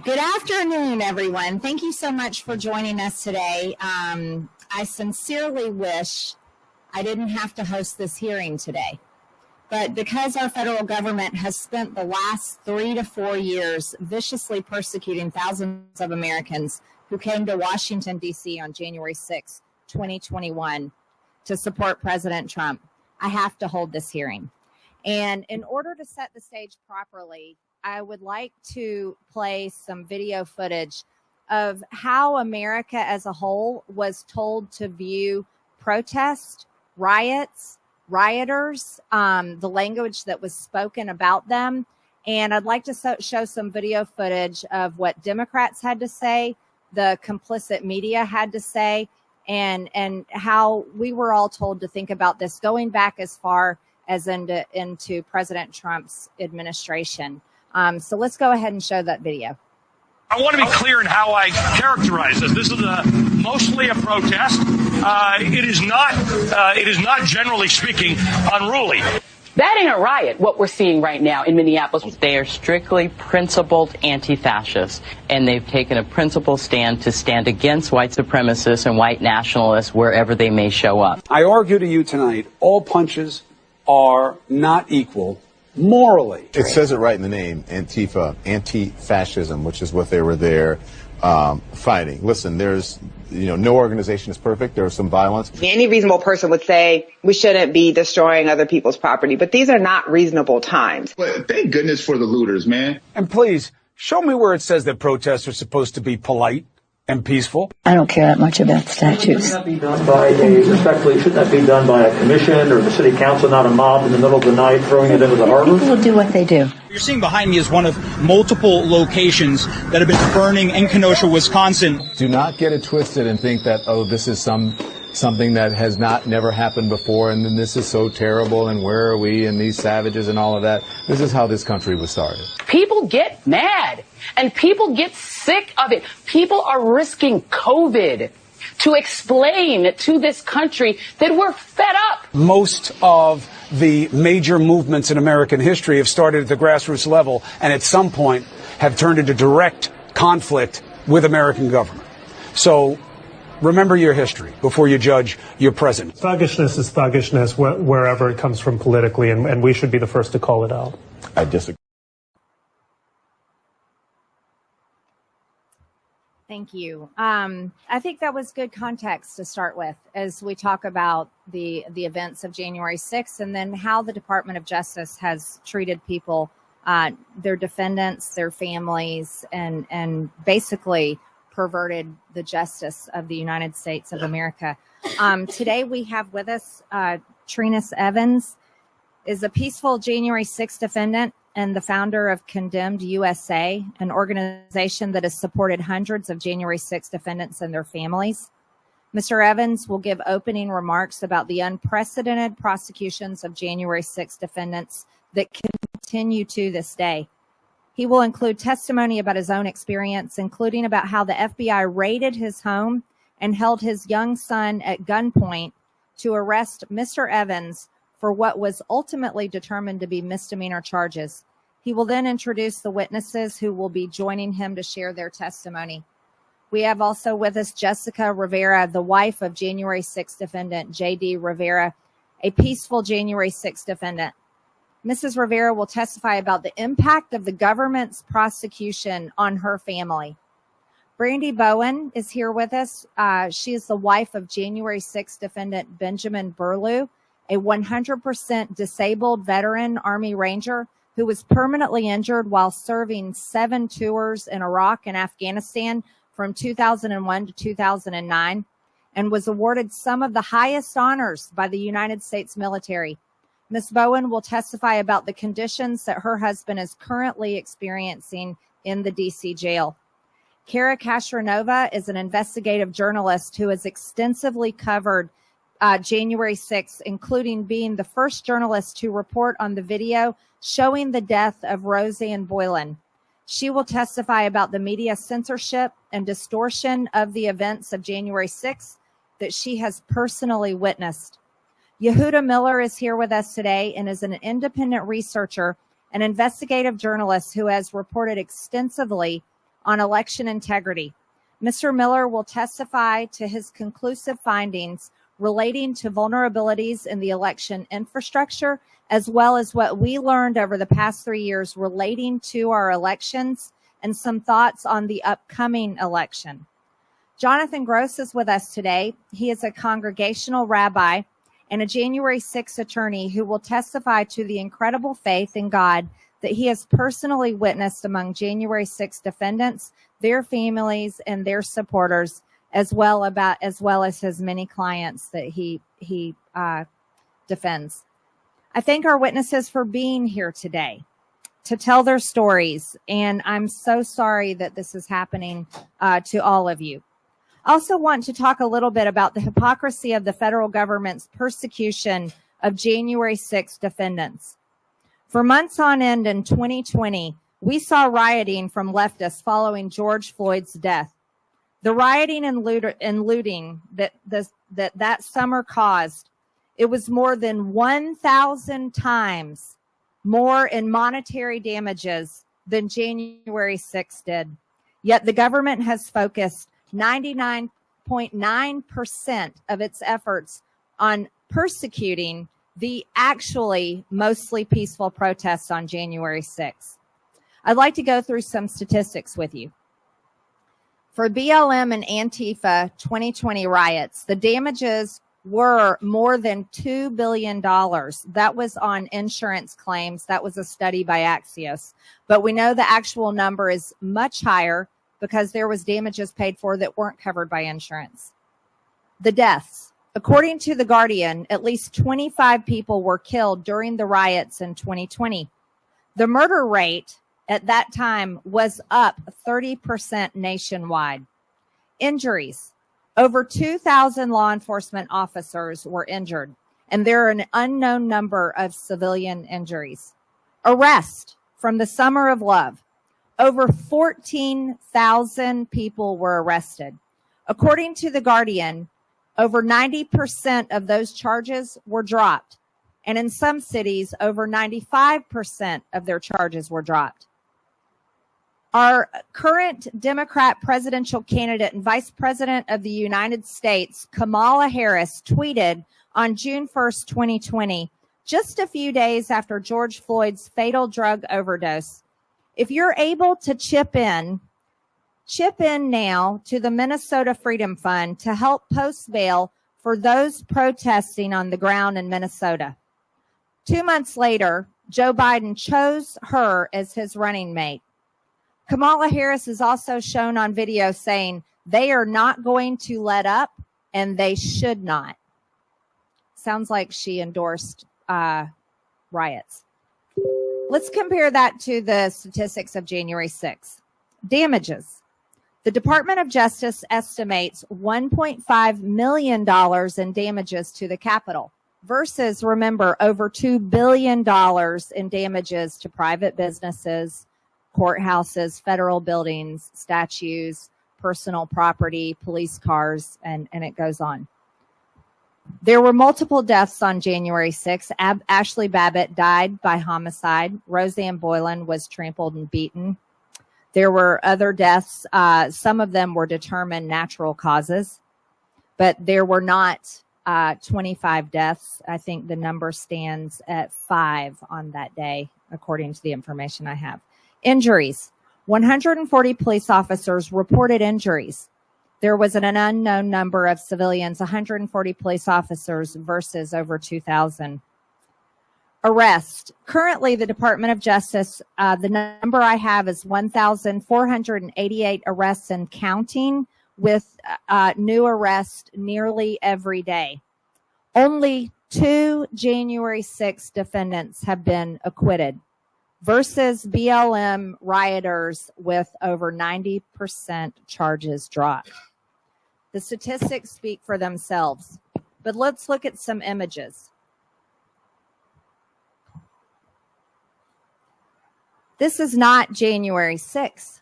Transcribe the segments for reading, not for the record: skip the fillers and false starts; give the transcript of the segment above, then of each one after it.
Good afternoon, everyone. Thank you so much for joining us today. I sincerely wish I didn't have to host this hearing today. But because our federal government has spent the last 3 to 4 years viciously persecuting thousands of Americans who came to Washington, D.C. on January 6, 2021 to support President Trump, I have to hold this hearing. And in order to set the stage properly, I would like to play some video footage of how America as a whole was told to view protest, riots, rioters, the language that was spoken about them. And I'd like to show some video footage of what Democrats had to say, the complicit media had to say, and how we were all told to think about this going back as far as into President Trump's administration. So let's go ahead and show that video. I want to be clear in how I characterize this. This is mostly a protest. It is not, generally speaking, unruly. That ain't a riot, what we're seeing right now in Minneapolis. They are strictly principled anti-fascists, and they've taken a principled stand to stand against white supremacists and white nationalists wherever they may show up. I argue to you tonight, all punches are not equal morally. It says it right in the name, Antifa, anti-fascism, which is what they were there fighting. Listen, there's, no organization is perfect. There was some violence. Any reasonable person would say we shouldn't be destroying other people's property, but these are not reasonable times. But thank goodness for the looters, man. And please, show me where it says that protests are supposed to be polite and peaceful. I don't care that much about statutes. Shouldn't that be done by a commission or the city council, not a mob in the middle of the night throwing it into the harbor? People will do what they do. You're seeing behind me is one of multiple locations that have been burning in Kenosha, Wisconsin. Do not get it twisted and think that, this is something that has never happened before, and then this is so terrible, and where are we, and these savages and all of that. This is how this country was started. People get mad, and people get sick of it. People are risking COVID to explain to this country that we're fed up. Most of the major movements in American history have started at the grassroots level and at some point have turned into direct conflict with American government. So remember your history before you judge your present. Thuggishness is thuggishness wherever it comes from politically, and we should be the first to call it out. I disagree. Thank you. I think that was good context to start with as we talk about the events of January 6th and then how the Department of Justice has treated people, their defendants, their families, and basically perverted the justice of the United States of America. Today we have with us Trinus Evans, is a peaceful January 6th defendant and the founder of Condemned USA, an organization that has supported hundreds of January 6th defendants and their families. Mr. Evans will give opening remarks about the unprecedented prosecutions of January 6th defendants that continue to this day. He will include testimony about his own experience, including about how the FBI raided his home and held his young son at gunpoint to arrest Mr. Evans for what was ultimately determined to be misdemeanor charges. He will then introduce the witnesses who will be joining him to share their testimony. We have also with us Jessica Rivera, the wife of January 6th defendant J.D. Rivera, a peaceful January 6th defendant. Mrs. Rivera will testify about the impact of the government's prosecution on her family. Brandy Bowen is here with us. She is the wife of January 6th defendant Benjamin Burlew, a 100% disabled veteran Army Ranger who was permanently injured while serving 7 tours in Iraq and Afghanistan from 2001 to 2009 and was awarded some of the highest honors by the United States military. Ms. Bowen will testify about the conditions that her husband is currently experiencing in the D.C. jail. Cara Castronuova is an investigative journalist who has extensively covered January 6th, including being the first journalist to report on the video showing the death of Rosanne Boon. She will testify about the media censorship and distortion of the events of January 6th that she has personally witnessed. Yehuda Miller is here with us today and is an independent researcher and investigative journalist who has reported extensively on election integrity. Mr. Miller will testify to his conclusive findings relating to vulnerabilities in the election infrastructure, as well as what we learned over the past 3 years relating to our elections and some thoughts on the upcoming election. Jonathan Gross is with us today. He is a congregational rabbi and a January 6th attorney who will testify to the incredible faith in God that he has personally witnessed among January 6th defendants, their families, and their supporters, as well as his many clients that he defends. I thank our witnesses for being here today to tell their stories, and I'm so sorry that this is happening to all of you. I also want to talk a little bit about the hypocrisy of the federal government's persecution of January 6th defendants. For months on end in 2020, we saw rioting from leftists following George Floyd's death. The rioting and looting that summer caused, it was more than 1,000 times more in monetary damages than January 6th did. Yet the government has focused 99.9% of its efforts on persecuting the actually mostly peaceful protests on January 6th. I'd like to go through some statistics with you. For BLM and Antifa 2020 riots, the damages were more than $2 billion. That was on insurance claims. That was a study by Axios. But we know the actual number is much higher because there was damages paid for that weren't covered by insurance. The deaths. According to The Guardian, at least 25 people were killed during the riots in 2020. The murder rate at that time was up 30% nationwide. Injuries. Over 2,000 law enforcement officers were injured, and there are an unknown number of civilian injuries. Arrest from the Summer of Love. Over 14,000 people were arrested. According to The Guardian, over 90% of those charges were dropped. And in some cities, over 95% of their charges were dropped. Our current Democrat presidential candidate and Vice President of the United States, Kamala Harris, tweeted on June 1st, 2020, just a few days after George Floyd's fatal drug overdose, if you're able to chip in now to the Minnesota Freedom Fund to help post bail for those protesting on the ground in Minnesota. 2 months later, Joe Biden chose her as his running mate. Kamala Harris is also shown on video saying they are not going to let up and they should not. Sounds like she endorsed riots. Let's compare that to the statistics of January 6th. Damages. The Department of Justice estimates $1.5 million in damages to the Capitol versus, remember, over $2 billion in damages to private businesses, courthouses, federal buildings, statues, personal property, police cars, and it goes on. There were multiple deaths on January 6th. Ashley Babbitt died by homicide. Rosanne Bowen was trampled and beaten. There were other deaths. Some of them were determined natural causes, but there were not 25 deaths. I think the number stands at 5 on that day, according to the information I have. Injuries. 140 police officers reported injuries. There was an unknown number of civilians, 140 police officers versus over 2,000. Arrest. Currently, the Department of Justice, the number I have is 1,488 arrests and counting, with new arrests nearly every day. Only 2 January 6 defendants have been acquitted versus BLM rioters with over 90% charges dropped. The statistics speak for themselves, but let's look at some images. This is not January 6th,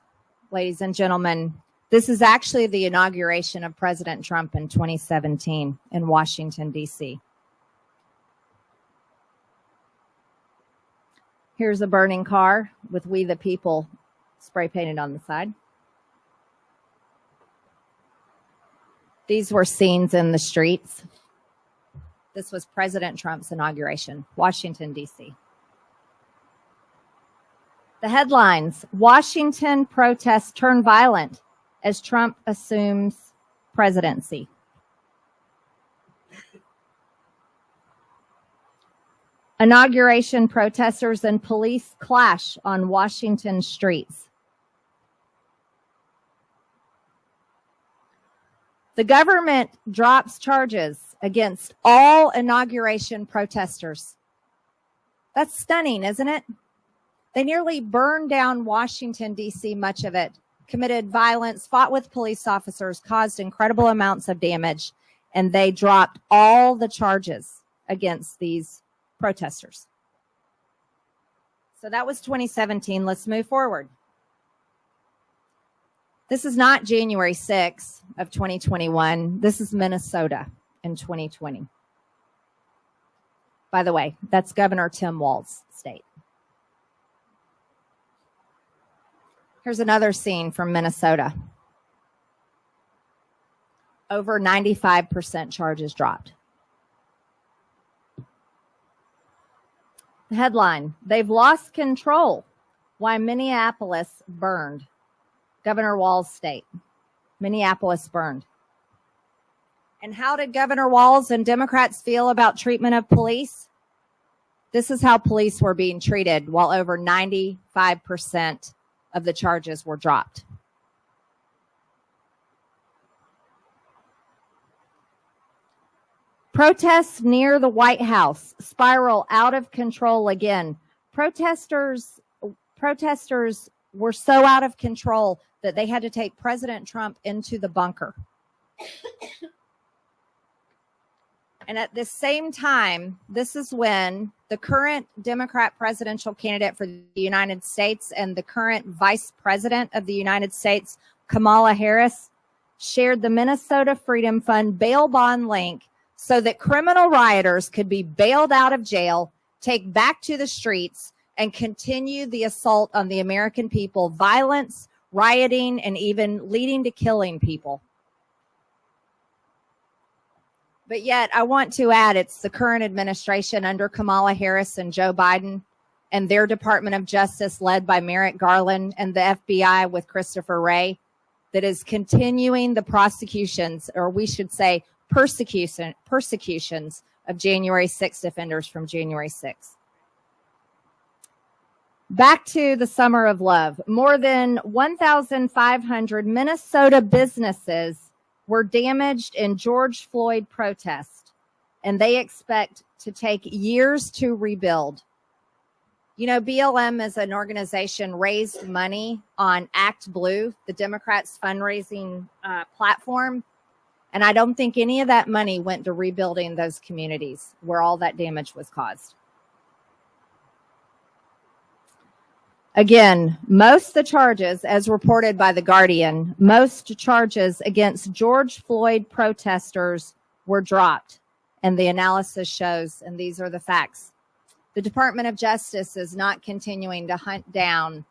ladies and gentlemen. This is actually the inauguration of President Trump in 2017 in Washington, D.C. Here's a burning car with "We the People" spray painted on the side. These were scenes in the streets. This was President Trump's inauguration, Washington, D.C. The headlines: Washington protests turn violent as Trump assumes presidency. Inauguration protesters and police clash on Washington streets. The government drops charges against all inauguration protesters. That's stunning, isn't it? They nearly burned down Washington, D.C., much of it, committed violence, fought with police officers, caused incredible amounts of damage, and they dropped all the charges against these protesters. So that was 2017. Let's move forward. This is not January 6th of 2021. This is Minnesota in 2020. By the way, that's Governor Tim Walz's state. Here's another scene from Minnesota. Over 95% charges dropped. The headline: They've lost control. Why Minneapolis burned. Governor Walz's state. Minneapolis burned. And how did Governor Walz and Democrats feel about treatment of police? This is how police were being treated while over 95% of the charges were dropped. Protests near the White House spiral out of control again. Protesters were so out of control that they had to take President Trump into the bunker. And at the same time, this is when the current Democrat presidential candidate for the United States and the current vice president of the United States, Kamala Harris, shared the Minnesota Freedom Fund bail bond link so that criminal rioters could be bailed out of jail, take back to the streets, and continue the assault on the American people, violence, rioting, and even leading to killing people. But yet, I want to add, it's the current administration under Kamala Harris and Joe Biden and their Department of Justice led by Merrick Garland and the FBI with Christopher Wray that is continuing the prosecutions, or we should say persecutions of January 6th offenders from January 6th. Back to the Summer of Love. More than 1,500 Minnesota businesses were damaged in George Floyd protest, and they expect to take years to rebuild. You know, BLM as an organization raised money on Act Blue, the Democrats' fundraising platform, and I don't think any of that money went to rebuilding those communities where all that damage was caused. Again, most of the charges, as reported by The Guardian, most charges against George Floyd protesters were dropped. And the analysis shows, and these are the facts, the Department of Justice is not continuing to hunt down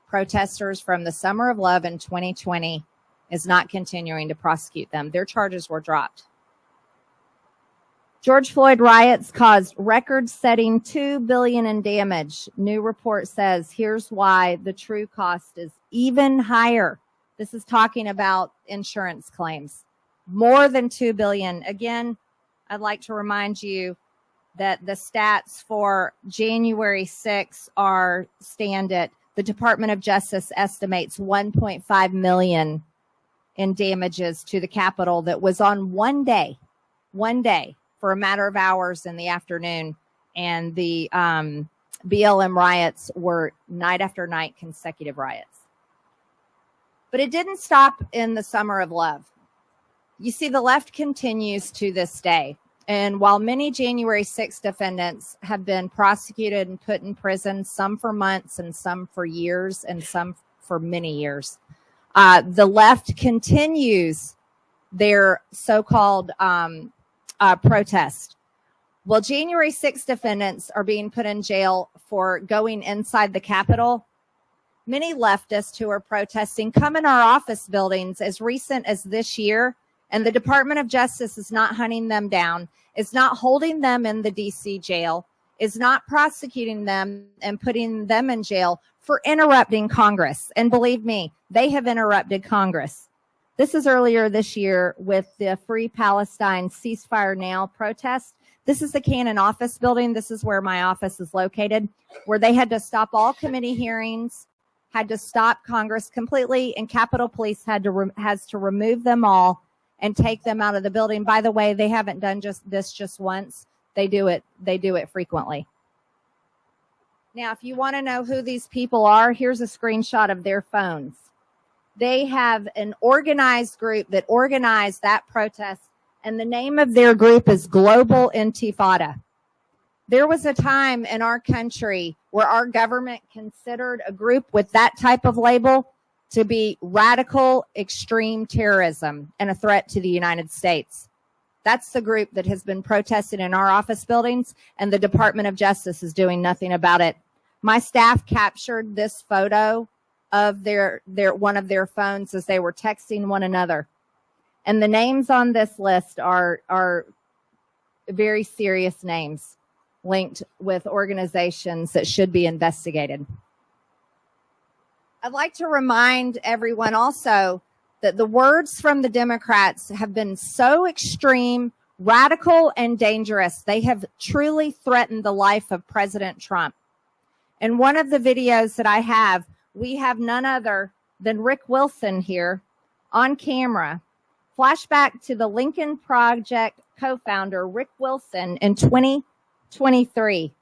protesters from the Summer of Love in 2020, is not continuing to prosecute them. Their charges were dropped. George Floyd riots caused record-setting $2 billion in damage. New report says here's why the true cost is even higher. This is talking about insurance claims. More than $2 billion. Again, I'd like to remind you that the stats for January 6 stand at the Department of Justice estimates $1.5 million in damages to the Capitol that was on one day. For a matter of hours in the afternoon, and the BLM riots were night after night consecutive riots. But it didn't stop in the Summer of Love. You see, the left continues to this day. And while many January 6 defendants have been prosecuted and put in prison, some for months and some for years and some for many years, the left continues their so-called protest. Well, January 6 defendants are being put in jail for going inside the Capitol. Many leftists who are protesting come in our office buildings as recent as this year And the Department of Justice is not hunting them down, is not holding them in the DC jail, is not prosecuting them and putting them in jail for interrupting Congress. And believe me, they have interrupted Congress. This is earlier this year with the Free Palestine Ceasefire Now protest. This is the Cannon office building. This is where my office is located, where they had to stop all committee hearings, had to stop Congress completely, and Capitol Police has to remove them all and take them out of the building. By the way, they haven't done just once. They do it frequently. Now, if you want to know who these people are, here's a screenshot of their phones. They have an organized group that organized that protest, and the name of their group is Global Intifada. There was a time in our country where our government considered a group with that type of label to be radical extreme terrorism and a threat to the United States. That's the group that has been protested in our office buildings, and the Department of Justice is doing nothing about it. My staff captured this photo of one of their phones as they were texting one another. And the names on this list are very serious names linked with organizations that should be investigated. I'd like to remind everyone also that the words from the Democrats have been so extreme, radical, and dangerous. They have truly threatened the life of President Trump. In one of the videos that I have, we have none other than Rick Wilson here on camera. Flashback to the Lincoln Project co-founder, Rick Wilson, in 2023.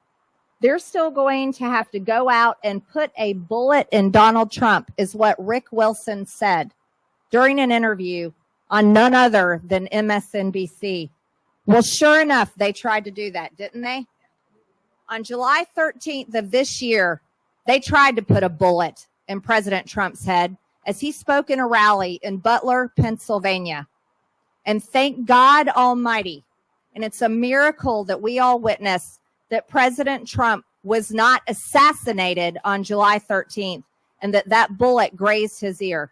They're still going to have to go out and put a bullet in Donald Trump, is what Rick Wilson said during an interview on none other than MSNBC. Well, sure enough, they tried to do that, didn't they? On July 13th of this year, they tried to put a bullet in President Trump's head as he spoke in a rally in Butler, Pennsylvania. And thank God Almighty, and it's a miracle that we all witnessed, that President Trump was not assassinated on July 13th and that bullet grazed his ear.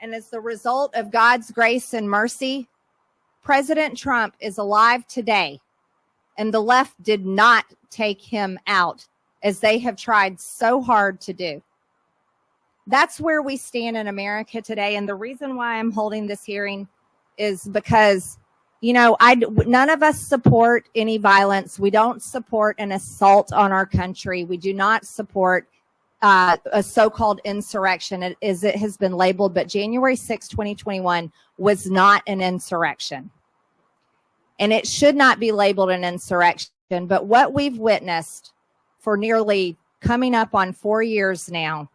And as the result of God's grace and mercy, President Trump is alive today, and the left did not take him out as they have tried so hard to do. That's where we stand in America today. And the reason why I'm holding this hearing is because, none of us support any violence. We don't support an assault on our country. We do not support a so-called insurrection, as it has been labeled. But January 6, 2021 was not an insurrection. And it should not be labeled an insurrection. But what we've witnessed for nearly coming up on 4 years now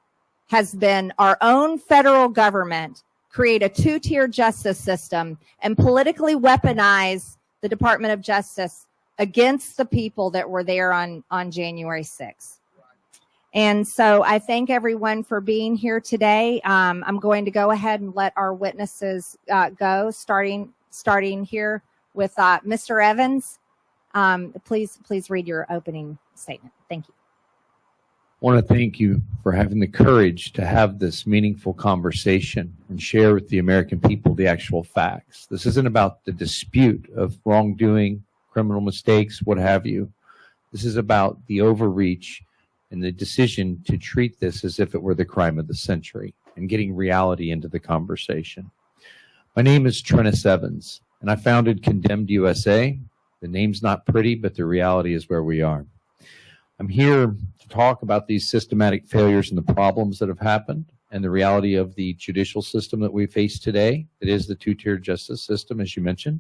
has been our own federal government create a two-tier justice system and politically weaponize the Department of Justice against the people that were there on January 6th. And so I thank everyone for being here today. I'm going to go ahead and let our witnesses go, starting here with Mr. Evans. Please read your opening statement. Thank you. I want to thank you for having the courage to have this meaningful conversation and share with the American people the actual facts. This isn't about the dispute of wrongdoing, criminal mistakes, what have you. This is about the overreach and the decision to treat this as if it were the crime of the century and getting reality into the conversation. My name is Trennis Evans, and I founded Condemned USA. The name's not pretty, but the reality is where we are. I'm here to talk about these systematic failures and the problems that have happened and the reality of the judicial system that we face today. It is the two-tier justice system, as you mentioned.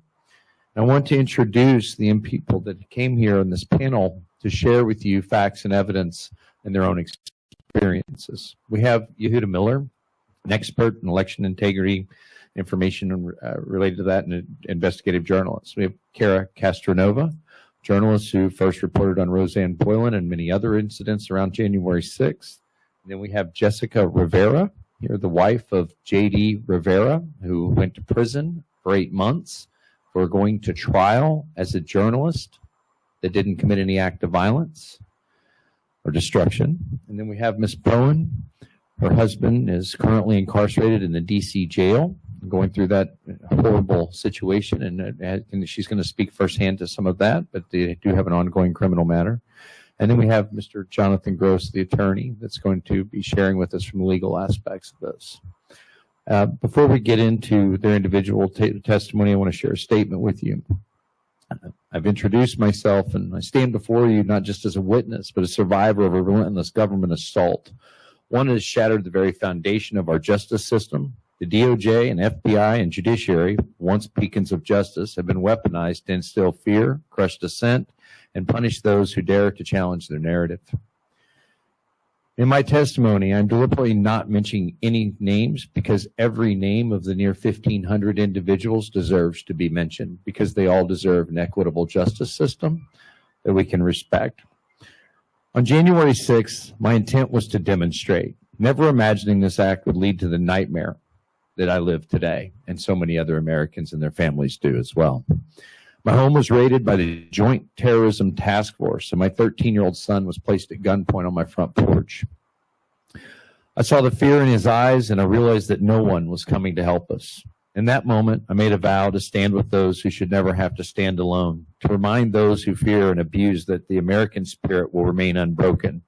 And I want to introduce the people that came here on this panel to share with you facts and evidence and their own experiences. We have Yehuda Miller, an expert in election integrity, information related to that, and an investigative journalist. We have Cara Castronuova, journalist who first reported on Rosanne Bowen and many other incidents around January 6th. And then we have Jessica Rivera, here, the wife of J.D. Rivera, who went to prison for 8 months for going to trial as a journalist that didn't commit any act of violence or destruction. And then we have Ms. Bowen. Her husband is currently incarcerated in the D.C. jail going through that horrible situation, and she's going to speak firsthand to some of that, but they do have an ongoing criminal matter. And then we have Mr. Jonathan Gross, the attorney, that's going to be sharing with us from the legal aspects of this. Before we get into their individual testimony, I want to share a statement with you. I've introduced myself, and I stand before you not just as a witness, but a survivor of a relentless government assault. One that has shattered the very foundation of our justice system. The DOJ and FBI and judiciary, once beacons of justice, have been weaponized to instill fear, crush dissent, and punish those who dare to challenge their narrative. In my testimony, I'm deliberately not mentioning any names because every name of the near 1,500 individuals deserves to be mentioned because they all deserve an equitable justice system that we can respect. On January 6th, my intent was to demonstrate, never imagining this act would lead to the nightmare that I live today, and so many other Americans and their families do as well. My home was raided by the Joint Terrorism Task Force, and my 13-year-old son was placed at gunpoint on my front porch. I saw the fear in his eyes, and I realized that no one was coming to help us. In that moment, I made a vow to stand with those who should never have to stand alone, to remind those who fear and abuse that the American spirit will remain unbroken,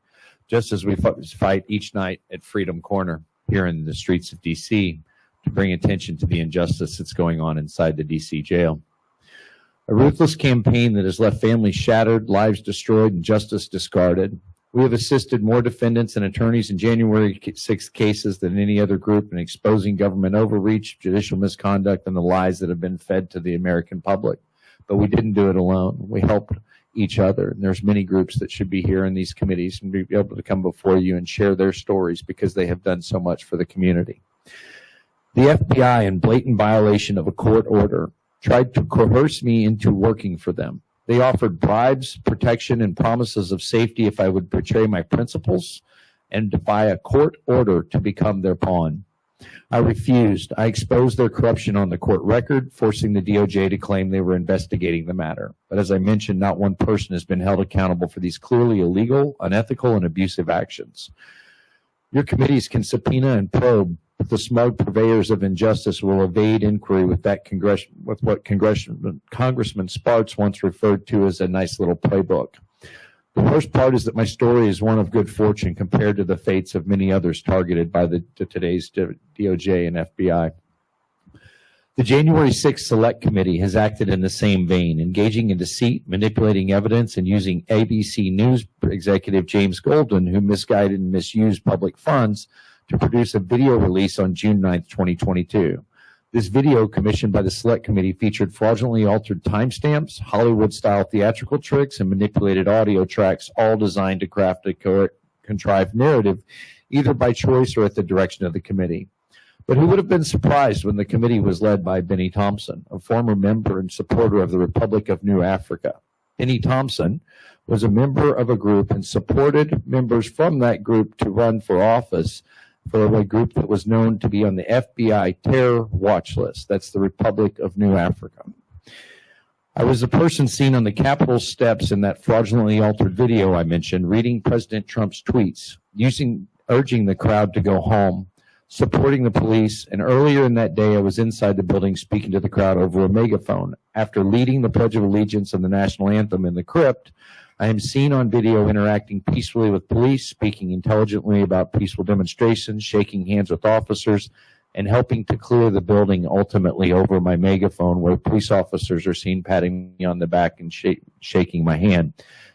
just as we fight each night at Freedom Corner here in the streets of D.C. to bring attention to the injustice that's going on inside the D.C. jail. A ruthless campaign that has left families shattered, lives destroyed, and justice discarded. We have assisted more defendants and attorneys in January 6 cases than any other group in exposing government overreach, judicial misconduct, and the lies that have been fed to the American public. But we didn't do it alone. We helped each other. And there's many groups that should be here in these committees and be able to come before you and share their stories because they have done so much for the community. The FBI, in blatant violation of a court order, tried to coerce me into working for them. They offered bribes, protection, and promises of safety if I would betray my principles and defy a court order to become their pawn. I refused. I exposed their corruption on the court record, forcing the DOJ to claim they were investigating the matter. But as I mentioned, not one person has been held accountable for these clearly illegal, unethical, and abusive actions. Your committees can subpoena and probe, but the smug purveyors of injustice will evade inquiry with what Congressman Spartz once referred to as a nice little playbook. The worst part is that my story is one of good fortune compared to the fates of many others targeted by today's DOJ and FBI. The January 6th Select Committee has acted in the same vein, engaging in deceit, manipulating evidence, and using ABC News executive James Golden, who misguided and misused public funds, to produce a video release on June 9th, 2022. This video, commissioned by the Select Committee, featured fraudulently altered timestamps, Hollywood-style theatrical tricks, and manipulated audio tracks, all designed to craft a contrived narrative, either by choice or at the direction of the committee. But who would have been surprised when the committee was led by Benny Thompson, a former member and supporter of the Republic of New Africa? Benny Thompson was a member of a group and supported members from that group to run for office for a group that was known to be on the FBI terror watch list. That's the Republic of New Africa. I was the person seen on the Capitol steps in that fraudulently altered video I mentioned, reading President Trump's tweets, urging the crowd to go home, supporting the police, and earlier in that day I was inside the building speaking to the crowd over a megaphone. After leading the Pledge of Allegiance and the national anthem in the crypt, I am seen on video interacting peacefully with police, speaking intelligently about peaceful demonstrations, shaking hands with officers, and helping to clear the building ultimately over my megaphone, where police officers are seen patting me on the back and shaking my hand.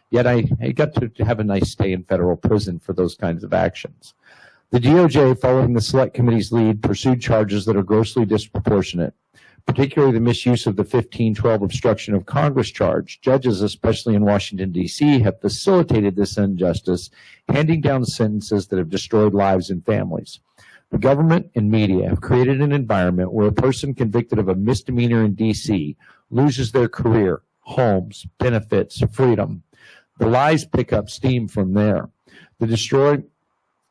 Yet I got to have a nice stay in federal prison for those kinds of actions. The DOJ, following the Select Committee's lead, pursued charges that are grossly disproportionate, particularly the misuse of the 1512 obstruction of Congress charge. Judges, especially in Washington, D.C., have facilitated this injustice, handing down sentences that have destroyed lives and families. The government and media have created an environment where a person convicted of a misdemeanor in D.C. loses their career, homes, benefits, freedom. The lies pick up steam from there. The destroy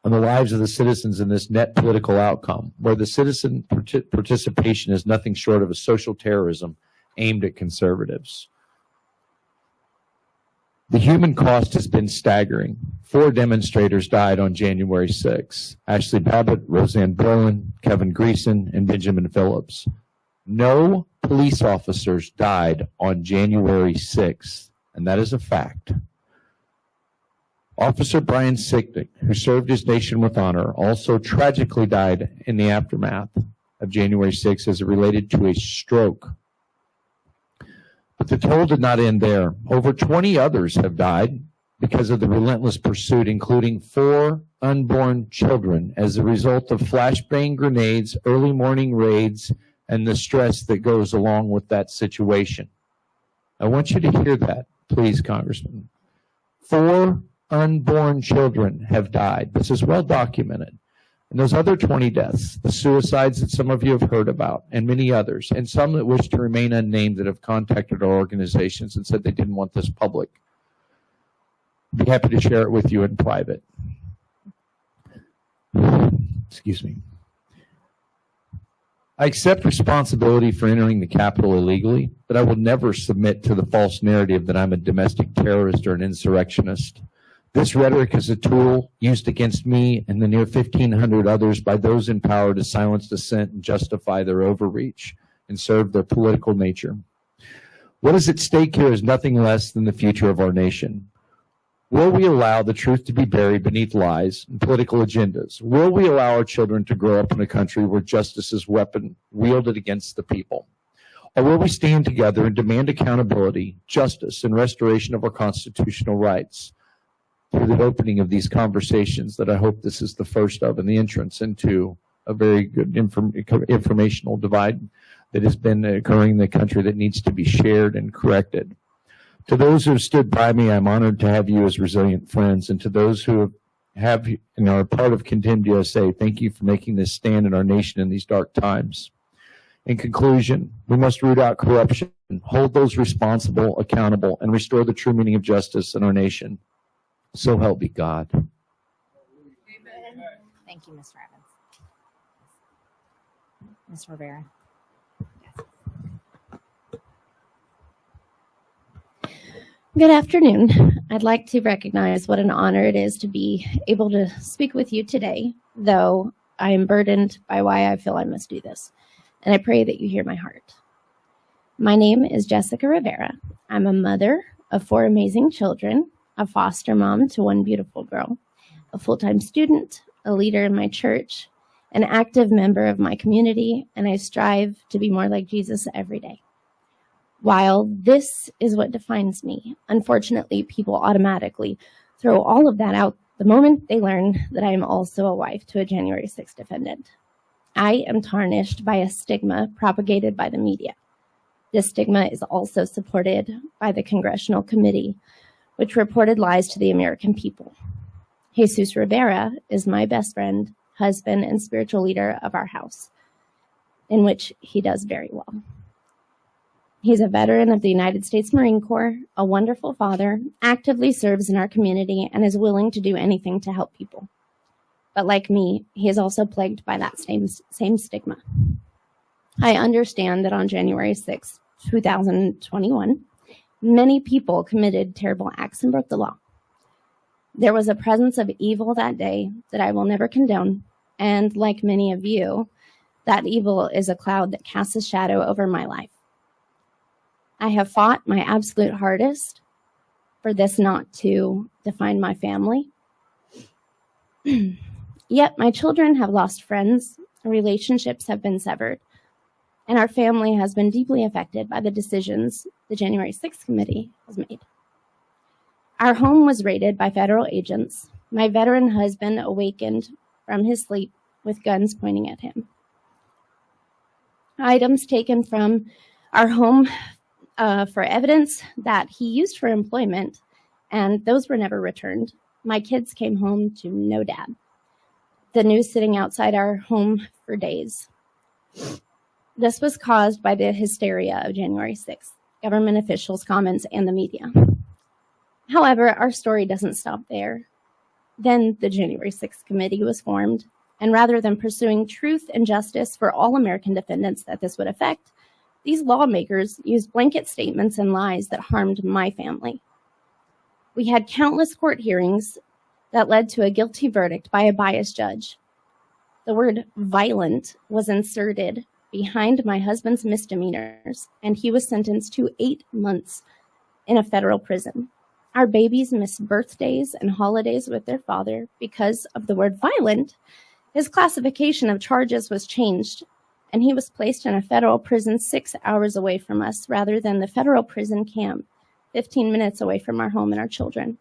on the lives of the citizens in this net political outcome, where the citizen participation is nothing short of a social terrorism aimed at conservatives. The human cost has been staggering. 4 demonstrators died on January 6th. Ashley Babbitt, Rosanne Bowen, Kevin Greene, and Benjamin Phillips. No police officers died on January 6th, and that is a fact. Officer Brian Sicknick, who served his nation with honor, also tragically died in the aftermath of January 6th as it related to a stroke. But the toll did not end there. Over 20 others have died because of the relentless pursuit, including 4 unborn children as a result of flashbang grenades, early morning raids, and the stress that goes along with that situation. I want you to hear that, please, Congressman. 4 unborn children have died. This is well documented. And those other 20 deaths, the suicides that some of you have heard about, and many others, and some that wish to remain unnamed that have contacted our organizations and said they didn't want this public. I'd be happy to share it with you in private. Excuse me. I accept responsibility for entering the Capitol illegally, but I will never submit to the false narrative that I'm a domestic terrorist or an insurrectionist. This rhetoric is a tool used against me and the near 1,500 others by those in power to silence dissent and justify their overreach and serve their political nature. What is at stake here is nothing less than the future of our nation. Will we allow the truth to be buried beneath lies and political agendas? Will we allow our children to grow up in a country where justice is a weapon wielded against the people? Or will we stand together and demand accountability, justice, and restoration of our constitutional rights through the opening of these conversations that I hope this is the first of and the entrance into a very good informational divide that has been occurring in the country that needs to be shared and corrected? To those who have stood by me, I'm honored to have you as resilient friends. And to those who have and are part of Contend USA, thank you for making this stand in our nation in these dark times. In conclusion, we must root out corruption, hold those responsible accountable, and restore the true meaning of justice in our nation. So help me God. Amen. Thank you, Mr. Evans. Ms. Rivera. Good afternoon. I'd like to recognize what an honor it is to be able to speak with you today, though I am burdened by why I feel I must do this, and I pray that you hear my heart. My name is Jessica Rivera. I'm a mother of 4 amazing children, a foster mom to 1 beautiful girl, a full-time student, a leader in my church, an active member of my community, and I strive to be more like Jesus every day. While this is what defines me, unfortunately, people automatically throw all of that out the moment they learn that I am also a wife to a January 6th defendant. I am tarnished by a stigma propagated by the media. This stigma is also supported by the Congressional Committee, which reported lies to the American people. Jesus Rivera is my best friend, husband, and spiritual leader of our house, in which he does very well. He's a veteran of the United States Marine Corps, a wonderful father, actively serves in our community, and is willing to do anything to help people. But like me, he is also plagued by that same stigma. I understand that on January 6, 2021, many people committed terrible acts and broke the law. There was a presence of evil that day that I will never condone, and like many of you, that evil is a cloud that casts a shadow over my life. I have fought my absolute hardest for this not to define my family. Yet my children have lost friends, relationships have been severed, and our family has been deeply affected by the decisions the January 6th committee has made. Our home was raided by federal agents. My veteran husband awakened from his sleep with guns pointing at him. Items taken from our home for evidence that he used for employment, and those were never returned. My kids came home to no dad. The news sitting outside our home for days. This was caused by the hysteria of January 6th, government officials' comments, and the media. However, our story doesn't stop there. Then the January 6th committee was formed, and rather than pursuing truth and justice for all American defendants that this would affect, these lawmakers used blanket statements and lies that harmed my family. We had countless court hearings that led to a guilty verdict by a biased judge. The word violent was inserted behind my husband's misdemeanors, and he was sentenced to 8 months in a federal prison. Our babies missed birthdays and holidays with their father because of the word violent. His classification of charges was changed, and he was placed in a federal prison 6 hours away from us rather than the federal prison camp 15 minutes away from our home and our children.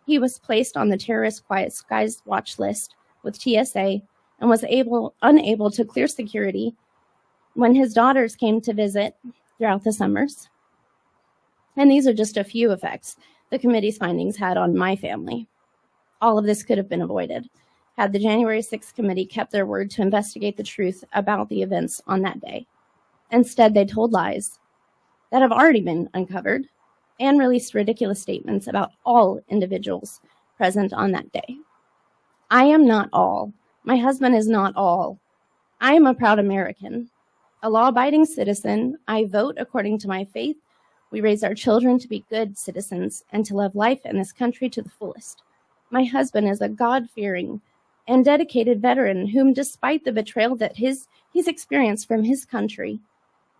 He was placed on the terrorist quiet skies watch list with TSA and was unable to clear security when his daughters came to visit throughout the summers. And these are just a few effects the committee's findings had on my family. All of this could have been avoided had the January 6th committee kept their word to investigate the truth about the events on that day. Instead, they told lies that have already been uncovered and released ridiculous statements about all individuals present on that day. I am not all. My husband is not all. I am a proud American, a law-abiding citizen. I vote according to my faith. We raise our children to be good citizens and to love life in this country to the fullest. My husband is a God-fearing and dedicated veteran whom, despite the betrayal that he's experienced from his country,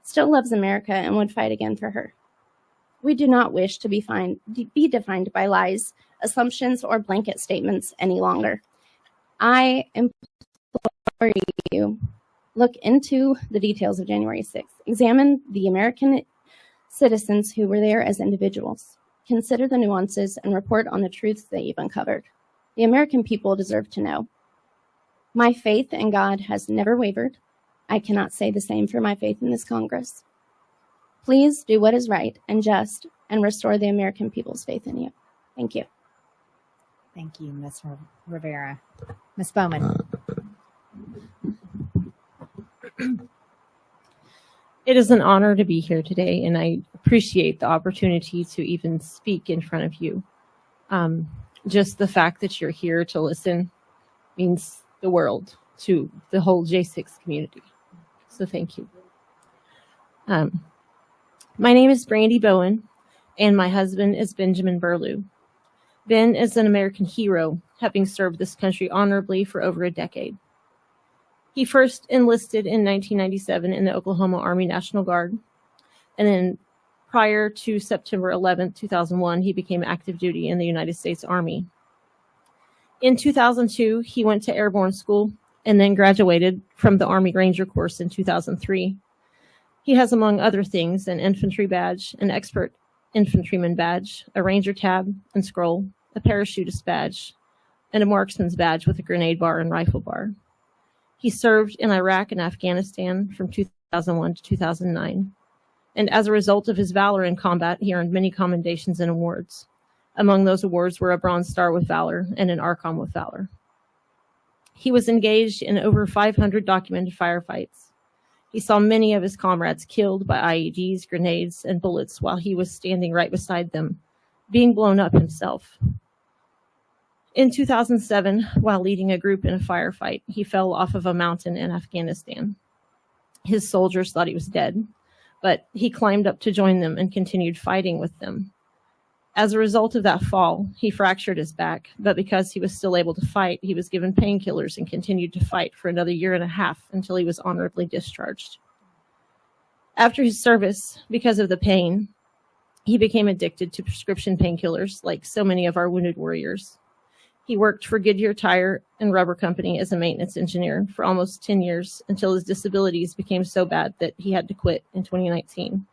still loves America and would fight again for her. We do not wish to be defined by lies, assumptions, or blanket statements any longer. I implore you, look into the details of January 6th. Examine the American citizens who were there as individuals. Consider the nuances and report on the truths that you've uncovered. The American people deserve to know. My faith in God has never wavered. I cannot say the same for my faith in this Congress. Please do what is right and just and restore the American people's faith in you. Thank you. Thank you, Ms. Rivera. Ms. Bowman. It is an honor to be here today, and I appreciate the opportunity to even speak in front of you. Just the fact that you're here to listen means the world to the whole J6 community. So thank you. My name is Brandy Bowen, and my husband is Benjamin Burlew. Ben is an American hero, having served this country honorably for over a decade. He first enlisted in 1997 in the Oklahoma Army National Guard, and then prior to September 11, 2001, he became active duty in the United States Army. In 2002, he went to airborne school and then graduated from the Army Ranger course in 2003. He has, among other things, an infantry badge, an expert infantryman badge, a ranger tab and scroll, a parachutist badge, and a marksman's badge with a grenade bar and rifle bar. He served in Iraq and Afghanistan from 2001 to 2009. And as a result of his valor in combat, he earned many commendations and awards. Among those awards were a Bronze Star with Valor and an Archon with Valor. He was engaged in over 500 documented firefights. He saw many of his comrades killed by IEDs, grenades, and bullets while he was standing right beside them, being blown up himself. In 2007, while leading a group in a firefight, he fell off of a mountain in Afghanistan. His soldiers thought he was dead, but he climbed up to join them and continued fighting with them. As a result of that fall, he fractured his back, but because he was still able to fight, he was given painkillers and continued to fight for another 1.5 years until he was honorably discharged. After his service, because of the pain, he became addicted to prescription painkillers like so many of our wounded warriors. He worked for Goodyear Tire and Rubber Company as a maintenance engineer for almost 10 years until his disabilities became so bad that he had to quit in 2019.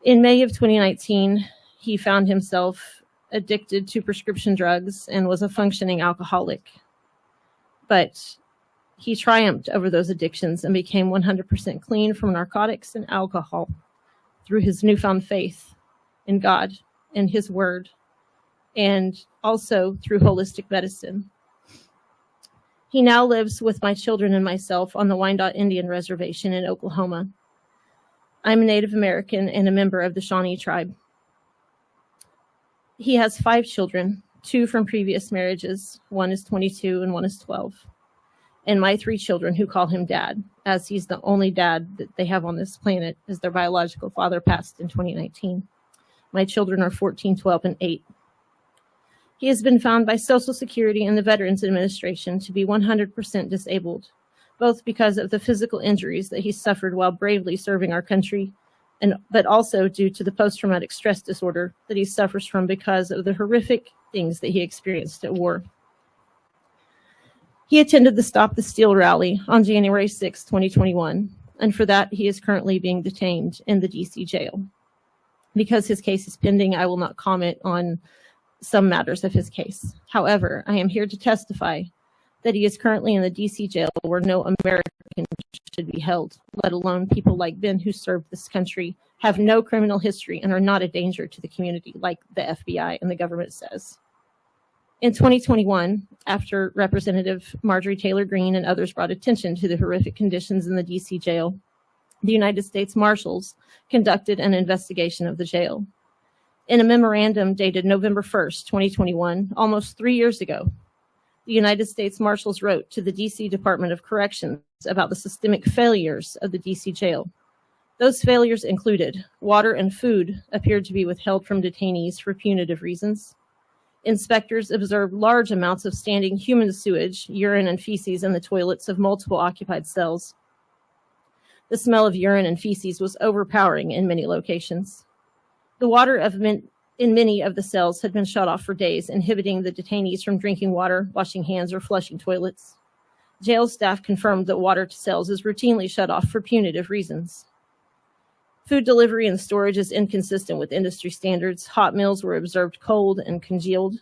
In May of 2019, he found himself addicted to prescription drugs and was a functioning alcoholic. But he triumphed over those addictions and became 100% clean from narcotics and alcohol through his newfound faith in God and his word, and also through holistic medicine. He now lives with my children and myself on the Wyandotte Indian Reservation in Oklahoma. I'm a Native American and a member of the Shawnee tribe. He has 5 children, 2 from previous marriages. One is 22 and one is 12. And my 3 children who call him dad, as he's the only dad that they have on this planet, as their biological father passed in 2019. My children are 14, 12, and 8. He has been found by Social Security and the Veterans Administration to be 100% disabled, both because of the physical injuries that he suffered while bravely serving our country, but also due to the post-traumatic stress disorder that he suffers from because of the horrific things that he experienced at war. He attended the Stop the Steal rally on January 6, 2021, and for that he is currently being detained in the DC jail. Because his case is pending, I will not comment on some matters of his case. However, I am here to testify that he is currently in the DC jail where no American should be held, let alone people like Ben who served this country, have no criminal history, and are not a danger to the community like the FBI and the government says. In 2021, after Representative Marjorie Taylor Greene and others brought attention to the horrific conditions in the DC jail, the United States Marshals conducted an investigation of the jail. In a memorandum dated November 1st, 2021, almost 3 years ago, the United States Marshals wrote to the DC Department of Corrections about the systemic failures of the DC jail. Those failures included water and food appeared to be withheld from detainees for punitive reasons. Inspectors observed large amounts of standing human sewage, urine, and feces in the toilets of multiple occupied cells. The smell of urine and feces was overpowering in many locations. The water in many of the cells had been shut off for days, inhibiting the detainees from drinking water, washing hands, or flushing toilets. Jail staff confirmed that water to cells is routinely shut off for punitive reasons. Food delivery and storage is inconsistent with industry standards. Hot meals were observed cold and congealed.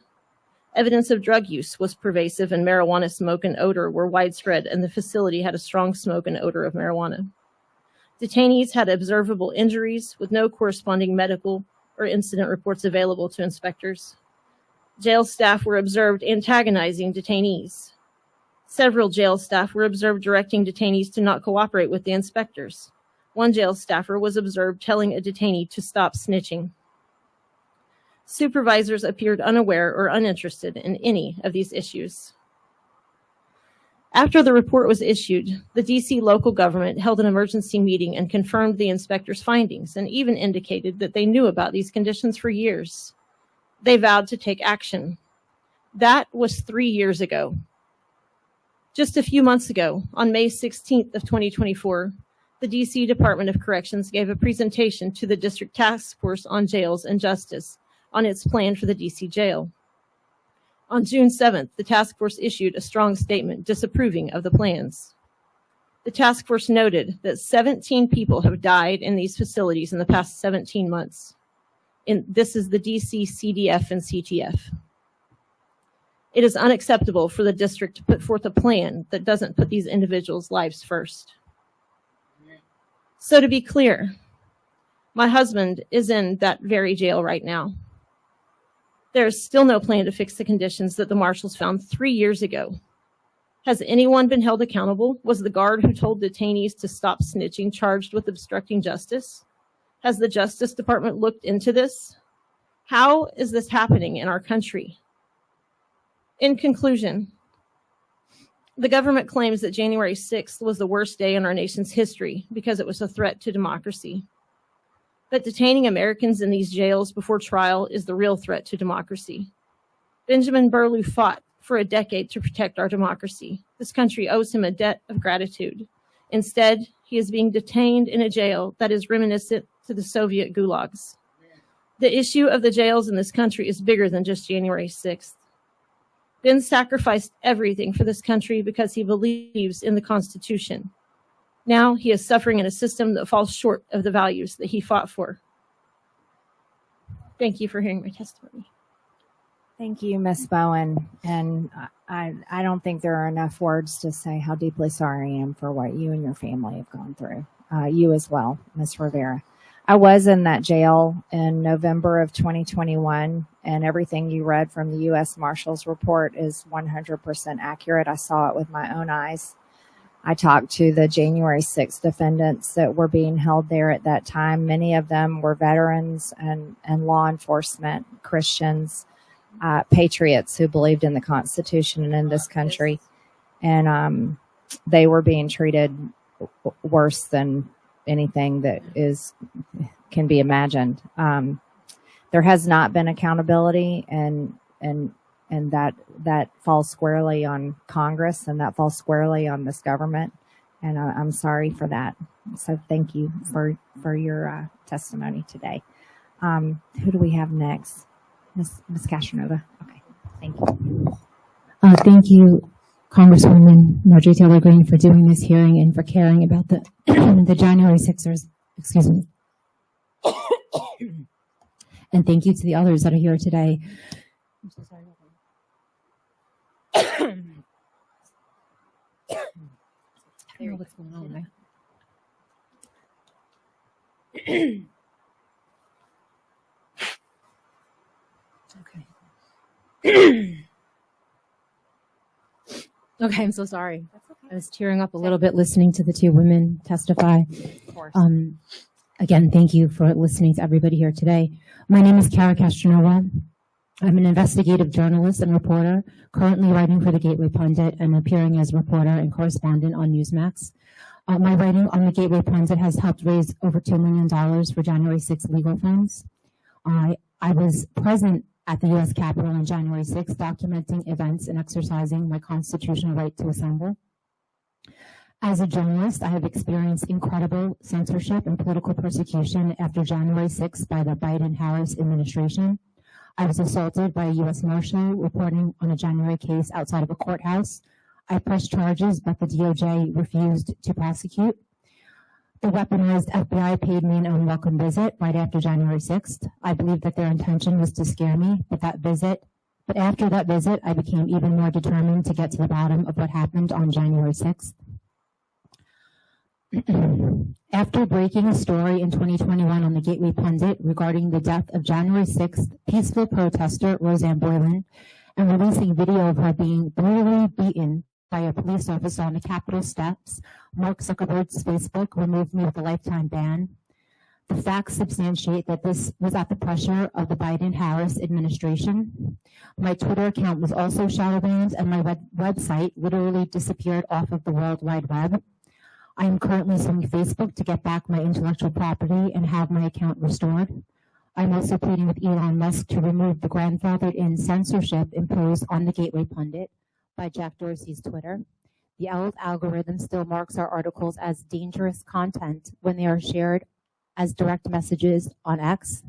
Evidence of drug use was pervasive, and marijuana smoke and odor were widespread, and the facility had a strong smoke and odor of marijuana. Detainees had observable injuries with no corresponding medical or incident reports available to inspectors. Jail staff were observed antagonizing detainees. Several jail staff were observed directing detainees to not cooperate with the inspectors. One jail staffer was observed telling a detainee to stop snitching. Supervisors appeared unaware or uninterested in any of these issues. After the report was issued, the DC local government held an emergency meeting and confirmed the inspectors' findings and even indicated that they knew about these conditions for years. They vowed to take action. That was 3 years ago. Just a few months ago, on May 16th of 2024, the DC Department of Corrections gave a presentation to the District Task Force on Jails and Justice on its plan for the DC jail. On June 7th, the task force issued a strong statement disapproving of the plans. The task force noted that 17 people have died in these facilities in the past 17 months. This is the DC CDF and CTF. It is unacceptable for the district to put forth a plan that doesn't put these individuals' lives first. So to be clear, my husband is in that very jail right now. There is still no plan to fix the conditions that the marshals found 3 years ago. Has anyone been held accountable? Was the guard who told detainees to stop snitching charged with obstructing justice? Has the Justice Department looked into this? How is this happening in our country? In conclusion, the government claims that January 6th was the worst day in our nation's history because it was a threat to democracy. But detaining Americans in these jails before trial is the real threat to democracy. Benjamin Burlew fought for a decade to protect our democracy. This country owes him a debt of gratitude. Instead, he is being detained in a jail that is reminiscent to the Soviet gulags. The issue of the jails in this country is bigger than just January 6th. Ben sacrificed everything for this country because he believes in the Constitution. Now he is suffering in a system that falls short of the values that he fought for. Thank you for hearing my testimony. Thank you, Ms. Bowen. And I don't think there are enough words to say how deeply sorry I am for what you and your family have gone through. You as well, Ms. Rivera. I was in that jail in November of 2021, and everything you read from the U.S. Marshals report is 100% accurate. I saw it with my own eyes. I talked to the January 6th defendants that were being held there at that time. Many of them were veterans and law enforcement, Christians, patriots who believed in the Constitution and in this country. And they were being treated worse than anything that can be imagined. there has not been accountability, and that falls squarely on Congress, and that falls squarely on this government. And I'm sorry for that. So thank you for your testimony today. Who do we have next? Ms. Castronuova. Okay, thank you. Thank you, Congresswoman Marjorie Taylor Greene, for doing this hearing and for caring about the the January 6ers. Excuse me. And thank you to the others that are here today. I'm so sorry. I don't know what's going on. Okay. Okay, I'm so sorry. Okay. I was tearing up a little bit listening to the two women testify. Of course. Again, thank you for listening to everybody here today. My name is Cara Castronuova. I'm an investigative journalist and reporter, currently writing for the Gateway Pundit and appearing as reporter and correspondent on Newsmax. My writing on the Gateway Pundit has helped raise over $2 million for January 6th legal funds. I was present at the U.S. Capitol on January 6th, documenting events and exercising my constitutional right to assemble. As a journalist, I have experienced incredible censorship and political persecution after January 6th by the Biden-Harris administration. I was assaulted by a U.S. Marshal reporting on a January case outside of a courthouse. I pressed charges, but the DOJ refused to prosecute. The weaponized FBI paid me an unwelcome visit right after January 6th. I believe that their intention was to scare me, but after that visit, I became even more determined to get to the bottom of what happened on January 6th. After breaking a story in 2021 on the Gateway Pundit regarding the death of January 6th peaceful protester Rosanne Boon and releasing video of her being brutally beaten by a police officer on the Capitol steps, Mark Zuckerberg's Facebook removed me with a lifetime ban. The facts substantiate that this was at the pressure of the Biden-Harris administration. My Twitter account was also shadow banned, and my website literally disappeared off of the World Wide Web. I am currently suing Facebook to get back my intellectual property and have my account restored. I'm also pleading with Elon Musk to remove the grandfathered-in censorship imposed on the Gateway Pundit by Jack Dorsey's Twitter. The algorithm still marks our articles as dangerous content when they are shared as direct messages on X.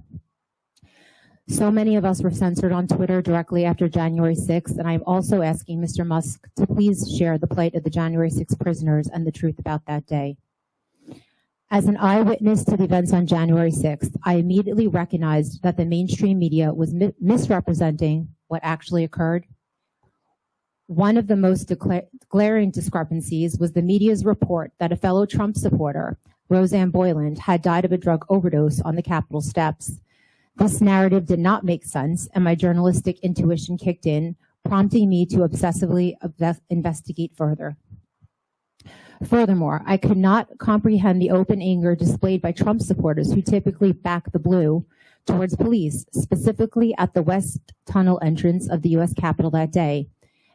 So many of us were censored on Twitter directly after January 6th, and I'm also asking Mr. Musk to please share the plight of the January 6th prisoners and the truth about that day. As an eyewitness to the events on January 6th, I immediately recognized that the mainstream media was misrepresenting what actually occurred. One of the most glaring discrepancies was the media's report that a fellow Trump supporter, Rosanne Boyland, had died of a drug overdose on the Capitol steps. This narrative did not make sense, and my journalistic intuition kicked in, prompting me to obsessively investigate further. Furthermore, I could not comprehend the open anger displayed by Trump supporters who typically back the blue towards police, specifically at the West Tunnel entrance of the U.S. Capitol that day.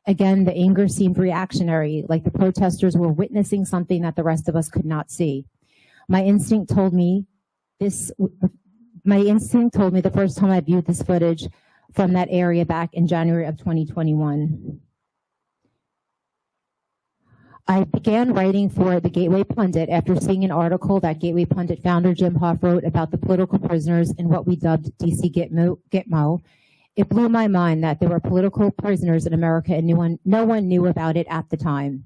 Again, the anger seemed reactionary, like the protesters were witnessing something that the rest of us could not see. My instinct told me the first time I viewed this footage from that area back in January of 2021. I began writing for the Gateway Pundit after seeing an article that Gateway Pundit founder Jim Hoff wrote about the political prisoners in what we dubbed DC Gitmo. It blew my mind that there were political prisoners in America and no one knew about it at the time.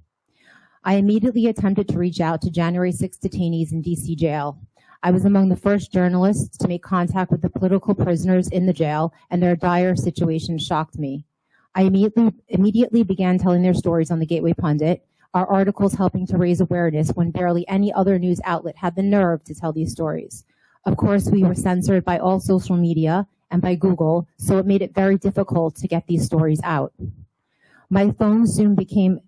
I immediately attempted to reach out to January 6 detainees in DC jail. I was among the first journalists to make contact with the political prisoners in the jail, and their dire situation shocked me. I immediately began telling their stories on the Gateway Pundit, our articles helping to raise awareness when barely any other news outlet had the nerve to tell these stories. Of course, we were censored by all social media and by Google, so it made it very difficult to get these stories out. My phone soon became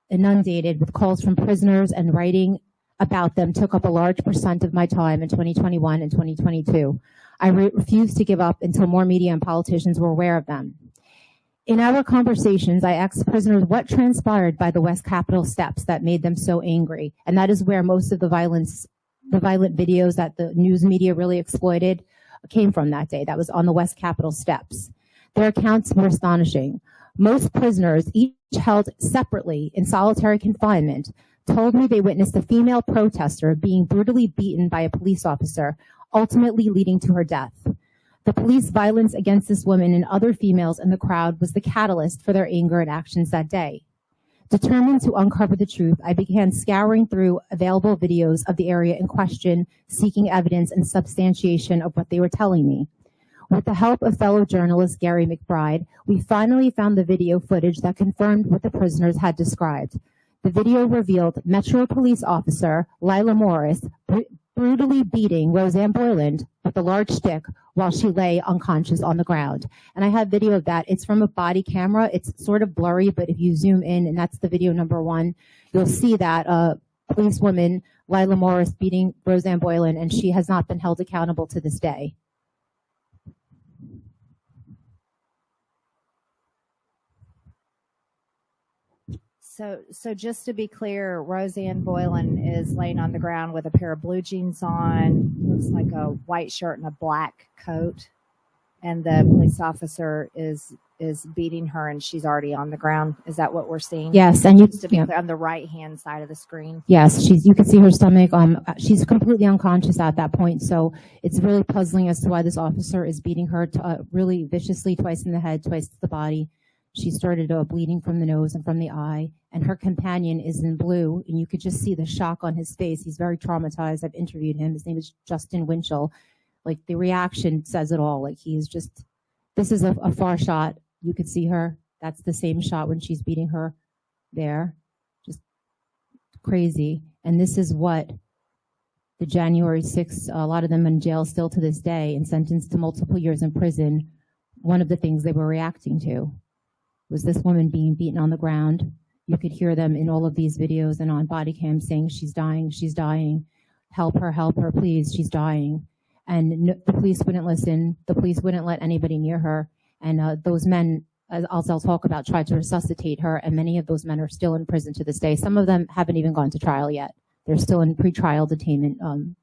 inundated with calls from prisoners, and writing about them took up a large percent of my time in 2021 and 2022. I refused to give up until more media and politicians were aware of them. In our conversations, I asked prisoners what transpired by the West Capitol steps that made them so angry, and that is where most of the violent videos that the news media really exploited came from that day. That was on the West Capitol steps. Their accounts were astonishing. Most prisoners, each held separately in solitary confinement, told me they witnessed a female protester being brutally beaten by a police officer, ultimately leading to her death. The police violence against this woman and other females in the crowd was the catalyst for their anger and actions that day. Determined to uncover the truth, I began scouring through available videos of the area in question, seeking evidence and substantiation of what they were telling me. With the help of fellow journalist Gary McBride, we finally found the video footage that confirmed what the prisoners had described. The video revealed Metro Police Officer Layla Morris brutally beating Rosanne Boyland with a large stick while she lay unconscious on the ground. And I have video of that. It's from a body camera. It's sort of blurry, but if you zoom in, and that's the video number 1, you'll see that policewoman Layla Morris beating Rosanne Boyland, and she has not been held accountable to this day. So just to be clear, Rosanne Boylan is laying on the ground with a pair of blue jeans on, looks like a white shirt and a black coat, and the police officer is beating her, and she's already on the ground. Is that what we're seeing? Yes, and just to be clear, on the right-hand side of the screen. Yes, you can see her stomach. She's completely unconscious at that point, so it's really puzzling as to why this officer is beating her really viciously, twice in the head, twice to the body. She started bleeding from the nose and from the eye, and her companion is in blue, and you could just see the shock on his face. He's very traumatized. I've interviewed him. His name is Justin Winchell. Like, the reaction says it all. Like, he's just, this is a far shot. You could see her. That's the same shot when she's beating her there. Just crazy. And this is what the January 6th, a lot of them in jail still to this day and sentenced to multiple years in prison. One of the things they were reacting to was this woman being beaten on the ground. You could hear them in all of these videos and on body cam saying, she's dying, help her, please, she's dying. And the police wouldn't listen. The police wouldn't let anybody near her. And those men, as I'll talk about, tried to resuscitate her, and many of those men are still in prison to this day. Some of them haven't even gone to trial yet. They're still in pretrial detainment, and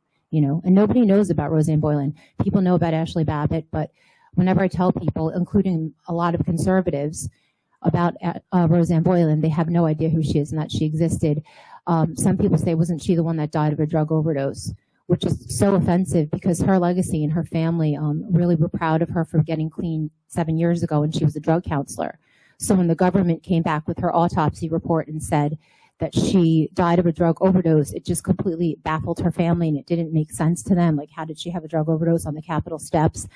nobody knows about Rosanne Boyland. People know about Ashley Babbitt, but whenever I tell people, including a lot of conservatives, about Rosanne Boyland, they have no idea who she is and that she existed. Some people say, wasn't she the one that died of a drug overdose? Which is so offensive, because her legacy and her family really were proud of her for getting clean 7 years ago, and she was a drug counselor. So when the government came back with her autopsy report and said that she died of a drug overdose, it just completely baffled her family, and it didn't make sense to them. Like, how did she have a drug overdose on the Capitol steps?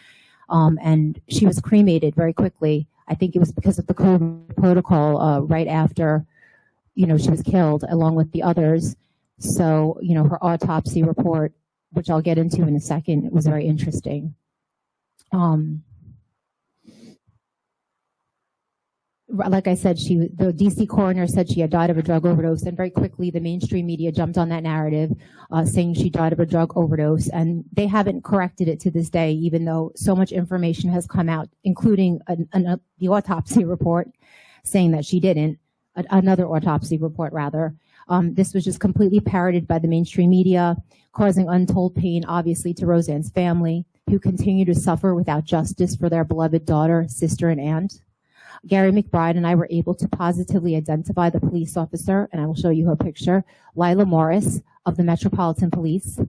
And she was cremated very quickly. I think it was because of the COVID protocol right after, she was killed along with the others. So, her autopsy report, which I'll get into in a second, it was very interesting. Like I said, the DC coroner said she had died of a drug overdose, and very quickly the mainstream media jumped on that narrative, saying she died of a drug overdose, and they haven't corrected it to this day, even though so much information has come out, including the autopsy report saying that she didn't, another autopsy report rather. This was just completely parroted by the mainstream media, causing untold pain, obviously, to Rosanne's family, who continue to suffer without justice for their beloved daughter, sister, and aunt. Gary McBride and I were able to positively identify the police officer, and I will show you her picture, Layla Morris of the Metropolitan Police.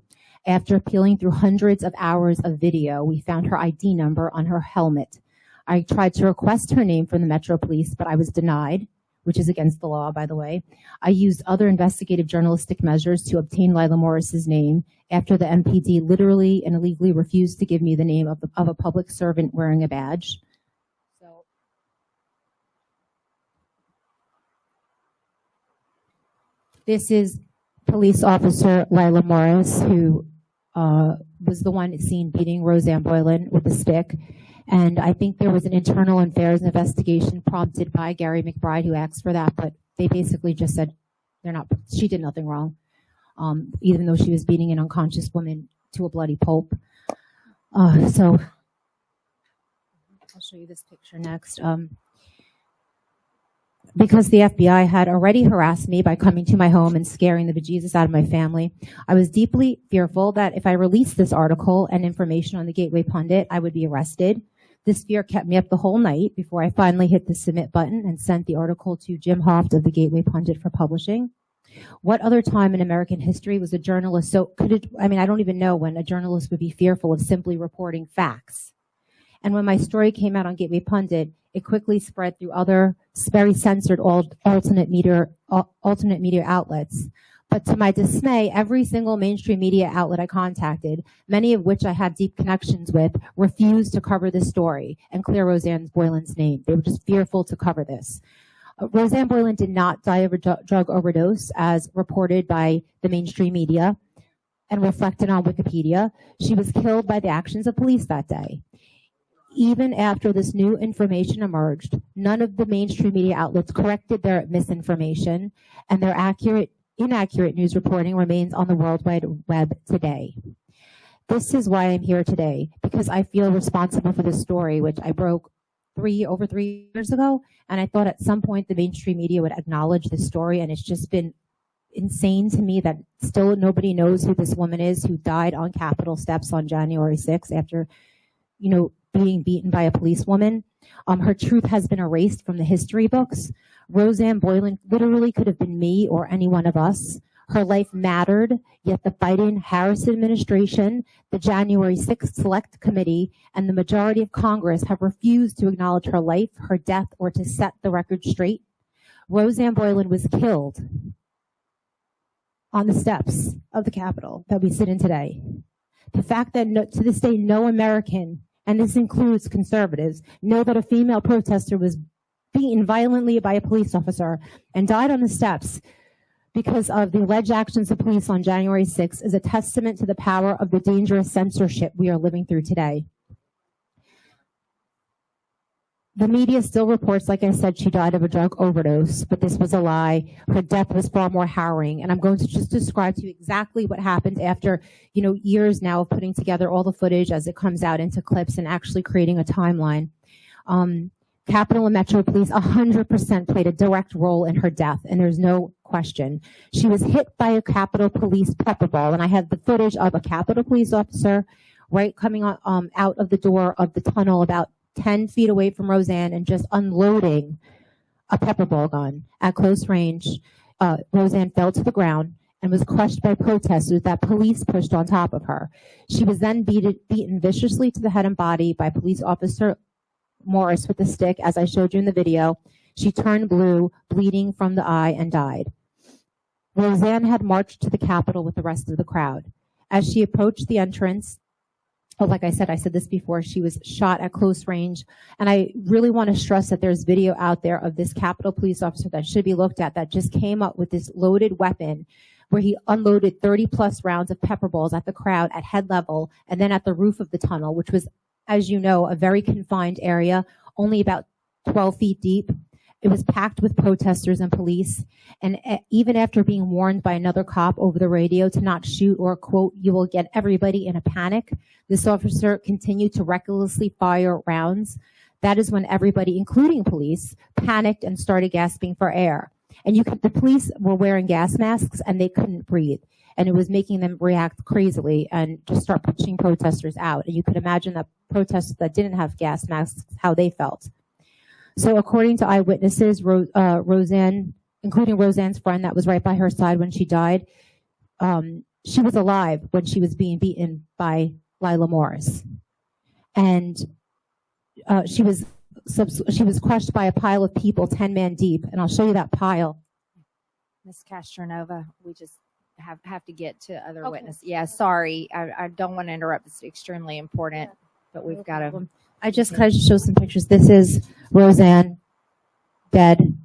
After peeling through hundreds of hours of video, we found her ID number on her helmet. I tried to request her name from the Metro Police, but I was denied, which is against the law, by the way. I used other investigative journalistic measures to obtain Layla Morris's name after the MPD literally and illegally refused to give me the name of a public servant wearing a badge. This is police officer Layla Morris, who was the one seen beating Rosanne Boyland with a stick. And I think there was an internal affairs investigation prompted by Gary McBride, who asked for that, but they basically just said she did nothing wrong, even though she was beating an unconscious woman to a bloody pulp. So I'll show you this picture next. because the FBI had already harassed me by coming to my home and scaring the bejesus out of my family, I was deeply fearful that if I released this article and information on the Gateway Pundit, I would be arrested. This fear kept me up the whole night before I finally hit the submit button and sent the article to Jim Hoft of the Gateway Pundit for publishing. What other time in American history was a journalist I don't even know when a journalist would be fearful of simply reporting facts. And when my story came out on Gateway Pundit, it quickly spread through other very censored alternate media outlets. But to my dismay, every single mainstream media outlet I contacted, many of which I had deep connections with, refused to cover this story and clear Rosanne Boylan's name. They were just fearful to cover this. Rosanne Boylan did not die of a drug overdose as reported by the mainstream media and reflected on Wikipedia. She was killed by the actions of police that day. Even after this new information emerged, none of the mainstream media outlets corrected their misinformation, and their inaccurate news reporting remains on the World Wide Web today. This is why I'm here today, because I feel responsible for this story, which I broke over 3 years ago, and I thought at some point the mainstream media would acknowledge this story, and it's just been insane to me that still nobody knows who this woman is who died on Capitol steps on January 6th after, being beaten by a policewoman. Her truth has been erased from the history books. Rosanne Boylan literally could have been me or any one of us. Her life mattered, yet the Biden-Harris administration, the January 6th Select Committee, and the majority of Congress have refused to acknowledge her life, her death, or to set the record straight. Rosanne Boylan was killed on the steps of the Capitol that we sit in today. The fact that to this day no American, and this includes conservatives, know that a female protester was beaten violently by a police officer and died on the steps because of the alleged actions of police on January 6th is a testament to the power of the dangerous censorship we are living through today. The media still reports, like I said, she died of a drug overdose, but this was a lie. Her death was far more harrowing. And I'm going to just describe to you exactly what happened after, years now of putting together all the footage as it comes out into clips and actually creating a timeline. Capitol and Metro Police 100% played a direct role in her death, and there's no question. She was hit by a Capitol Police pepper ball, and I have the footage of a Capitol Police officer coming out of the door of the tunnel about 10 feet away from Rosanne and just unloading a pepper ball gun at close range. Rosanne fell to the ground and was crushed by protesters that police pushed on top of her. She was then beaten viciously to the head and body by police officer Morris with a stick, as I showed you in the video. She turned blue, bleeding from the eye, and died. Rosanne had marched to the Capitol with the rest of the crowd. As she approached the entrance, like I said this before, she was shot at close range. And I really want to stress that there's video out there of this Capitol Police officer that should be looked at that just came up with this loaded weapon where he unloaded 30 plus rounds of pepper balls at the crowd at head level and then at the roof of the tunnel, which was, as you know, a very confined area, only about 12 feet deep. It was packed with protesters and police. And even after being warned by another cop over the radio to not shoot or, quote, you will get everybody in a panic, this officer continued to recklessly fire rounds. That is when everybody, including police, panicked and started gasping for air. And the police were wearing gas masks and they couldn't breathe. And it was making them react crazily and just start pushing protesters out. And you could imagine that protesters that didn't have gas masks, how they felt. So according to eyewitnesses, Rosanne, including Rosanne's friend that was right by her side when she died, she was alive when she was being beaten by Layla Morris. And she was crushed by a pile of people 10-man deep. And I'll show you that pile. Ms. Castronuova, we just have to get to other witnesses. Yeah, sorry. I don't want to interrupt. It's extremely important, but we've got to. I just kind of show some pictures. This is Rosanne dead.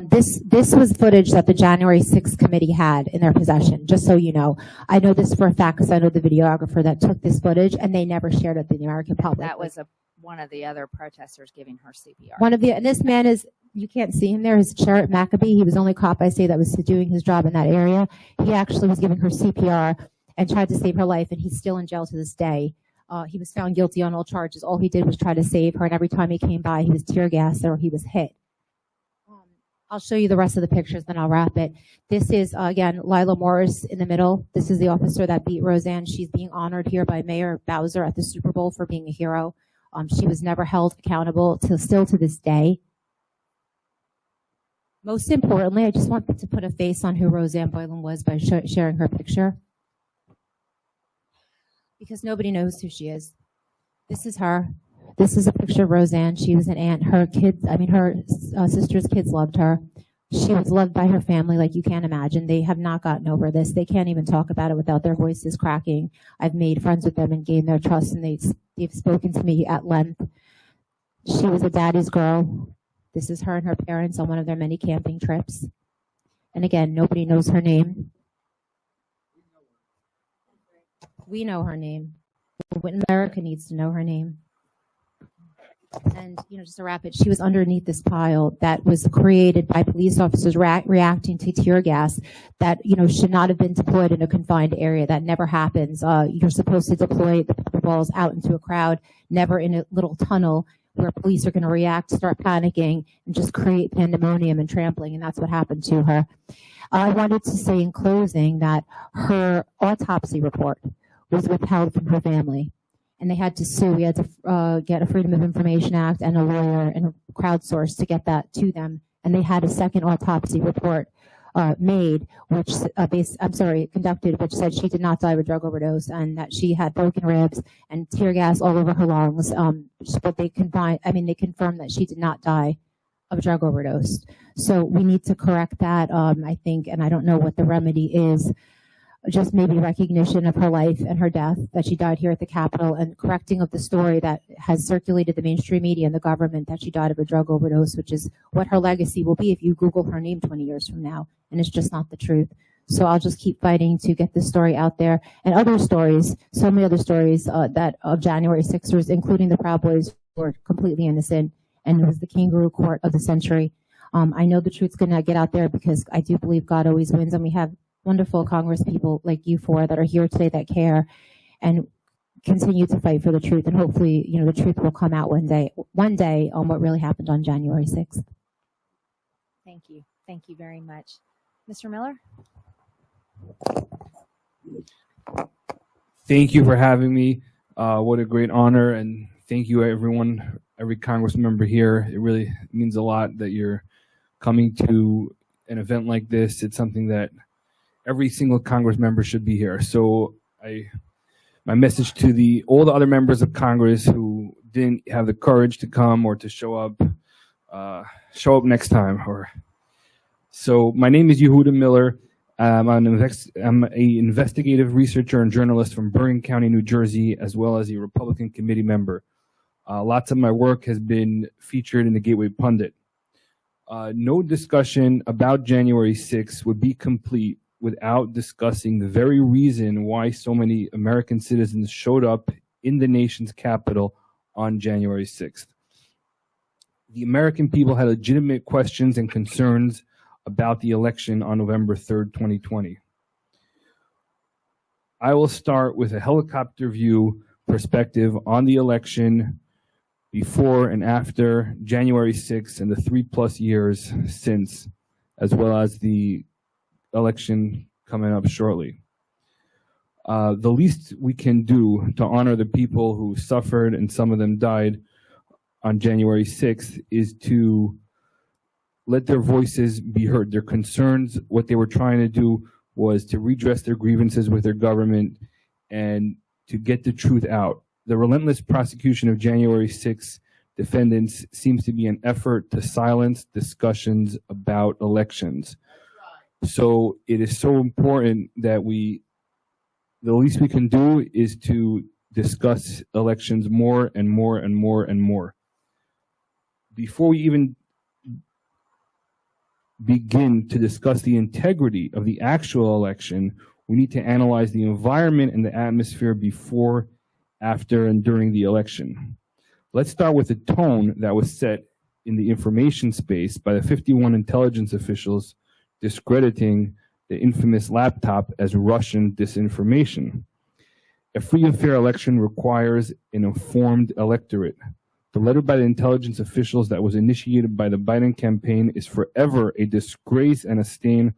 This was footage that the January 6th committee had in their possession, just so you know. I know this for a fact because I know the videographer that took this footage, and they never shared it with the American public. That was one of the other protesters giving her CPR. And this man is, you can't see him there, is Sheriff Maccabee. He was the only cop I say that was doing his job in that area. He actually was giving her CPR and tried to save her life, and he's still in jail to this day. He was found guilty on all charges. All he did was try to save her, and every time he came by, he was tear gassed or he was hit. I'll show you the rest of the pictures, then I'll wrap it. This is, again, Layla Morris in the middle. This is the officer that beat Rosanne. She's being honored here by Mayor Bowser at the Super Bowl for being a hero. She was never held accountable still to this day. Most importantly, I just want to put a face on who Rosanne Boylan was by sharing her picture, because nobody knows who she is. This is her. This is a picture of Rosanne. She was an aunt. Her sister's kids loved her. She was loved by her family like you can't imagine. They have not gotten over this. They can't even talk about it without their voices cracking. I've made friends with them and gained their trust, and they've spoken to me at length. She was a daddy's girl. This is her and her parents on one of their many camping trips. And again, nobody knows her name. We know her name. America needs to know her name. And, just to wrap it, she was underneath this pile that was created by police officers reacting to tear gas that, should not have been deployed in a confined area. That never happens. You're supposed to deploy the pepper balls out into a crowd, never in a little tunnel where police are going to react, start panicking, and just create pandemonium and trampling. And that's what happened to her. I wanted to say in closing that her autopsy report was withheld from her family. And they had to sue. We had to get a Freedom of Information Act and a lawyer and a crowdsource to get that to them. And they had a second autopsy report made, conducted, which said she did not die of a drug overdose and that she had broken ribs and tear gas all over her lungs. But they confirmed that she did not die of a drug overdose. So we need to correct that, I think, and I don't know what the remedy is. Just maybe recognition of her life and her death, that she died here at the Capitol, and correcting of the story that has circulated the mainstream media and the government that she died of a drug overdose, which is what her legacy will be if you Google her name 20 years from now, and it's just not the truth. So I'll just keep fighting to get this story out there, and other stories, so many other stories that of January 6ers, including the Proud Boys, who were completely innocent, and it was the kangaroo court of the century. I know the truth's going to get out there because I do believe God always wins, and we have wonderful Congress people like you four that are here today that care and continue to fight for the truth. And hopefully, the truth will come out one day on what really happened on January 6th. Thank you. Thank you very much. Mr. Miller? Thank you for having me. What a great honor. And thank you, everyone, every Congress member here. It really means a lot that you're coming to an event like this. It's something that every single Congress member should be here. So my message to all the other members of Congress who didn't have the courage to come or to show up next time. So my name is Yehuda Miller. I'm an investigative researcher and journalist from Bergen County, New Jersey, as well as a Republican committee member. Lots of my work has been featured in the Gateway Pundit. No discussion about January 6th would be complete without discussing the very reason why so many American citizens showed up in the nation's capital on January 6th. The American people had legitimate questions and concerns about the election on November 3rd, 2020. I will start with a helicopter view perspective on the election before and after January 6th and the 3+ years since, as well as the election coming up shortly. The least we can do to honor the people who suffered and some of them died on January 6th is to let their voices be heard. Their concerns, what they were trying to do was to redress their grievances with their government and to get the truth out. The relentless prosecution of January 6th defendants seems to be an effort to silence discussions about elections. So it is so important that the least we can do is to discuss elections more and more and more and more. Before we even begin to discuss the integrity of the actual election, we need to analyze the environment and the atmosphere before, after, and during the election. Let's start with the tone that was set in the information space by the 51 intelligence officials discrediting the infamous laptop as Russian disinformation. A free and fair election requires an informed electorate. The letter by the intelligence officials that was initiated by the Biden campaign is forever a disgrace and a stain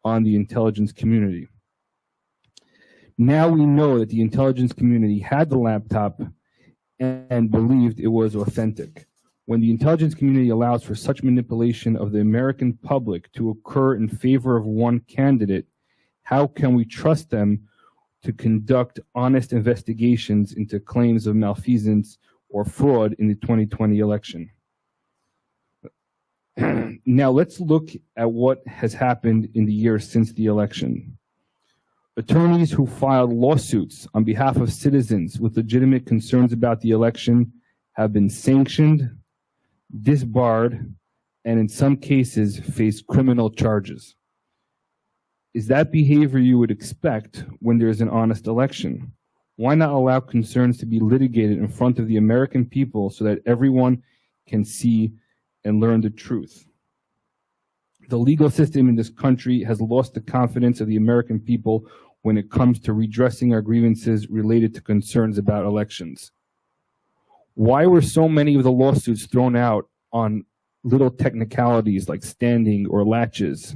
on the intelligence community. Now we know that the intelligence community had the laptop and believed it was authentic. When the intelligence community allows for such manipulation of the American public to occur in favor of one candidate, how can we trust them to conduct honest investigations into claims of malfeasance or fraud in the 2020 election? Now let's look at what has happened in the years since the election. Attorneys who filed lawsuits on behalf of citizens with legitimate concerns about the election have been sanctioned, disbarred, and in some cases face criminal charges. Is that behavior you would expect when there is an honest election? Why not allow concerns to be litigated in front of the American people so that everyone can see and learn the truth? The legal system in this country has lost the confidence of the American people when it comes to redressing our grievances related to concerns about elections. Why were so many of the lawsuits thrown out on little technicalities like standing or latches?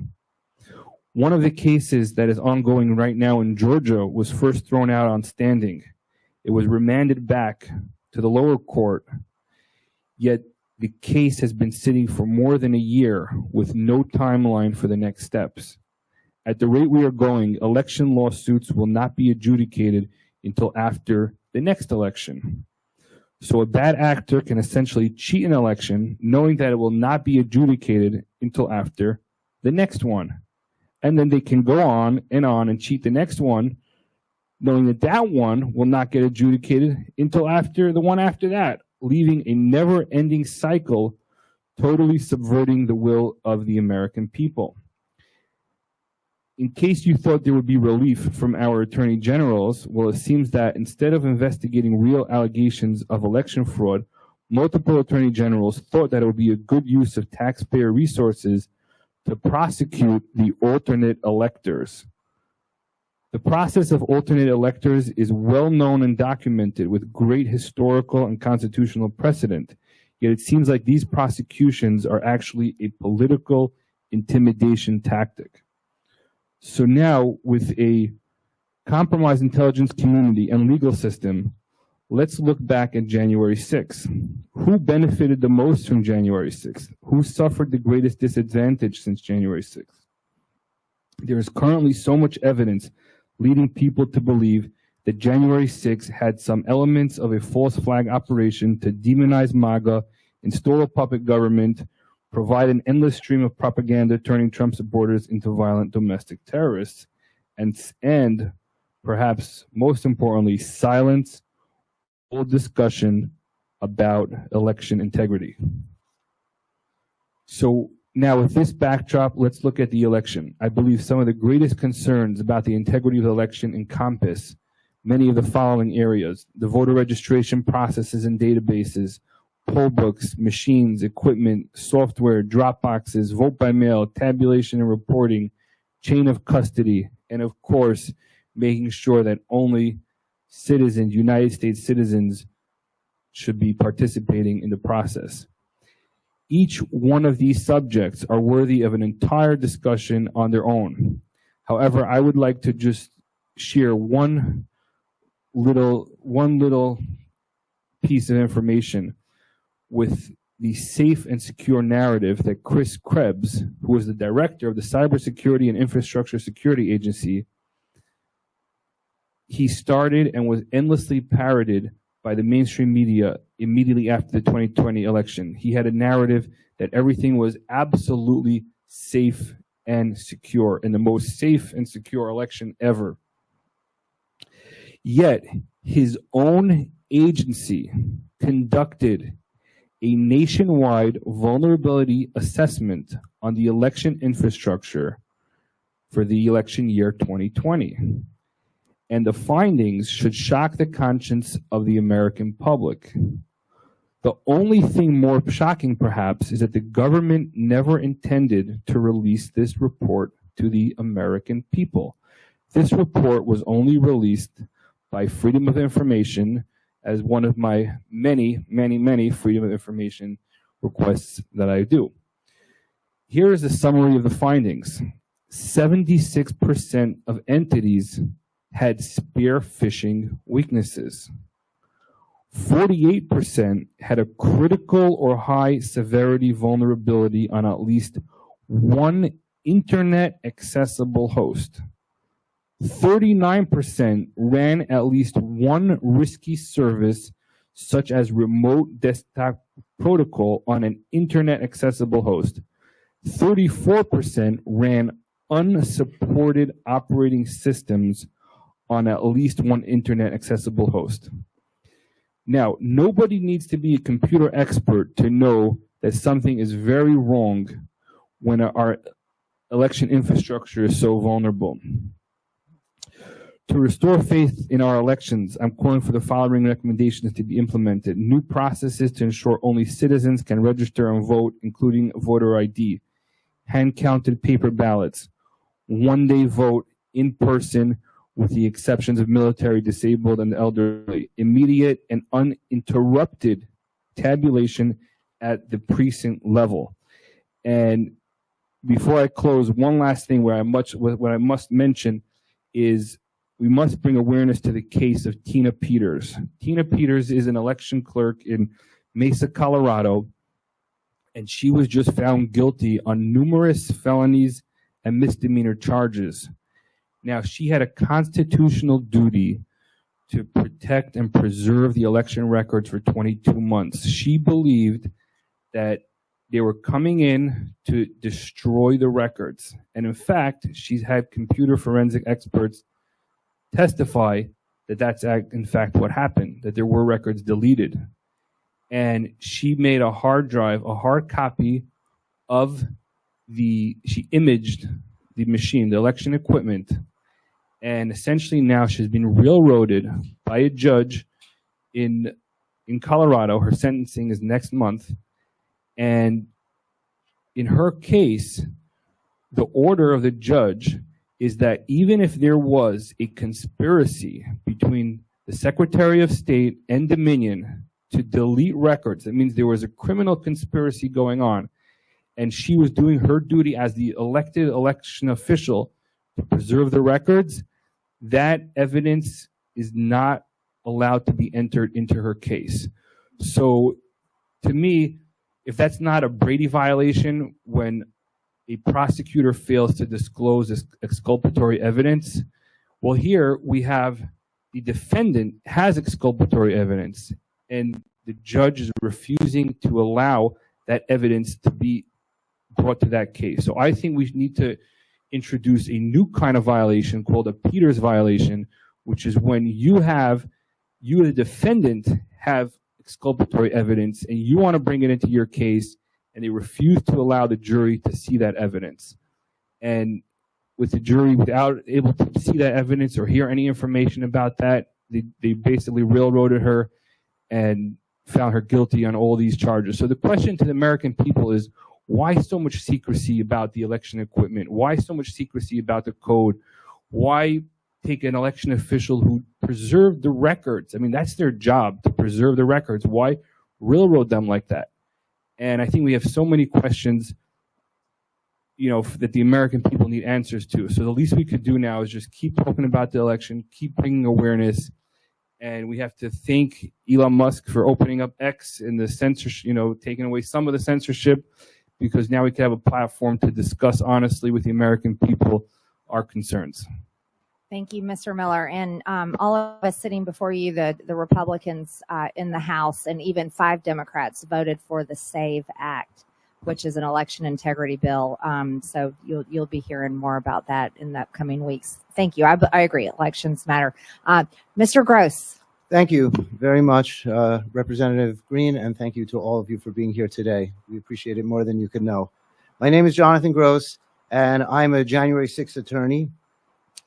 One of the cases that is ongoing right now in Georgia was first thrown out on standing. It was remanded back to the lower court, yet the case has been sitting for more than a year with no timeline for the next steps. At the rate we are going, election lawsuits will not be adjudicated until after the next election. So a bad actor can essentially cheat an election knowing that it will not be adjudicated until after the next one. And then they can go on and cheat the next one, knowing that that one will not get adjudicated until after the one after that, leaving a never-ending cycle, totally subverting the will of the American people. In case you thought there would be relief from our attorney generals, well, it seems that instead of investigating real allegations of election fraud, multiple attorney generals thought that it would be a good use of taxpayer resources to prosecute the alternate electors. The process of alternate electors is well known and documented with great historical and constitutional precedent, yet it seems like these prosecutions are actually a political intimidation tactic. So now, with a compromised intelligence community and legal system, let's look back at January 6th. Who benefited the most from January 6th? Who suffered the greatest disadvantage since January 6th? There is currently so much evidence leading people to believe that January 6th had some elements of a false flag operation to demonize MAGA, install a puppet government, provide an endless stream of propaganda turning Trump supporters into violent domestic terrorists, and perhaps most importantly, silence all discussion about election integrity. So now with this backdrop, let's look at the election. I believe some of the greatest concerns about the integrity of the election encompass many of the following areas: the voter registration processes and databases, poll books, machines, equipment, software, drop boxes, vote by mail, tabulation and reporting, chain of custody, and of course, making sure that only citizens, United States citizens, should be participating in the process. Each one of these subjects are worthy of an entire discussion on their own. However, I would like to just share one little piece of information with the safe and secure narrative that Chris Krebs, who is the director of the Cybersecurity and Infrastructure Security Agency, he started and was endlessly parroted by the mainstream media immediately after the 2020 election. He had a narrative that everything was absolutely safe and secure, and the most safe and secure election ever. Yet, his own agency conducted a nationwide vulnerability assessment on the election infrastructure for the election year 2020. And the findings should shock the conscience of the American public. The only thing more shocking, perhaps, is that the government never intended to release this report to the American people. This report was only released by Freedom of Information as one of my many, many, many freedom of information requests that I do. Here is a summary of the findings. 76% of entities had spear phishing weaknesses. 48% had a critical or high severity vulnerability on at least one internet accessible host. 39% ran at least one risky service, such as remote desktop protocol, on an internet accessible host. 34% ran unsupported operating systems on at least one internet accessible host. Now, nobody needs to be a computer expert to know that something is very wrong when our election infrastructure is so vulnerable. To restore faith in our elections, I'm calling for the following recommendations to be implemented. New processes to ensure only citizens can register and vote, including voter ID. Hand-counted paper ballots. One-day vote in person, with the exceptions of military, disabled, and elderly. Immediate and uninterrupted tabulation at the precinct level. And before I close, one last thing what I must mention is we must bring awareness to the case of Tina Peters. Tina Peters is an election clerk in Mesa, Colorado, and she was just found guilty on numerous felonies and misdemeanor charges. Now, she had a constitutional duty to protect and preserve the election records for 22 months. She believed that they were coming in to destroy the records. And in fact, she's had computer forensic experts testify that that's in fact what happened, that there were records deleted. And she made a hard drive, a hard copy of she imaged the machine, the election equipment, and essentially now she's been railroaded by a judge in Colorado. Her sentencing is next month. And in her case, the order of the judge is that even if there was a conspiracy between the Secretary of State and Dominion to delete records, that means there was a criminal conspiracy going on, and she was doing her duty as the elected election official to preserve the records, that evidence is not allowed to be entered into her case. So to me, if that's not a Brady violation when a prosecutor fails to disclose this exculpatory evidence, well, here we have the defendant has exculpatory evidence, and the judge is refusing to allow that evidence to be brought to that case. So I think we need to introduce a new kind of violation called a Peters violation, which is when you, the defendant, have exculpatory evidence and you want to bring it into your case, and they refuse to allow the jury to see that evidence. And with the jury without able to see that evidence or hear any information about that, they basically railroaded her and found her guilty on all these charges. So the question to the American people is, why so much secrecy about the election equipment? Why so much secrecy about the code? Why take an election official who preserved the records? I mean, that's their job, to preserve the records. Why railroad them like that? And I think we have so many questions, that the American people need answers to. So the least we could do now is just keep talking about the election, keep bringing awareness. And we have to thank Elon Musk for opening up X and the censorship, taking away some of the censorship, because now we can have a platform to discuss honestly with the American people our concerns. Thank you, Mr. Miller. And all of us sitting before you, the Republicans in the House, and even 5 Democrats voted for the SAVE Act, which is an election integrity bill. So you'll be hearing more about that in the upcoming weeks. Thank you. I agree. Elections matter. Mr. Gross. Thank you very much, Representative Greene, and thank you to all of you for being here today. We appreciate it more than you could know. My name is Jonathan Gross, and I'm a January 6th attorney.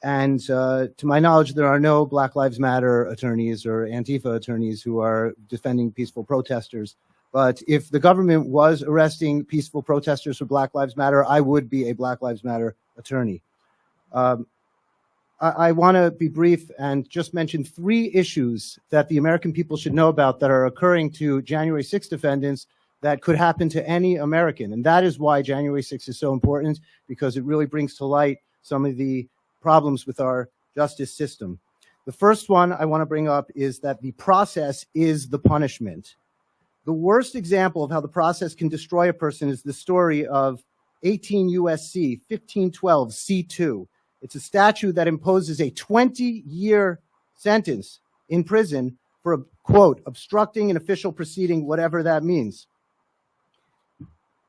And to my knowledge, there are no Black Lives Matter attorneys or Antifa attorneys who are defending peaceful protesters. But if the government was arresting peaceful protesters for Black Lives Matter, I would be a Black Lives Matter attorney. I want to be brief and just mention 3 issues that the American people should know about that are occurring to January 6th defendants that could happen to any American. And that is why January 6th is so important, because it really brings to light some of the problems with our justice system. The first one I want to bring up is that the process is the punishment. The worst example of how the process can destroy a person is the story of 18 U.S.C. 1512 C2. It's a statute that imposes a 20-year sentence in prison for, quote, obstructing an official proceeding, whatever that means.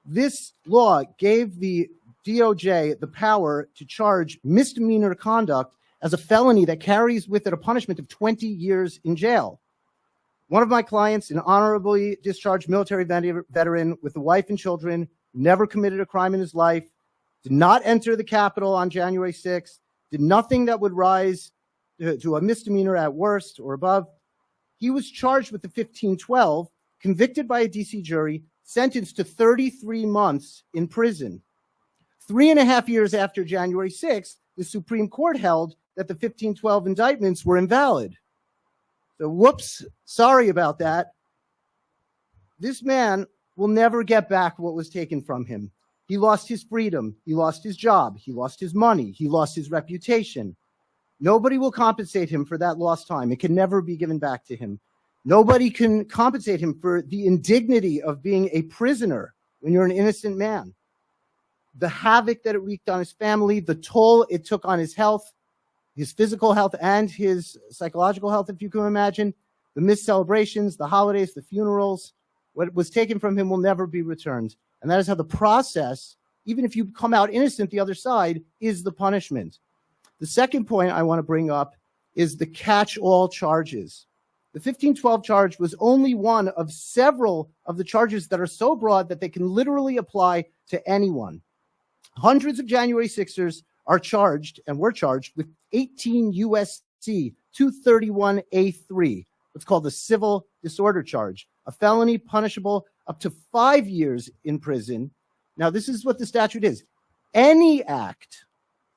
This law gave the DOJ the power to charge misdemeanor conduct as a felony that carries with it a punishment of 20 years in jail. One of my clients, an honorably discharged military veteran with a wife and children, never committed a crime in his life, did not enter the Capitol on January 6th, did nothing that would rise to a misdemeanor at worst or above. He was charged with the 1512, convicted by a DC jury, sentenced to 33 months in prison. 3.5 years after January 6th, the Supreme Court held that the 1512 indictments were invalid. So whoops, sorry about that. This man will never get back what was taken from him. He lost his freedom. He lost his job. He lost his money. He lost his reputation. Nobody will compensate him for that lost time. It can never be given back to him. Nobody can compensate him for the indignity of being a prisoner when you're an innocent man. The havoc that it wreaked on his family, the toll it took on his health, his physical health and his psychological health, if you can imagine, the missed celebrations, the holidays, the funerals, what was taken from him will never be returned. And that is how the process, even if you come out innocent, the other side is the punishment. The second point I want to bring up is the catch-all charges. The 1512 charge was only one of several of the charges that are so broad that they can literally apply to anyone. Hundreds of January 6ers are charged and were charged with 18 U.S.C. 231A3, what's called the civil disorder charge, a felony punishable up to 5 years in prison. Now, this is what the statute is. Any act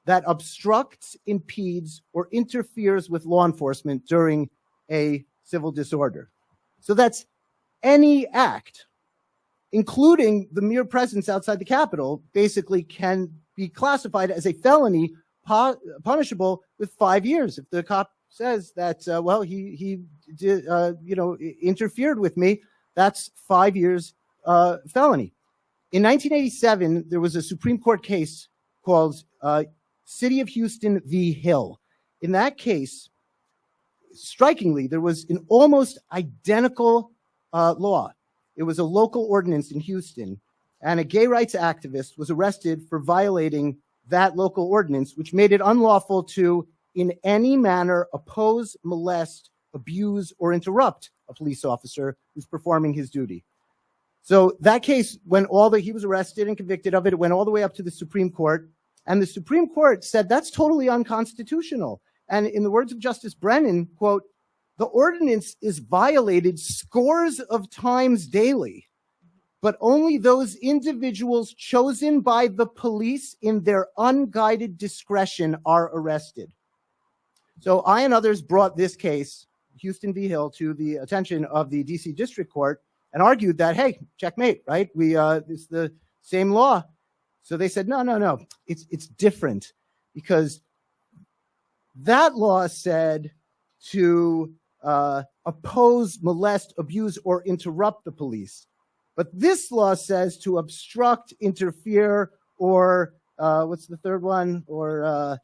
that obstructs, impedes, or interferes with law enforcement during a civil disorder. So that's any act, including the mere presence outside the Capitol, basically can be classified as a felony punishable with 5 years. If the cop says that, well, he did, interfered with me, that's 5 years felony. In 1987, there was a Supreme Court case called City of Houston v. Hill. In that case, strikingly, there was an almost identical law. It was a local ordinance in Houston, and a gay rights activist was arrested for violating that local ordinance, which made it unlawful to, in any manner, oppose, molest, abuse, or interrupt a police officer who's performing his duty. So that case, he was arrested and convicted of it, it went all the way up to the Supreme Court, and the Supreme Court said that's totally unconstitutional. And in the words of Justice Brennan, quote, the ordinance is violated scores of times daily, but only those individuals chosen by the police in their unguided discretion are arrested. So I and others brought this case, Houston v. Hill, to the attention of the DC District Court and argued that, hey, checkmate, right? It's the same law. So they said, no, it's different, because that law said to oppose, molest, abuse, or interrupt the police. But this law says to obstruct, interfere, or what's the third one? Or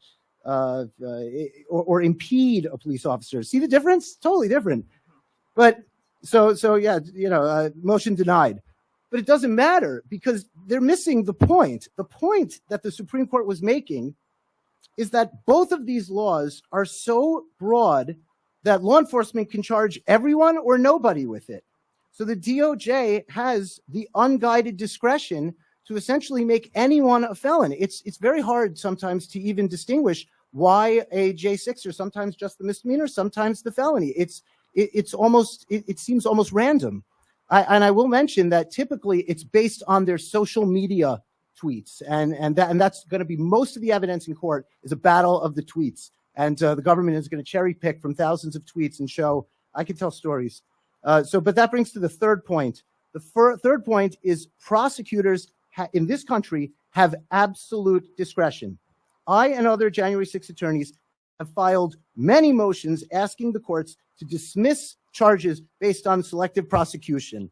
impede a police officer. See the difference? Totally different. But so yeah, motion denied. But it doesn't matter, because they're missing the point. The point that the Supreme Court was making is that both of these laws are so broad that law enforcement can charge everyone or nobody with it. So the DOJ has the unguided discretion to essentially make anyone a felon. It's very hard sometimes to even distinguish why a J6 or sometimes just the misdemeanor, sometimes the felony. It seems almost random. And I will mention that typically it's based on their social media tweets, and that's going to be most of the evidence in court is a battle of the tweets. and the government is going to cherry pick from thousands of tweets and show. I can tell stories. But that brings to the third point. The third point is prosecutors in this country have absolute discretion. I and other January 6 attorneys have filed many motions asking the courts to dismiss charges based on selective prosecution.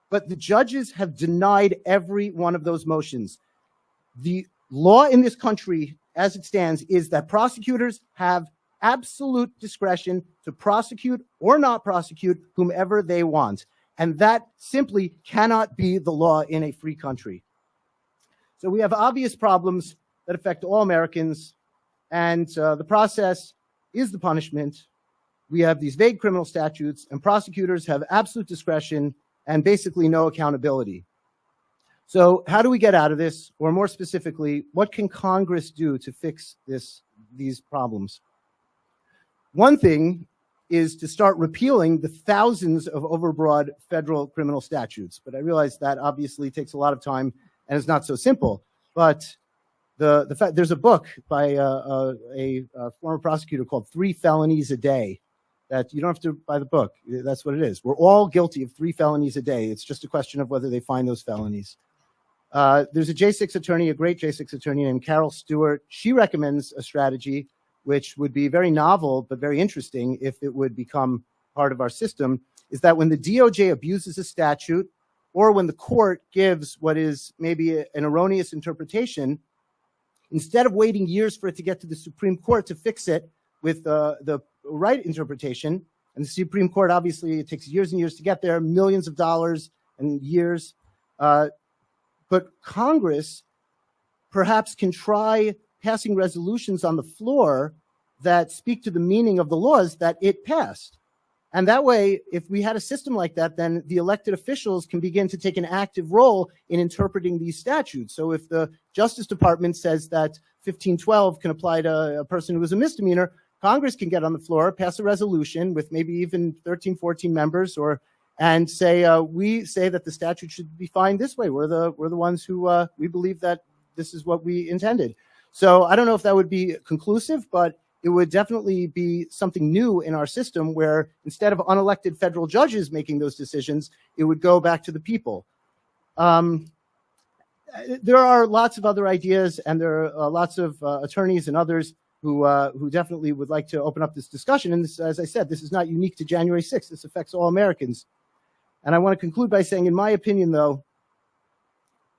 But the judges have denied every one of those motions. The law in this country, as it stands, is that prosecutors have absolute discretion to prosecute or not prosecute whomever they want. And that simply cannot be the law in a free country. So we have obvious problems that affect all Americans, and the process is the punishment. We have these vague criminal statutes, and prosecutors have absolute discretion and basically no accountability. So how do we get out of this? Or more specifically, what can Congress do to fix these problems? One thing is to start repealing the thousands of overbroad federal criminal statutes. But I realize that obviously takes a lot of time and it's not so simple. But the fact, there's a book by a former prosecutor called 3 Felonies a Day, that you don't have to buy the book. That's what it is. We're all guilty of 3 felonies a day. It's just a question of whether they find those felonies. There's a J6 attorney, a great J6 attorney named Carol Stewart. She recommends a strategy which would be very novel but very interesting if it would become part of our system, is that when the DOJ abuses a statute or when the court gives what is maybe an erroneous interpretation, instead of waiting years for it to get to the Supreme Court to fix it with the right interpretation, and the Supreme Court, obviously, it takes years and years to get there, millions of dollars and years. But Congress perhaps can try passing resolutions on the floor that speak to the meaning of the laws that it passed. And that way, if we had a system like that, then the elected officials can begin to take an active role in interpreting these statutes. So if the Justice Department says that 1512 can apply to a person who is a misdemeanor, Congress can get on the floor, pass a resolution with maybe even 13, 14 members, and say, we say that the statute should be defined this way. We're the ones who we believe that this is what we intended. So I don't know if that would be conclusive, but it would definitely be something new in our system where instead of unelected federal judges making those decisions, it would go back to the people. There are lots of other ideas, and there are lots of attorneys and others who definitely would like to open up this discussion. And this, as I said, this is not unique to January 6th. This affects all Americans. And I want to conclude by saying, in my opinion, though,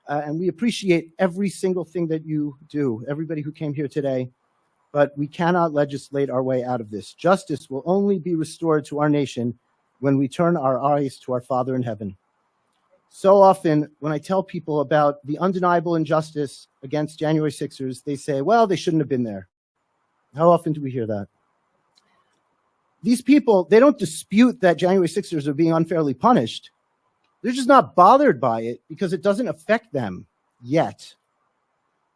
and we appreciate every single thing that you do, everybody who came here today, but we cannot legislate our way out of this. Justice will only be restored to our nation when we turn our eyes to our Father in heaven. So often, when I tell people about the undeniable injustice against January 6ers, they say, well, they shouldn't have been there. How often do we hear that? These people, they don't dispute that January 6ers are being unfairly punished. They're just not bothered by it because it doesn't affect them yet.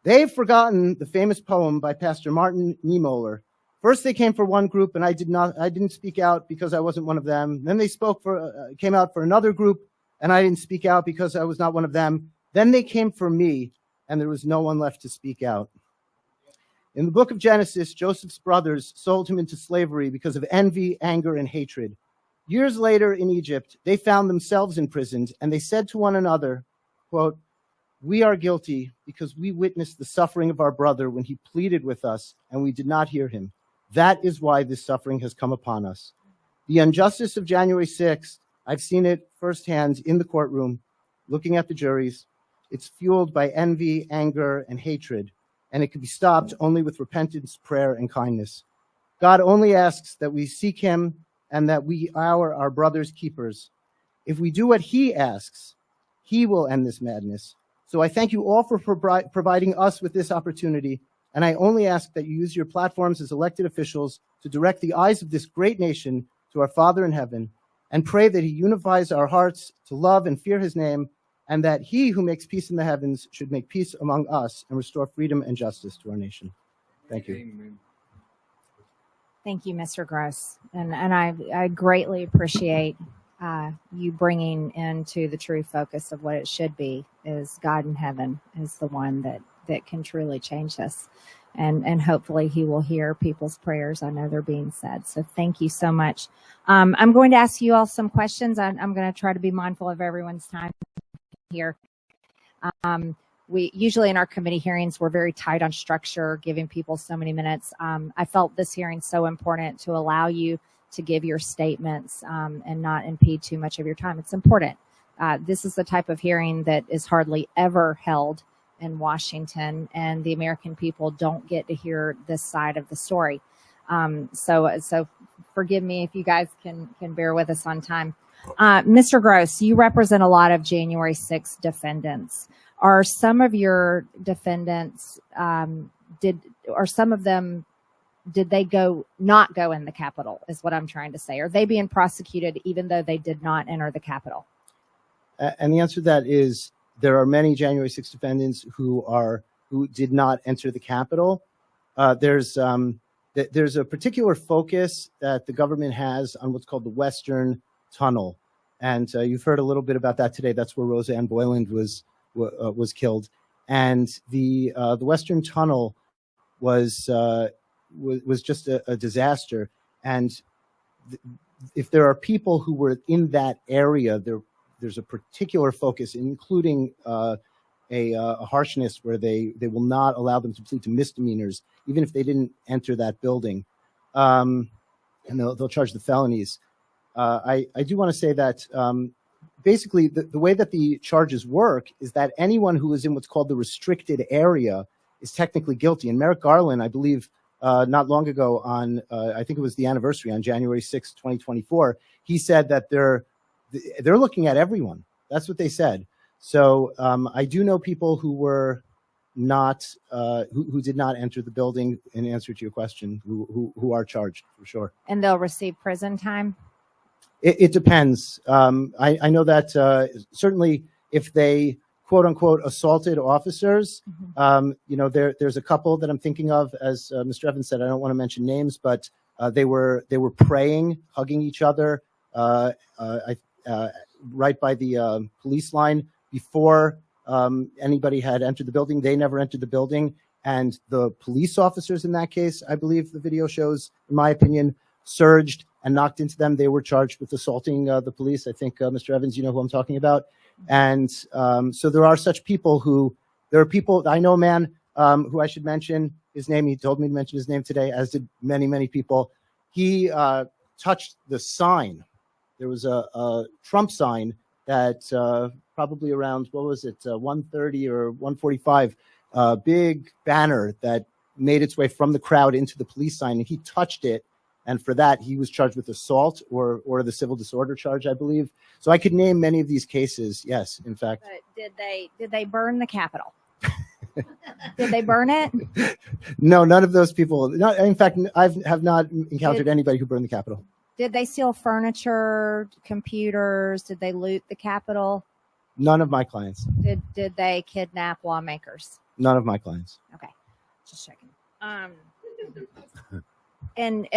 They've forgotten the famous poem by Pastor Martin Niemöller. First, they came for one group, and I didn't speak out because I wasn't one of them. Then they came out for another group, and I didn't speak out because I was not one of them. Then they came for me, and there was no one left to speak out. In the book of Genesis, Joseph's brothers sold him into slavery because of envy, anger, and hatred. Years later in Egypt, they found themselves imprisoned, and they said to one another, quote, "We are guilty because we witnessed the suffering of our brother when he pleaded with us, and we did not hear him. That is why this suffering has come upon us." The injustice of January 6th, I've seen it firsthand in the courtroom, looking at the juries. It's fueled by envy, anger, and hatred, and it can be stopped only with repentance, prayer, and kindness. God only asks that we seek him and that we are our brother's keepers. If we do what he asks, he will end this madness. So I thank you all for providing us with this opportunity, and I only ask that you use your platforms as elected officials to direct the eyes of this great nation to our Father in heaven, and pray that he unifies our hearts to love and fear his name, and that he who makes peace in the heavens should make peace among us and restore freedom and justice to our nation. Thank you. Amen. Thank you, Mr. Gross. And I greatly appreciate you bringing into the true focus of what it should be, is God in heaven is the one that can truly change this. And hopefully he will hear people's prayers. I know they're being said. So thank you so much. I'm going to ask you all some questions. I'm going to try to be mindful of everyone's time here. We usually in our committee hearings, we're very tight on structure, giving people so many minutes. I felt this hearing so important to allow you to give your statements and not impede too much of your time. It's important. This is the type of hearing that is hardly ever held in Washington, and the American people don't get to hear this side of the story. So forgive me if you guys can bear with us on time. Mr. Gross, you represent a lot of January 6th defendants. Are some of your defendants, did they not go in the Capitol, is what I'm trying to say? Are they being prosecuted even though they did not enter the Capitol? And the answer to that is there are many January 6th defendants who did not enter the Capitol. There's a particular focus that the government has on what's called the Western Tunnel, and you've heard a little bit about that today. That's where Rosanne Bowen was killed, and the Western Tunnel was just a disaster. And if there are people who were in that area, there's a particular focus, including a harshness where they will not allow them to plead to misdemeanors, even if they didn't enter that building, and they'll charge the felonies. I do want to say that basically the way that the charges work is that anyone who is in what's called the restricted area is technically guilty. And Merrick Garland, I believe, not long ago on, I think it was the anniversary on January 6, 2024, he said that they're looking at everyone. That's what they said. So I do know people who were not, who did not enter the building, in answer to your question, who are charged for sure. And they'll receive prison time? It depends. I know that certainly if they quote unquote assaulted officers, there's a couple that I'm thinking of, as Mr. Evans said. I don't want to mention names, but they were praying, hugging each other, right by the police line before anybody had entered the building. They never entered the building, and the police officers in that case, I believe the video shows, in my opinion, surged and knocked into them. They were charged with assaulting the police. I think, Mr. Evans, you know who I'm talking about. And so there are such people there are people, I know a man who I should mention his name. He told me to mention his name today, as did many, many people. He touched the sign. There was a Trump sign that probably around, 1:30 or 1:45, big banner that made its way from the crowd into the police sign, and he touched it. And for that, he was charged with assault or the civil disorder charge, I believe. So I could name many of these cases. Yes, in fact. But did they burn the Capitol? Did they burn it? No, none of those people. No, in fact, I have not encountered anybody who burned the Capitol. Did they steal furniture, computers? Did they loot the Capitol? None of my clients. Did they kidnap lawmakers? None of my clients. Okay, just checking. And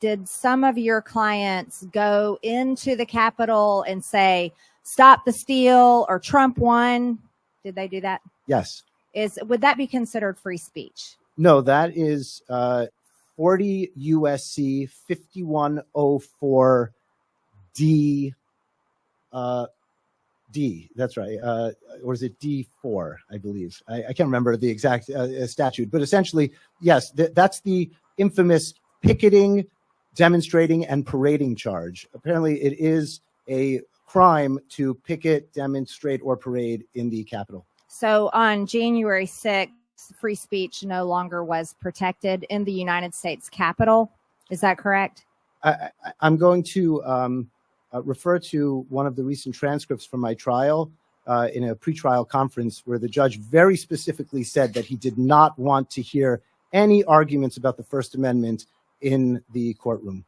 did some of your clients go into the Capitol and say, "Stop the steal" or "Trump won"? Did they do that? Yes. Would that be considered free speech? No, that is 40 USC 5104 D. D. That's right. Or is it D4? I believe. I can't remember the exact statute, but essentially, yes, that's the infamous picketing, demonstrating, and parading charge. Apparently, it is a crime to picket, demonstrate, or parade in the Capitol. So on January 6th, free speech no longer was protected in the United States Capitol. Is that correct? I'm going to refer to one of the recent transcripts from my trial in a pretrial conference where the judge very specifically said that he did not want to hear any arguments about the First Amendment in the courtroom.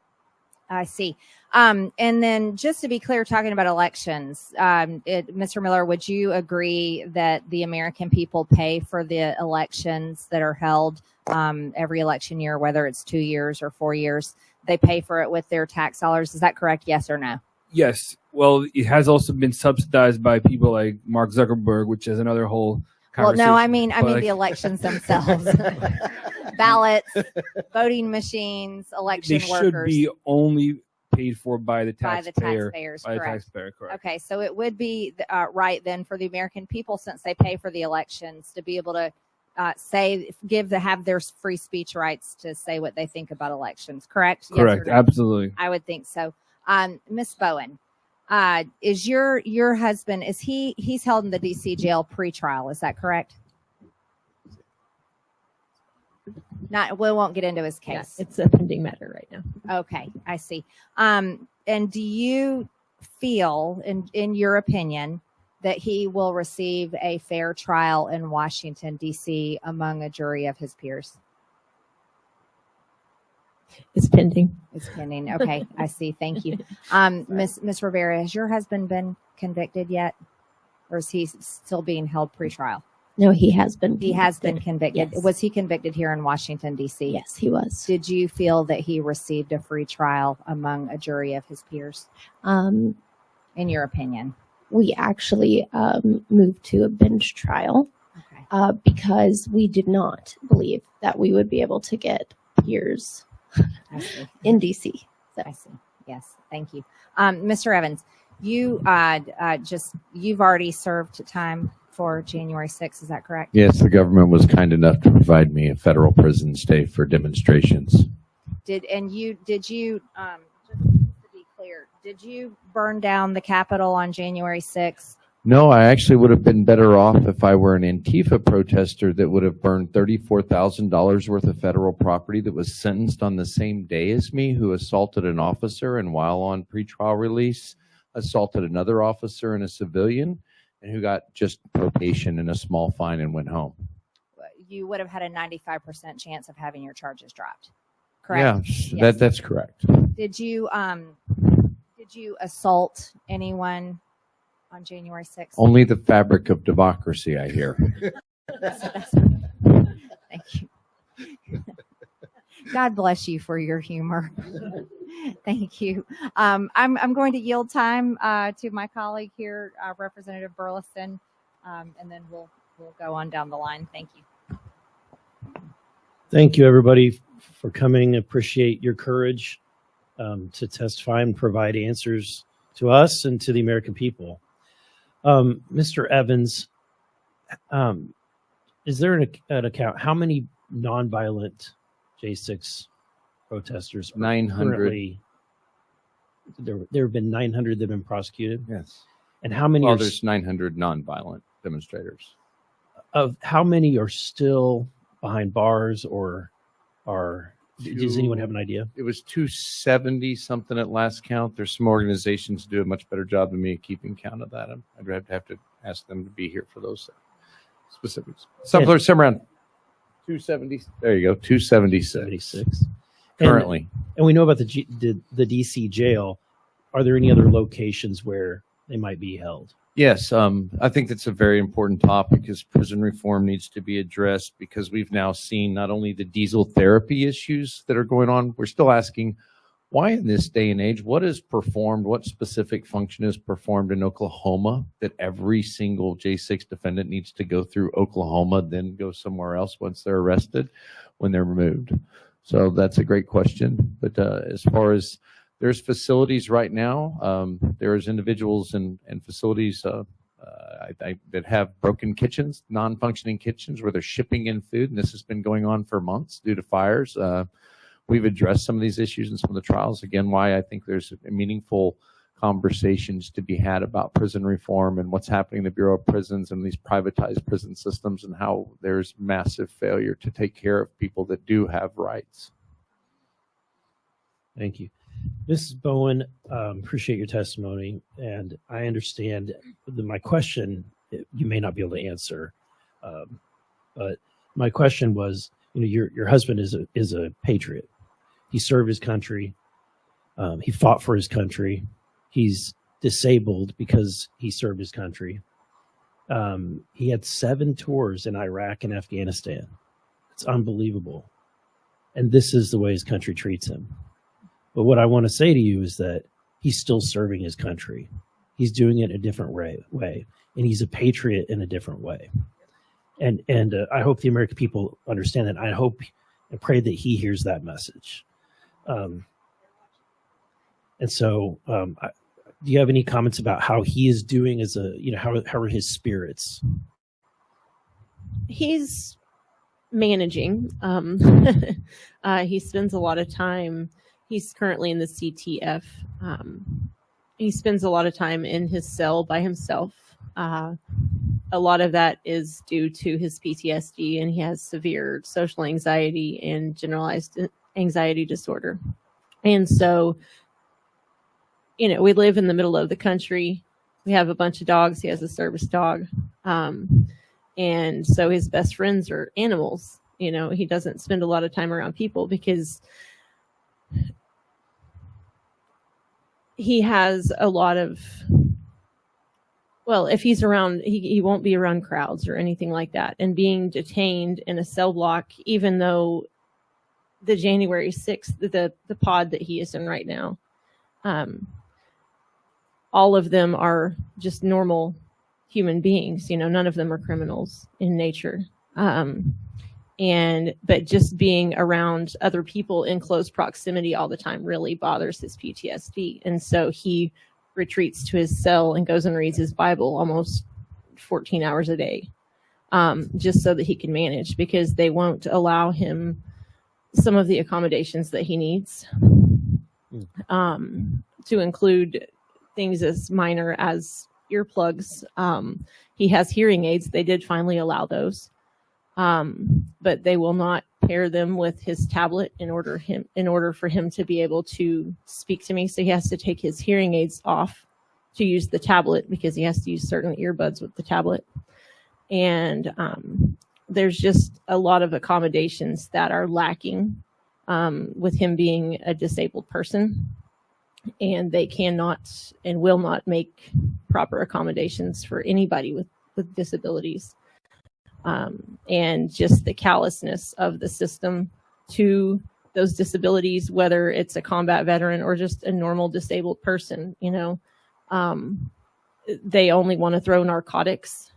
I see. And then just to be clear, talking about elections, Mr. Miller, would you agree that the American people pay for the elections that are held every election year, whether it's 2 years or 4 years? They pay for it with their tax dollars. Is that correct? Yes or no? Yes. Well, it has also been subsidized by people like Mark Zuckerberg, which is another whole Well, no, I conversation. mean But, the elections themselves, ballots, voting machines, election they workers. should be only paid for by the By the taxpayer. taxpayers, By the correct. taxpayer, correct. Okay, so it would be right then for the American people, since they pay for the elections, to be able to have their free speech rights to say what they think about elections. Correct? Yes or Correct. no? Absolutely. I would think so. Miss Bowen, is your husband? He's held in the D.C. jail pre-trial? Is that correct? We won't get into his case. Yeah, it's a pending matter right now. Okay, I see. And do you feel, in your opinion, that he will receive a fair trial in Washington, D.C. among a jury of his peers? It's pending. It's pending. Okay, I see. Thank you. Miss Rivera, has your husband been convicted yet? Or is he still being held pretrial? No, he has been. He has been convicted. Yes. Was he convicted here in Washington, D.C.? Yes, he was. Did you feel that he received a free trial among a jury of his peers? In your opinion? We actually moved to a bench trial because we did not believe that we would be able to get peers in D.C. So. I see. Yes. Thank you. Mr. Evans, you've already served time for January 6th. Is that correct? Yes, the government was kind enough to provide me a federal prison stay for demonstrations. Did you just to be clear, did you burn down the Capitol on January 6th? No, I actually would have been better off if I were an Antifa protester that would have burned $34,000 worth of federal property that was sentenced on the same day as me, who assaulted an officer and while on pretrial release, assaulted another officer and a civilian, and who got just probation and a small fine and went home. You would have had a 95% chance of having your charges dropped. Correct? Yes. That's correct. Did you assault anyone on January 6th? Only the fabric of democracy, I hear. Thank you. God bless you for your humor. Thank you. I'm going to yield time to my colleague here, Representative Burleson, and then we'll go on down the line. Thank you. Thank you, everybody, for coming. Appreciate your courage to testify and provide answers to us and to the American people. Mr. Evans, is there an account? How many nonviolent J6 protesters? 900. There have been 900 that have been prosecuted? Yes. And how many? Well, there's 900 nonviolent demonstrators. Of how many are still behind bars or are? Does anyone have an idea? It was 270 something at last count. There's some organizations do a much better job than me keeping count of that. I'd have to ask them to be here for those specifics. Somewhere around 270. There you go, 276 currently. And we know about the DC jail. Are there any other locations where they might be held? Yes, I think that's a very important topic because prison reform needs to be addressed because we've now seen not only the diesel therapy issues that are going on, we're still asking why in this day and age, what is performed, what specific function is performed in Oklahoma that every single J6 defendant needs to go through Oklahoma, then go somewhere else once they're arrested when they're removed. So that's a great question. But as far as there's facilities right now. There's individuals and facilities that have broken kitchens, non-functioning kitchens where they're shipping in food, and this has been going on for months due to fires. We've addressed some of these issues in some of the trials. Again, why I think there's meaningful conversations to be had about prison reform and what's happening in the Bureau of Prisons and these privatized prison systems and how there's massive failure to take care of people that do have rights. Thank you. Mrs. Bowen, appreciate your testimony, and I understand my question you may not be able to answer, but my question was, your husband is a patriot. He served his country. He fought for his country. He's disabled because he served his country. He had 7 tours in Iraq and Afghanistan. It's unbelievable, and this is the way his country treats him. But what I want to say to you is that he's still serving his country. He's doing it a different way, and he's a patriot in a different way. And I hope the American people understand that. I hope and pray that he hears that message. And so, do you have any comments about how he is doing as a, how are his spirits? He's managing. He spends a lot of time. He's currently in the CTF. He spends a lot of time in his cell by himself. A lot of that is due to his PTSD, and he has severe social anxiety and generalized anxiety disorder. And so, we live in the middle of the country. We have a bunch of dogs. He has a service dog. And so his best friends are animals. He doesn't spend a lot of time around people because he has a lot of, well, if he's around, he won't be around crowds or anything like that. And being detained in a cell block, even though the January 6th, the pod that he is in right now, all of them are just normal human beings. None of them are criminals in nature. But just being around other people in close proximity all the time really bothers his PTSD. And so he retreats to his cell and goes and reads his Bible almost 14 hours a day, just so that he can manage, because they won't allow him some of the accommodations that he needs, to include things as minor as earplugs. He has hearing aids. They did finally allow those. But they will not pair them with his tablet in order for him to be able to speak to me. So he has to take his hearing aids off to use the tablet, because he has to use certain earbuds with the tablet. And there's just a lot of accommodations that are lacking with him being a disabled person. And they cannot and will not make proper accommodations for anybody with disabilities. And just the callousness of the system to those disabilities, whether it's a combat veteran or just a normal disabled person. They only want to throw narcotics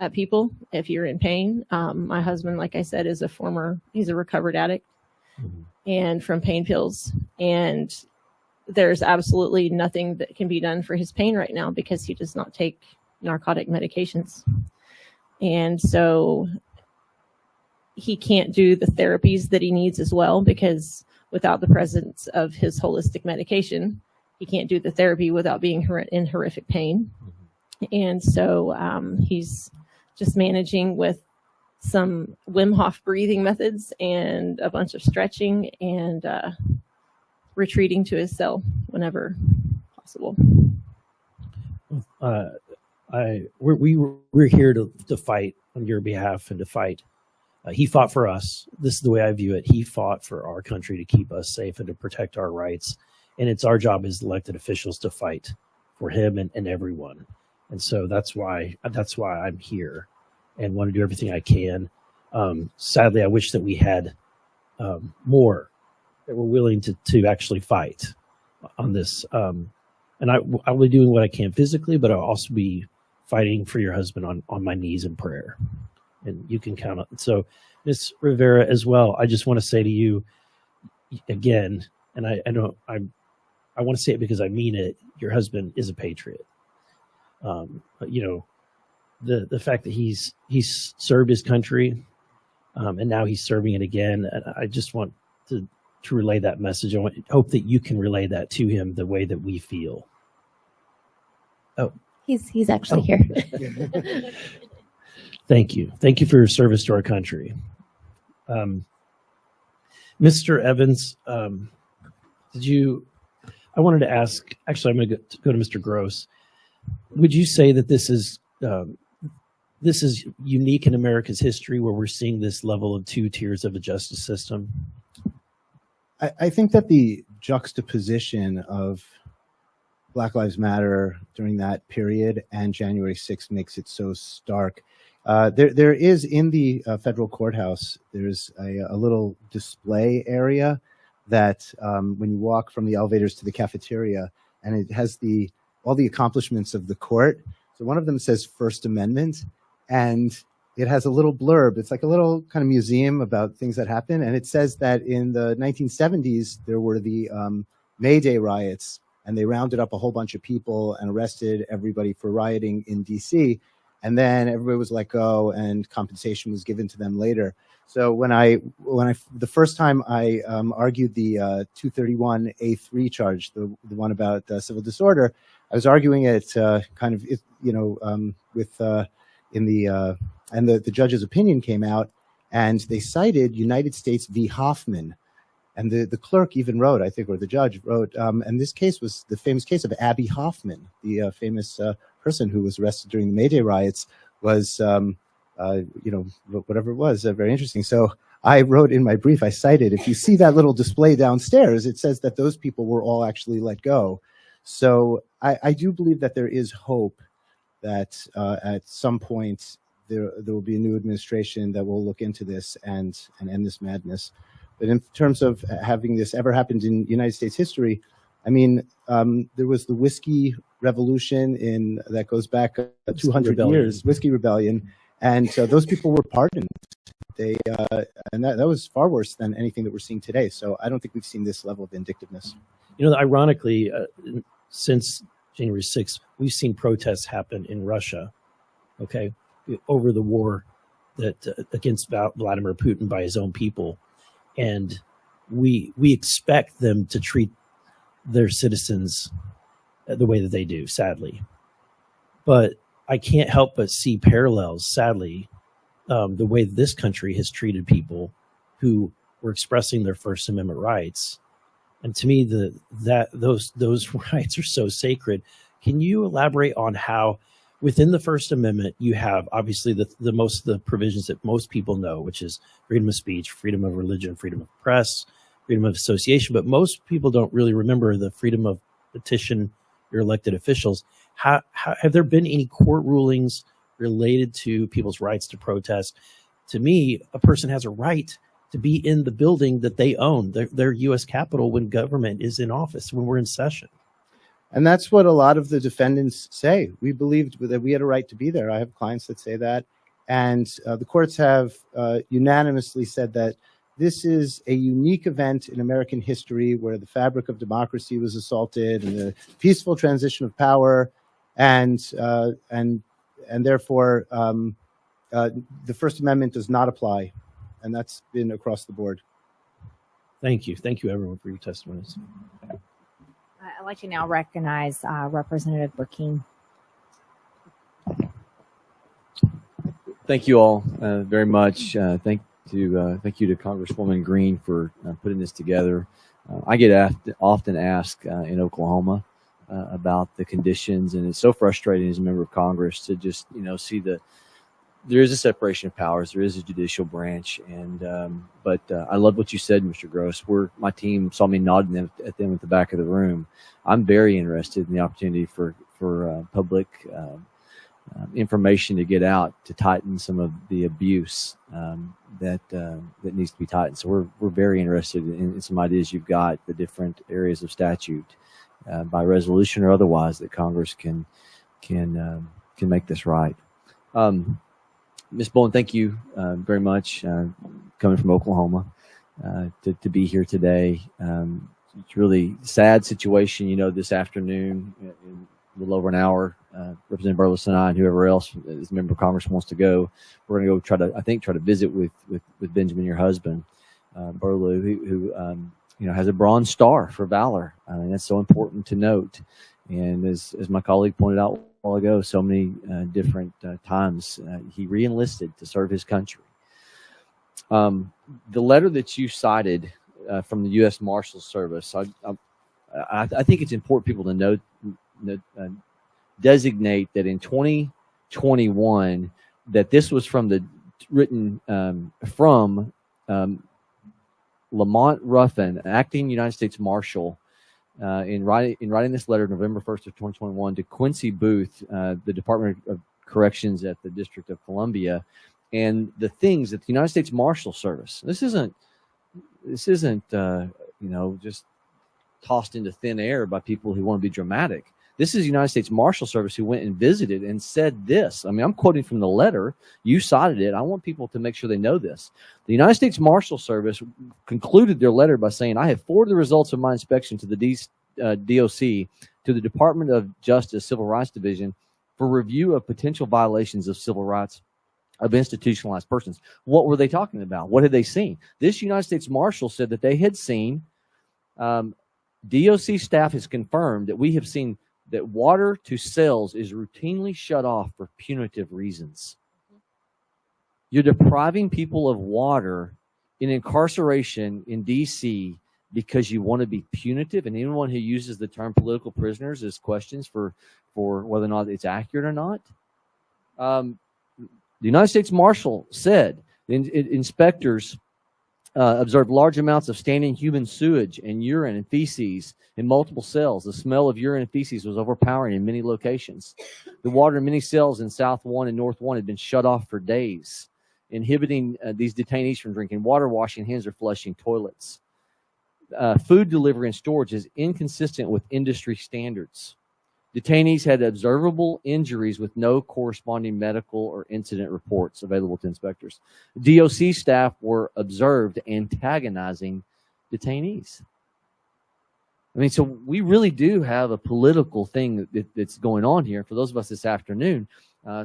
at people if you're in pain. My husband, like I said, he's a recovered addict, and from pain pills. And there's absolutely nothing that can be done for his pain right now because he does not take narcotic medications. And so he can't do the therapies that he needs as well, because without the presence of his holistic medication, he can't do the therapy without being in horrific pain. And so he's just managing with some Wim Hof breathing methods and a bunch of stretching and retreating to his cell whenever possible. We're here to fight on your behalf and to fight. He fought for us. This is the way I view it. He fought for our country to keep us safe and to protect our rights. And it's our job as elected officials to fight for him and everyone. And so that's why I'm here and want to do everything I can. Sadly, I wish that we had more that were willing to actually fight on this. And I'll be doing what I can physically, but I'll also be fighting for your husband on my knees in prayer. And you can count on it. So, Ms. Rivera, as well, I just want to say to you again, and I want to say it because I mean it, your husband is a patriot. The fact that he's served his country, and now he's serving it again. And I just want to relay that message. I hope that you can relay that to him the way that we feel. Oh, he's actually here. Thank you. Thank you for your service to our country. Mr. Evans, I wanted to ask, actually, I'm going to go to Mr. Gross. Would you say that this is unique in America's history, where we're seeing this level of 2 tiers of the justice system? I think that the juxtaposition of Black Lives Matter during that period and January 6th makes it so stark. There is in the federal courthouse, there's a little display area that when you walk from the elevators to the cafeteria, and it has all the accomplishments of the court. So one of them says First Amendment, and it has a little blurb. It's like a little kind of museum about things that happen. And it says that in the 1970s, there were the May Day riots, and they rounded up a whole bunch of people and arrested everybody for rioting in DC. And then everybody was let go and compensation was given to them later. So when the first time I argued the 231A3 charge, the one about civil disorder, I was arguing it and the judge's opinion came out, and they cited United States v. Hoffman. And the clerk even wrote, I think, or the judge wrote, and this case was the famous case of Abby Hoffman, the famous person who was arrested during the May Day riots, was, whatever it was, very interesting. So I wrote in my brief, I cited, if you see that little display downstairs, it says that those people were all actually let go. So I do believe that there is hope that at some point there will be a new administration that will look into this and end this madness. But in terms of having this ever happened in United States history, I mean, there was the Whiskey Revolution that goes back 200 years, Whiskey Rebellion, and those people were pardoned. And that was far worse than anything that we're seeing today. So I don't think we've seen this level of vindictiveness. Ironically, since January 6th, we've seen protests happen in Russia, okay, over the war against Vladimir Putin by his own people. And we expect them to treat their citizens the way that they do, sadly. But I can't help but see parallels, sadly, the way this country has treated people who were expressing their First Amendment rights. And to me, those rights are so sacred. Can you elaborate on how within the First Amendment, you have obviously the provisions that most people know, which is freedom of speech, freedom of religion, freedom of press, freedom of association. But most people don't really remember the freedom of petition your elected officials. How have there been any court rulings related to people's rights to protest? To me, a person has a right to be in the building that they own, their U.S. Capitol, when government is in office, when we're in session. And that's what a lot of the defendants say. We believed that we had a right to be there. I have clients that say that. And the courts have unanimously said that this is a unique event in American history where the fabric of democracy was assaulted and the peaceful transition of power. And therefore, the First Amendment does not apply. And that's been across the board. Thank you. Thank you, everyone, for your testimonies. I'd like to now recognize Representative Burkeen. Thank you all very much. Thank you to Congresswoman Greene for putting this together. I get often asked in Oklahoma about the conditions, and it's so frustrating as a member of Congress to just see there is a separation of powers, there is a judicial branch, but I love what you said, Mr. Gross. My team saw me nodding at them at the back of the room. I'm very interested in the opportunity for public information to get out to tighten some of the abuse that needs to be tightened. So we're very interested in some ideas you've got, the different areas of statute by resolution or otherwise that Congress can make this right. Ms. Bowen, thank you very much coming from Oklahoma to be here today. It's really sad situation, this afternoon in a little over an hour. Representative Burleson and I and whoever else is a member of Congress wants to go. We're going to go try to visit with Benjamin, your husband, Burlew, who has a Bronze Star for valor. I mean, that's so important to note. And as my colleague pointed out a while ago, so many different times he re-enlisted to serve his country. The letter that you cited from the U.S. Marshals Service, I think it's important people to designate that in 2021 that this was written from Lamont Ruffin, acting United States Marshal, in writing this letter November 1st of 2021 to Quincy Booth, the Department of Corrections at the District of Columbia, and the things that the United States Marshal Service, this isn't just tossed into thin air by people who want to be dramatic. This is the United States Marshal Service who went and visited and said this. I mean, I'm quoting from the letter. You cited it. I want people to make sure they know this. The United States Marshal Service concluded their letter by saying, I have forwarded the results of my inspection to the DOC, to the Department of Justice Civil Rights Division, for review of potential violations of civil rights of institutionalized persons. What were they talking about? What had they seen? This United States Marshal said that they had seen, DOC staff has confirmed that we have seen that water to cells is routinely shut off for punitive reasons. You're depriving people of water in incarceration in D.C. because you want to be punitive, and anyone who uses the term political prisoners is questions for whether or not it's accurate or not. The United States Marshal said inspectors observed large amounts of standing human sewage and urine and feces in multiple cells. The smell of urine and feces was overpowering in many locations. The water in many cells in South 1 and North 1 had been shut off for days, inhibiting these detainees from drinking water, washing hands, or flushing toilets. Food delivery and storage is inconsistent with industry standards. Detainees had observable injuries with no corresponding medical or incident reports available to inspectors. DOC staff were observed antagonizing detainees. I mean, so we really do have a political thing that's going on here. For those of us this afternoon,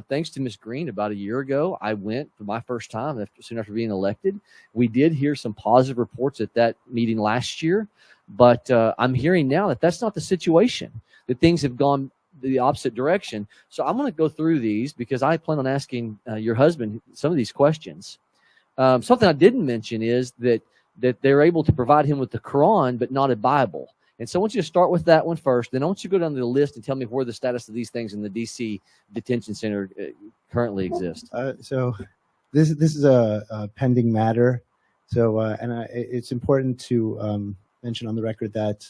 thanks to Ms. Greene, about a year ago, I went for my first time soon after being elected. We did hear some positive reports at that meeting last year, but I'm hearing now that that's not the situation, that things have gone the opposite direction. So I'm going to go through these because I plan on asking your husband some of these questions. Something I didn't mention is that they're able to provide him with the Quran, but not a Bible. And so I want you to start with that one first. Then I want you to go down the list and tell me where the status of these things in the D.C. detention center currently exist. So this is a pending matter. So it's important to mention on the record that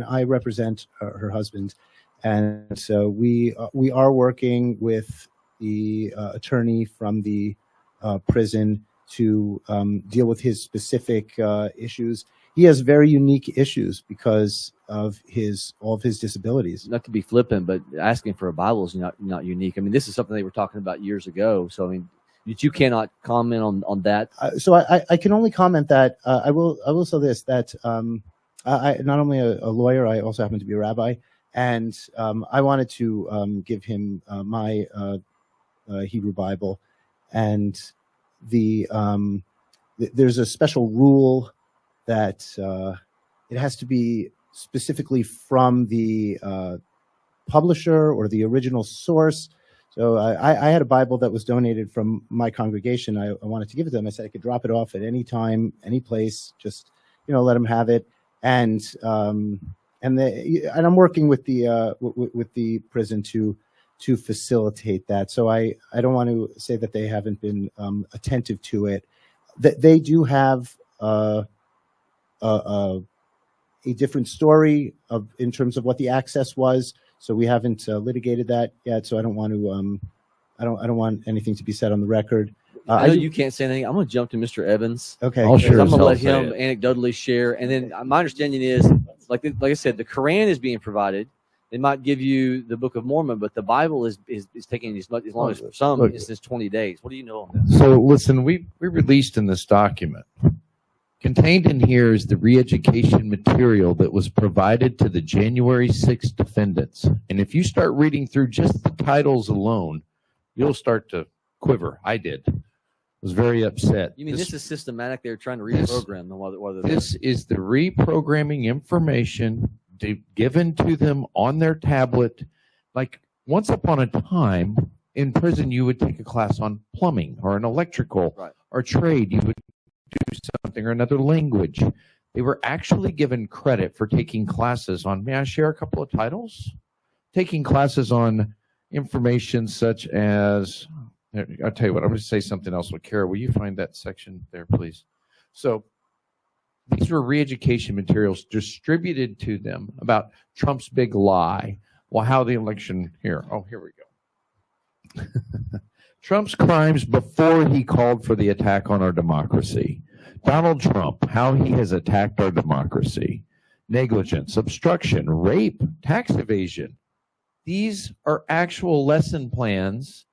I represent her husband, and so we are working with the attorney from the prison to deal with his specific issues. He has very unique issues because of all of his disabilities. Not to be flippant, but asking for a Bible is not unique. I mean, this is something they were talking about years ago. So I mean, you cannot comment on that. So I can only comment that I will say this, that I not only a lawyer, I also happen to be a rabbi, and I wanted to give him my Hebrew Bible, and there's a special rule that it has to be specifically from the publisher or the original source. So I had a Bible that was donated from my congregation. I wanted to give it to them. I said I could drop it off at any time, any place, just let them have it. And I'm working with the prison to facilitate that. So I don't want to say that they haven't been attentive to it. That they do have a different story in terms of what the access was. So we haven't litigated that yet. So I don't want to. I don't want anything to be said on the record. I know you can't say anything. I'm going to jump to Mr. Evans. Okay. I'm going to let him anecdotally share. And then my understanding is, like I said, the Quran is being provided. They might give you the Book of Mormon, but the Bible is taking as long as for some it's just 20 days. What do you know on that? So listen, we released in this document. Contained in here is the re-education material that was provided to the January 6th defendants. And if you start reading through just the titles alone, you'll start to quiver. I did. I was very upset. You mean this is systematic? They're trying to reprogram them. This is the reprogramming information given to them on their tablet. Like once upon a time in prison, you would take a class on plumbing or an electrical or trade. You would do something or another language. They were actually given credit for taking classes on, may I share a couple of titles? Taking classes on information such as, I'll tell you what, I'm going to say something else. Well, Cara, will you find that section there, please? So these were re-education materials distributed to them about Trump's big lie. Well, how the election here. Oh, here we go. Trump's crimes before he called for the attack on our democracy. Donald Trump, how he has attacked our democracy. Negligence, obstruction, rape, tax evasion, These are actual lesson plans.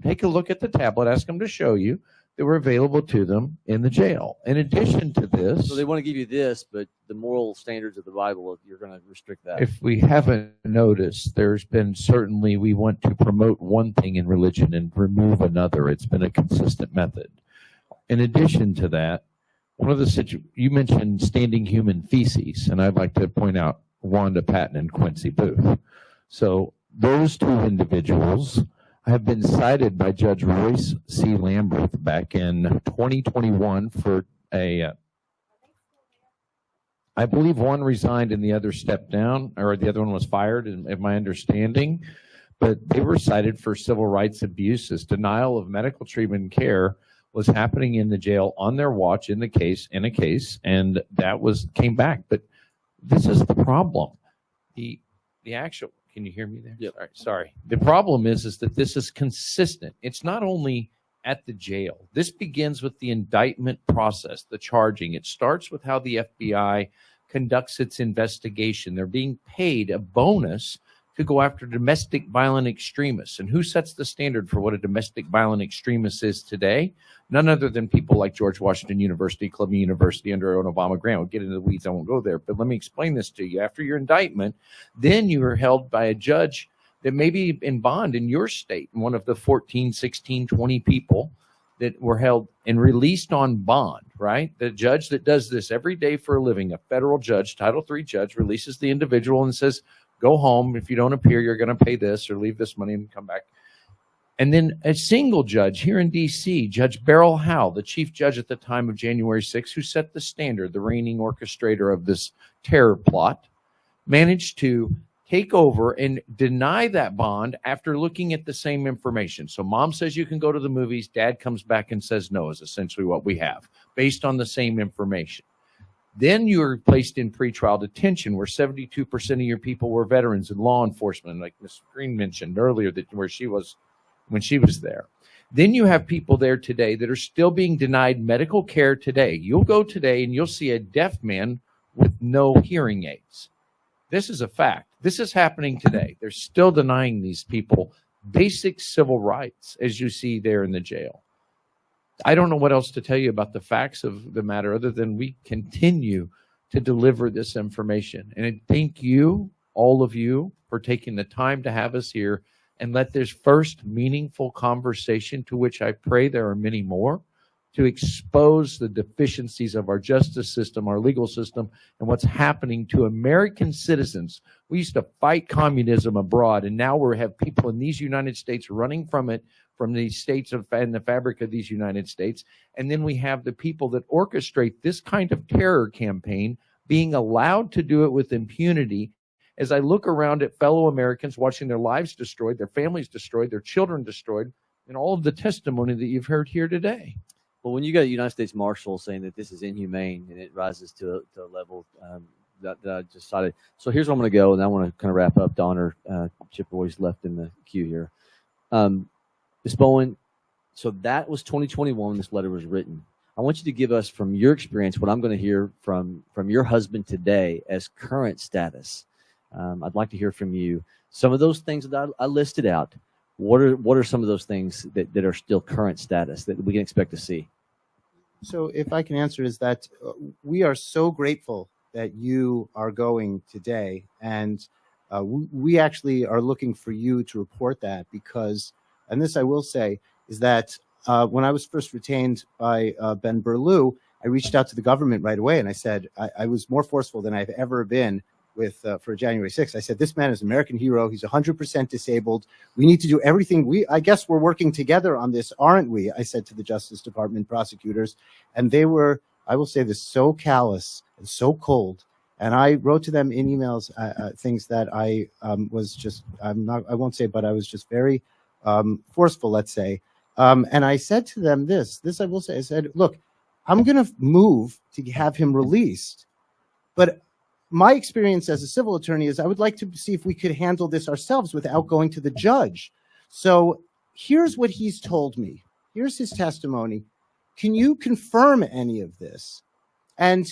Take a look at the tablet, ask them to show you, that were available to them in the jail. In addition to this, So they want to give you this, but the moral standards of the Bible, you're going to restrict that. if we haven't noticed, there's been certainly, we want to promote one thing in religion and remove another. It's been a consistent method. In addition to that, one of the you mentioned standing human feces, and I'd like to point out Wanda Patton and Quincy Booth. So those two individuals have been cited by Judge Royce C. Lamberth back in 2021 for I believe one resigned and the other stepped down, or the other one was fired, in my understanding. But they were cited for civil rights abuses. Denial of medical treatment and care was happening in the jail on their watch in a case, and that came back. But this is the problem. The actual, can you hear me there? Yep. All right, sorry. The problem is that this is consistent. It's not only at the jail. This begins with the indictment process, the charging. It starts with how the FBI conducts its investigation. They're being paid a bonus to go after domestic violent extremists. And who sets the standard for what a domestic violent extremist is today? None other than people like George Washington University, Columbia University under an Obama grant. We'll get into the weeds, I won't go there. But let me explain this to you. After your indictment, then you are held by a judge that may be in bond in your state, one of the 14, 16, 20 people that were held and released on bond, right? The judge that does this every day for a living, a federal judge, Title III judge, releases the individual and says, go home. If you don't appear, you're going to pay this or leave this money and come back. And then a single judge here in D.C., Judge Beryl Howell, the chief judge at the time of January 6th, who set the standard, the reigning orchestrator of this terror plot, managed to take over and deny that bond after looking at the same information. So mom says you can go to the movies. Dad comes back and says no, is essentially what we have, based on the same information. Then you are placed in pretrial detention, where 72% of your people were veterans and law enforcement, like Ms. Greene mentioned earlier, where she was when she was there. Then you have people there today that are still being denied medical care today. You'll go today and you'll see a deaf man with no hearing aids. This is a fact. This is happening today. They're still denying these people basic civil rights, as you see there in the jail. I don't know what else to tell you about the facts of the matter other than we continue to deliver this information. And I thank you, all of you, for taking the time to have us here and let this first meaningful conversation, to which I pray there are many more, to expose the deficiencies of our justice system, our legal system, and what's happening to American citizens. We used to fight communism abroad, and now we have people in these United States running from it, from the states and the fabric of these United States. And then we have the people that orchestrate this kind of terror campaign being allowed to do it with impunity. As I look around at fellow Americans watching their lives destroyed, their families destroyed, their children destroyed, and all of the testimony that you've heard here today. Well, when you got a United States Marshal saying that this is inhumane and it rises to a level that I just decided. So here's where I'm going to go, and I want to kind of wrap up. Donner Chippewa's left in the queue here. Ms. Bowen, so that was 2021 when this letter was written. I want you to give us, from your experience, what I'm going to hear from your husband today as current status. I'd like to hear from you. Some of those things that I listed out, what are some of those things that are still current status that we can expect to see? So if I can answer, is that we are so grateful that you are going today. And we actually are looking for you to report that because, and this I will say, is that when I was first retained by Ben Berlew, I reached out to the government right away and I said, I was more forceful than I've ever been for January 6th. I said, this man is an American hero. He's 100% disabled. We need to do everything. I guess we're working together on this, aren't we? I said to the Justice Department prosecutors, and they were, I will say this, so callous and so cold. And I wrote to them in emails things that I was just, I won't say, but I was just very forceful, let's say. And I said to them this I will say, I said, look, I'm going to move to have him released, but my experience as a civil attorney is I would like to see if we could handle this ourselves without going to the judge. So here's what he's told me. Here's his testimony. Can you confirm any of this? And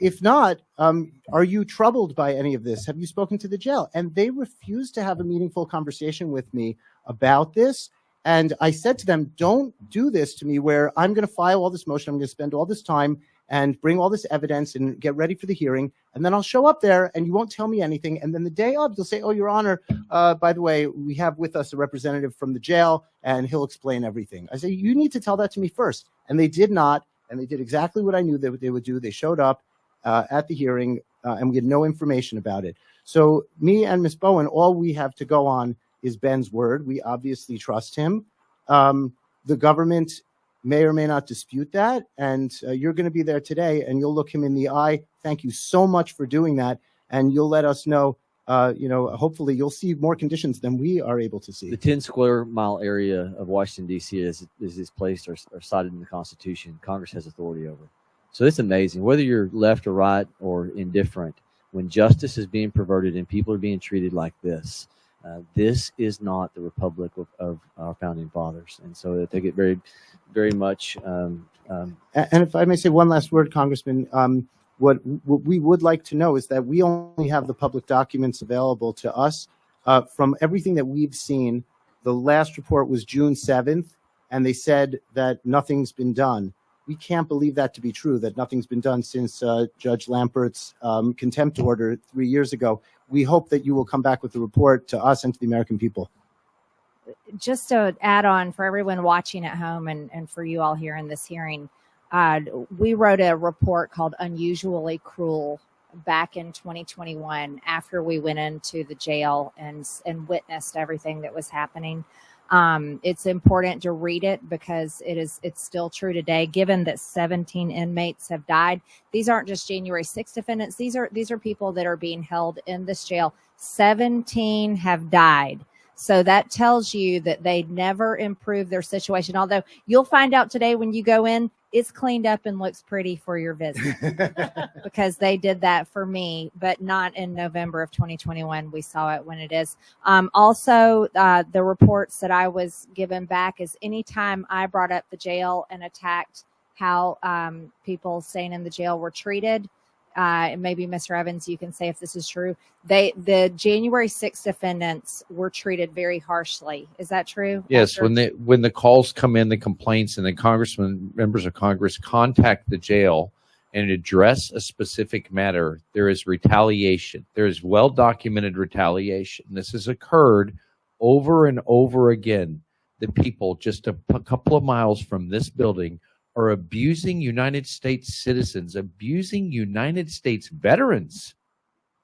if not, are you troubled by any of this? Have you spoken to the jail? And they refused to have a meaningful conversation with me about this. And I said to them, don't do this to me where I'm going to file all this motion. I'm going to spend all this time and bring all this evidence and get ready for the hearing. And then I'll show up there and you won't tell me anything. And then the day of, you'll say, oh, Your Honor, by the way, we have with us a representative from the jail and he'll explain everything. I say, you need to tell that to me first. And they did not. And they did exactly what I knew that they would do. They showed up at the hearing and we had no information about it. So me and Ms. Bowen, all we have to go on is Ben's word. We obviously trust him. The government may or may not dispute that. And you're going to be there today and you'll look him in the eye. Thank you so much for doing that. And you'll let us know, hopefully you'll see more conditions than we are able to see. The 10 square mile area of Washington, D.C. is placed or cited in the Constitution. Congress has authority over. So it's amazing. Whether you're left or right or indifferent, when justice is being perverted and people are being treated like this, this is not the republic of our founding fathers. And so I take it very, very much. And if I may say one last word, Congressman, what we would like to know is that we only have the public documents available to us. From everything that we've seen, the last report was June 7th, and they said that nothing's been done. We can't believe that to be true, that nothing's been done since Judge Lampert's contempt order 3 years ago. We hope that you will come back with the report to us and to the American people. Just to add on for everyone watching at home and for you all here in this hearing, we wrote a report called Unusually Cruel back in 2021 after we went into the jail and witnessed everything that was happening. It's important to read it because it's still true today, given that 17 inmates have died. These aren't just January 6th defendants. These are people that are being held in this jail. 17 have died. So that tells you that they never improved their situation. Although you'll find out today when you go in, it's cleaned up and looks pretty for your visit because they did that for me, but not in November of 2021. We saw it when it is. Also, the reports that I was given back is anytime I brought up the jail and attacked how people staying in the jail were treated, and maybe Mr. Evans, you can say if this is true, the January 6th defendants were treated very harshly. Is that true? Yes, when the calls come in, the complaints, and the members of Congress contact the jail and address a specific matter, there is retaliation. There is well-documented retaliation. This has occurred over and over again. The people just a couple of miles from this building are abusing United States citizens, abusing United States veterans,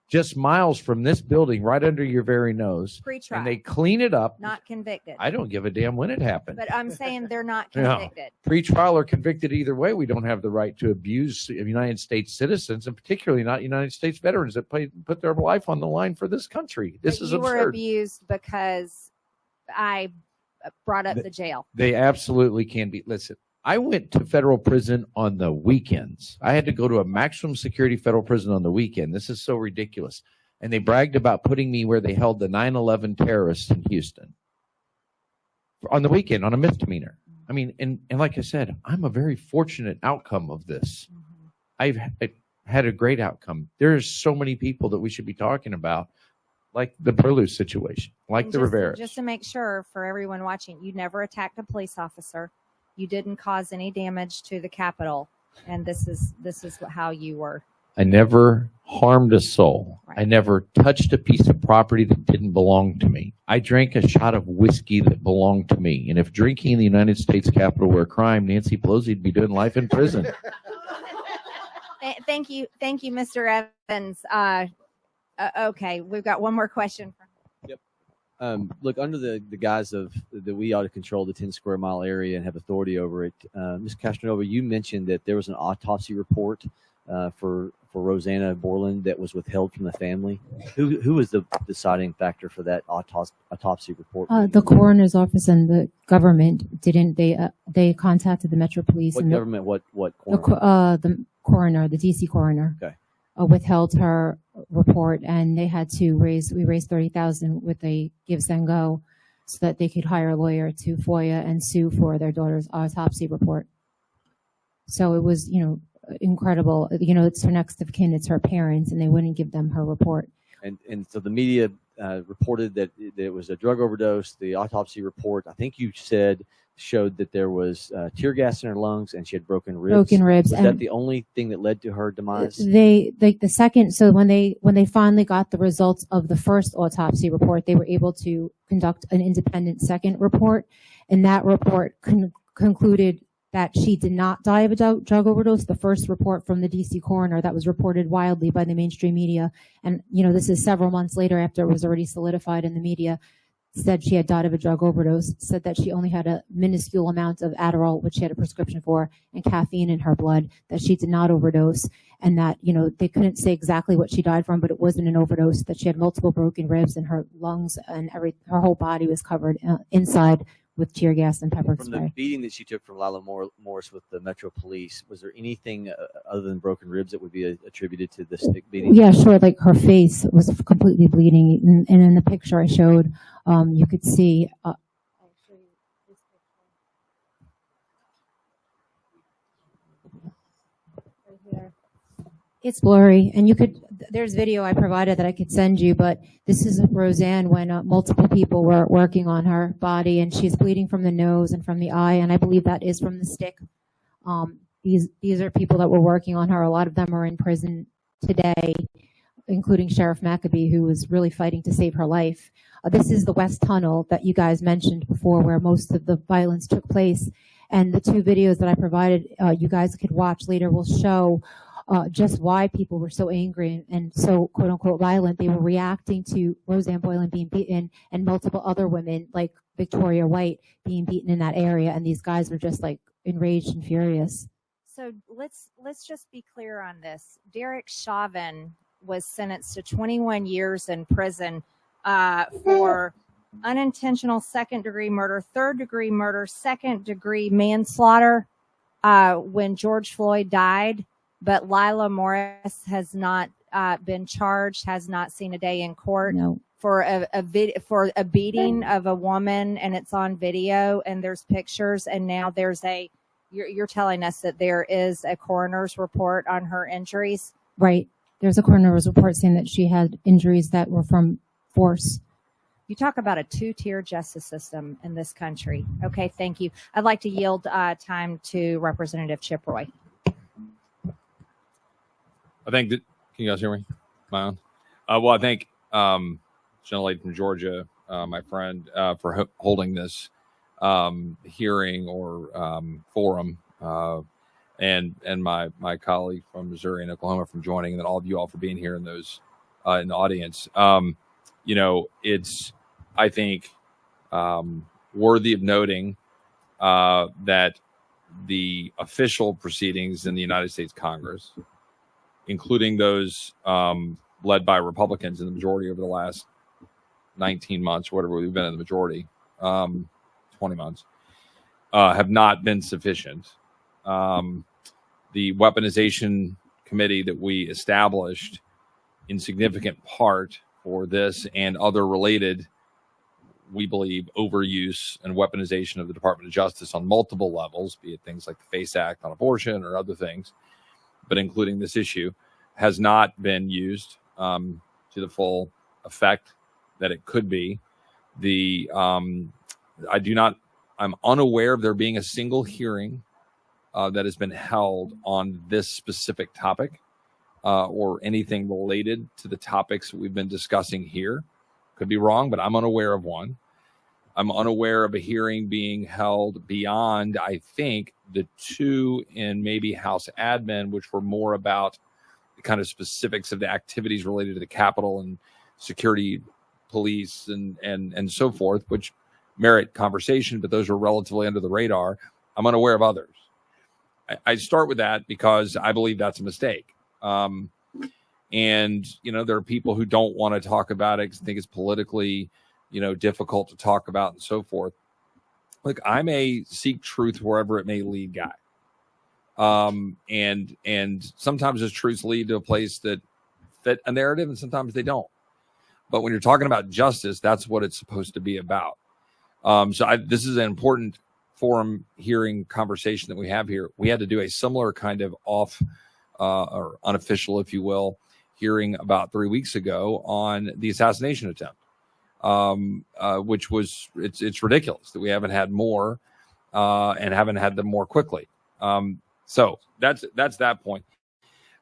just miles from this building, right under your very nose. Pre-trial. And they clean it up. Not convicted. I don't give a damn when it happened. But I'm saying they're not convicted. No. Pre-trial or convicted either way, we don't have the right to abuse United States citizens, and particularly not United States veterans that put their life on the line for this country. This is absurd. You were abused because I brought up the jail. They absolutely can be. Listen. I went to federal prison on the weekends. I had to go to a maximum security federal prison on the weekend. This is so ridiculous. And they bragged about putting me where they held the 9/11 terrorists in Houston on the weekend on a misdemeanor. I mean, and like I said, I'm a very fortunate outcome of this. I've had a great outcome. There's so many people that we should be talking about, like the Burlew situation, like the Rivera. Just to make sure for everyone watching, you never attacked a police officer. You didn't cause any damage to the Capitol, and this is how you were. I never harmed a soul. Right. I never touched a piece of property that didn't belong to me. I drank a shot of whiskey that belonged to me. And if drinking in the United States Capitol were a crime, Nancy Pelosi would be doing life in prison. Thank you, Mr. Evans. Okay, we've got one more question. Look, under the guise of that we ought to control the 10 square mile area and have authority over it, Ms. Castronuova, you mentioned that there was an autopsy report for Rosanne Boon that was withheld from the family. Who was the deciding factor for that autopsy report? The coroner's office and the government didn't. They contacted the Metro Police. What and government? What coroner? The coroner, the DC coroner. Okay. Withheld her report, and they had to raise $30,000 with a give and go, so that they could hire a lawyer to FOIA and sue for their daughter's autopsy report. So it was, incredible. You know, it's her next of kin, it's her parents, and they wouldn't give them her report. And so the media reported that it was a drug overdose. The autopsy report, I think you said, showed that there was tear gas in her lungs and she had broken ribs. Broken ribs. Was that the only thing that led to her demise? They like the second. So when they finally got the results of the first autopsy report, they were able to conduct an independent second report, and that report concluded that she did not die of a drug overdose. The first report from the DC coroner that was reported wildly by the mainstream media, and you know, this is several months later after it was already solidified in the media, said she had died of a drug overdose, said that she only had a minuscule amount of Adderall, which she had a prescription for, and caffeine in her blood, that she did not overdose, and that, you know, they couldn't say exactly what she died from, but it wasn't an overdose, that she had multiple broken ribs and her lungs and her whole body was covered inside with tear gas and pepper From spray. the beating that she took from Layla Morris with the Metro Police, was there anything other than broken ribs that would be attributed to the stick beating? Yeah, sure. Like her face was completely bleeding, and in the picture I showed, you could see. It's blurry, and you could. There's video I provided that I could send you, but this is Rosanne when multiple people were working on her body, and she's bleeding from the nose and from the eye, and I believe that is from the stick. These are people that were working on her. A lot of them are in prison today, including Sheriff McAbee, who was really fighting to save her life. This is the West Tunnel that you guys mentioned before, where most of the violence took place, and the two videos that I provided, you guys could watch later, will show just why people were so angry and so quote unquote violent. They were reacting to Rosanne Boylan being beaten and multiple other women like Victoria White being beaten in that area. And these guys were just like enraged and furious. So let's just be clear on this. Derek Chauvin was sentenced to 21 years in prison for unintentional second-degree murder, third-degree murder, second-degree manslaughter when George Floyd died. But Layla Morris has not been charged, has not seen a day in court for a beating of a woman, and it's on video, and there's pictures, and now there's you're telling us that there is a coroner's report on her injuries? Right. There's a coroner's report saying that she had injuries that were from force. You talk about a two-tier justice system in this country. Okay, thank you. I'd like to yield time to Representative Chip Roy. I think that, can you guys hear me? My own? Well, I thank gentlelady from Georgia, my friend, for holding this hearing or forum, and my colleague from Missouri and Oklahoma from joining, and then all of you all for being here in those in the audience. You know, it's, I think, worthy of noting that the official proceedings in the United States Congress, including those led by Republicans in the majority over the last 19 months, or whatever we've been in the majority, 20 months, have not been sufficient. The weaponization committee that we established in significant part for this and other related, we believe, overuse and weaponization of the Department of Justice on multiple levels, be it things like the FACE Act on abortion or other things, but including this issue, has not been used to the full effect that it could be. I'm unaware of there being a single hearing that has been held on this specific topic or anything related to the topics that we've been discussing here. Could be wrong, but I'm unaware of one. I'm unaware of a hearing being held beyond, I think, the two in maybe House admin, which were more about the kind of specifics of the activities related to the Capitol and security, police, and so forth, which merit conversation, but those are relatively under the radar. I'm unaware of others. I start with that because I believe that's a mistake. And, you know, there are people who don't want to talk about it because think it's politically, you know, difficult to talk about and so forth. Look, I'm a seek truth wherever it may lead guy. And sometimes those truths lead to a place that fit a narrative and sometimes they don't. But when you're talking about justice, that's what it's supposed to be about. So this is an important forum hearing conversation that we have here, we had to do a similar kind of off or unofficial, if you will, hearing about 3 weeks ago on the assassination attempt, which was it's ridiculous that we haven't had more and haven't had them more quickly. So that's that point.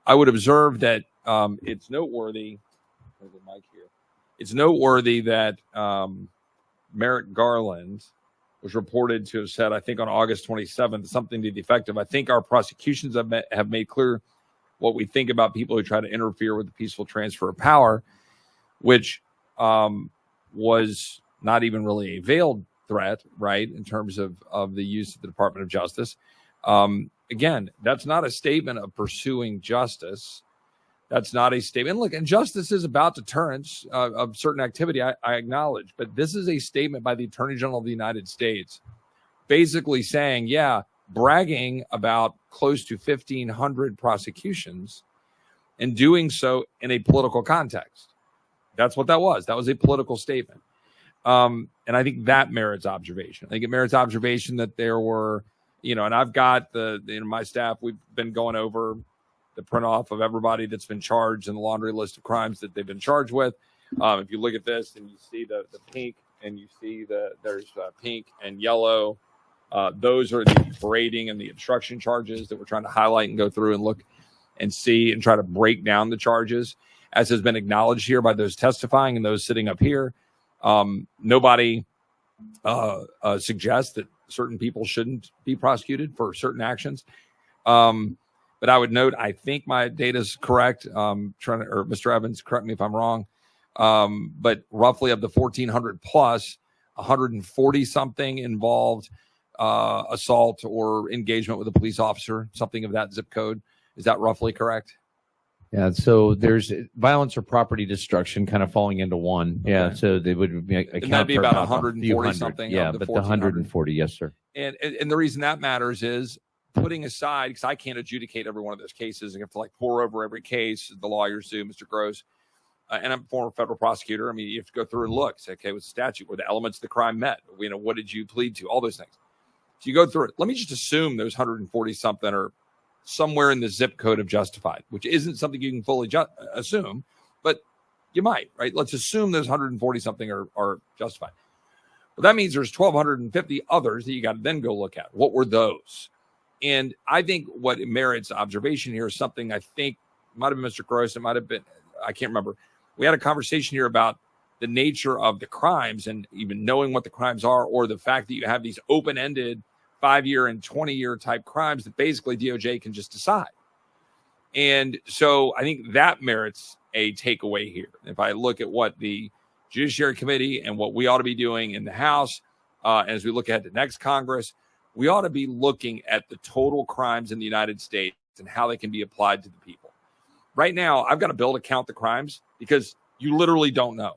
I would observe that it's noteworthy. There's a mic here. It's noteworthy that Merrick Garland was reported to have said, I think on August 27th, something to the effect of, I think our prosecutions have made clear what we think about people who try to interfere with the peaceful transfer of power, which was not even really a veiled threat, right, in terms of the use of the Department of Justice. Again, that's not a statement of pursuing justice. That's not a statement. Look, and justice is about deterrence of certain activity, I acknowledge. But this is a statement by the Attorney General of the United States basically saying, yeah, bragging about close to 1,500 prosecutions and doing so in a political context. That's what that was. That was a political statement. And I think that merits observation. I think it merits observation that there were, and I've got my staff, we've been going over the print off of everybody that's been charged in the laundry list of crimes that they've been charged with. If you look at this and you see the pink and you see there's pink and yellow, those are the parading and the obstruction charges that we're trying to highlight and go through and look and see and try to break down the charges, as has been acknowledged here by those testifying and those sitting up here. Nobody suggests that certain people shouldn't be prosecuted for certain actions. But I would note, I think my data is correct. Mr. Evans, correct me if I'm wrong. But roughly of the 1,400 plus, 140 something involved assault or engagement with a police officer, something of that zip code. Is that roughly correct? Yeah, so there's violence or property destruction kind of falling into one. Okay. Yeah, so they would and that'd be about 140 something. Yeah, but the 140, yes, sir. And the reason that matters is putting aside, because I can't adjudicate every one of those cases. I have to pour over every case. The lawyers do, Mr. Gross. And I'm a former federal prosecutor. I mean, you have to go through and look. Say, okay, what's the statute? Were the elements of the crime met? What did you plead to? All those things. So you go through it. Let me just assume those 140 something are somewhere in the zip code of justified, which isn't something you can fully assume, but you might, right? Let's assume those 140 something are justified. Well, that means there's 1,250 others that you got to then go look at. What were those? And I think what merits observation here is something I think might have been Mr. Gross. It might have been, I can't remember. We had a conversation here about the nature of the crimes and even knowing what the crimes are, or the fact that you have these open-ended 5-year and 20-year type crimes that basically DOJ can just decide. And so I think that merits a takeaway here. If I look at what the Judiciary Committee and what we ought to be doing in the House, as we look ahead to next Congress, we ought to be looking at the total crimes in the United States and how they can be applied to the people. Right now, I've got a bill to count the crimes because you literally don't know.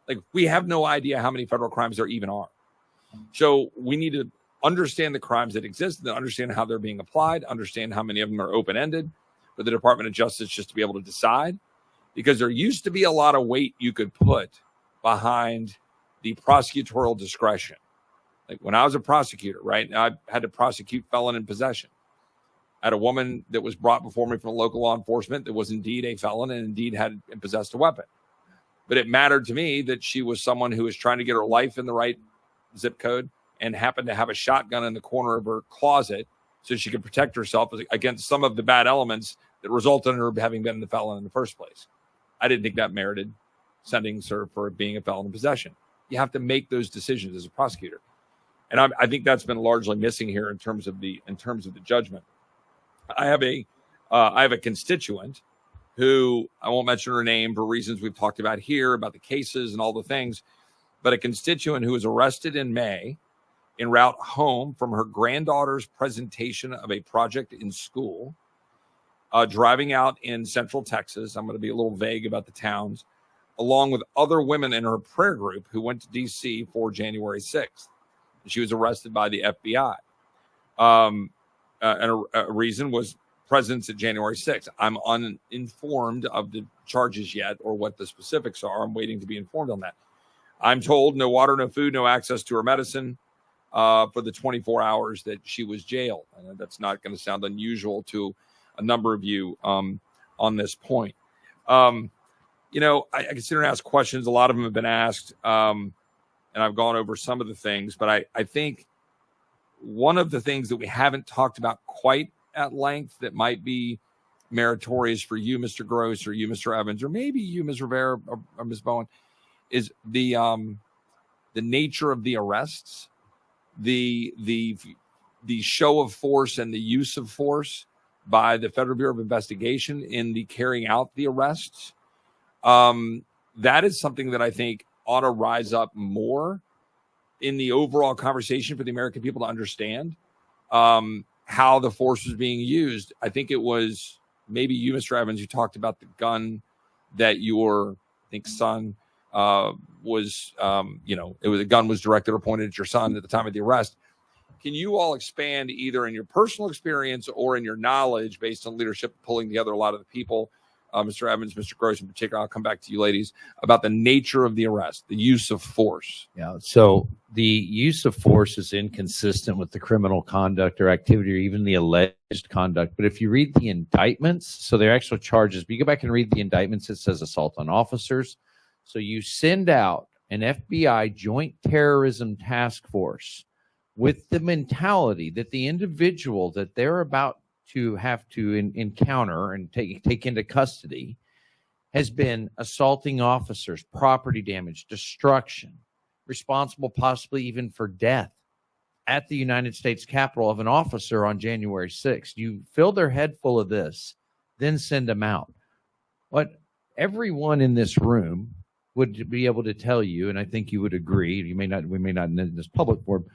Like, we have no idea how many federal crimes there even are. So we need to understand the crimes that exist, and understand how they're being applied, understand how many of them are open-ended for the Department of Justice just to be able to decide. Because there used to be a lot of weight you could put behind the prosecutorial discretion. Like when I was a prosecutor, right, I had to prosecute felon in possession. I had a woman that was brought before me from local law enforcement that was indeed a felon and indeed had possessed a weapon. But it mattered to me that she was someone who was trying to get her life in the right zip code and happened to have a shotgun in the corner of her closet so she could protect herself against some of the bad elements that resulted in her having been the felon in the first place. I didn't think that merited sending her for being a felon in possession. You have to make those decisions as a prosecutor. And I think that's been largely missing here in terms of the judgment. I have a constituent who, I won't mention her name for reasons we've talked about here, about the cases and all the things, but a constituent who was arrested in May en route home from her granddaughter's presentation of a project in school, driving out in Central Texas. I'm going to be a little vague about the towns, along with other women in her prayer group who went to D.C. for January 6th. She was arrested by the FBI. And a reason was presence at January 6th. I'm uninformed of the charges yet or what the specifics are. I'm waiting to be informed on that. I'm told no water, no food, no access to her medicine. for the 24 hours that she was jailed. And that's not going to sound unusual to a number of you on this point. I consider and ask questions. A lot of them have been asked, and I've gone over some of the things. But I think one of the things that we haven't talked about quite at length that might be meritorious for you, Mr. Gross, or you, Mr. Evans, or maybe you, Ms. Rivera, or Ms. Bowen, is the nature of the arrests, the show of force and the use of force by the Federal Bureau of Investigation in the carrying out the arrests. That is something that I think ought to rise up more in the overall conversation for the American people to understand how the force was being used. I think it was maybe you, Mr. Evans, who talked about the gun that your, son was, it was a gun was directed or pointed at your son at the time of the arrest. Can you all expand either in your personal experience or in your knowledge based on leadership pulling together a lot of the people, Mr. Evans, Mr. Gross in particular, I'll come back to you ladies, about the nature of the arrest, the use of force? Yeah, so the use of force is inconsistent with the criminal conduct or activity or even the alleged conduct. But if you read the indictments, so their actual charges, but you go back and read the indictments, it says assault on officers. So you send out an FBI joint terrorism task force with the mentality that the individual that they're about to have to encounter and take into custody has been assaulting officers, property damage, destruction, responsible possibly even for death at the United States Capitol of an officer on January 6th. You fill their head full of this, then send them out. What everyone in this room would be able to tell you, and I think you would agree, we may not in this public forum,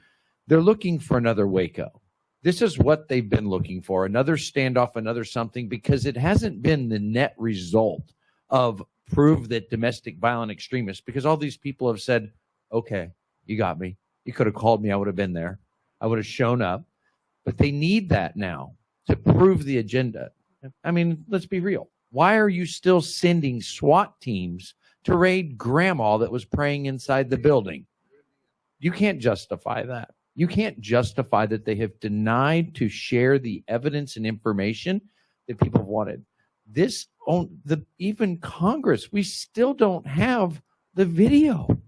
they're looking for another Waco. This is what they've been looking for, another standoff, another something, because it hasn't been the net result of prove that domestic violent extremists, because all these people have said, okay, you got me. You could have called me. I would have been there. I would have shown up. But they need that now to prove the agenda. I mean, let's be real. Why are you still sending SWAT teams to raid grandma that was praying inside the building? You can't justify that. You can't justify that they have denied to share the evidence and information that people have wanted. Even Congress, we still don't have the video.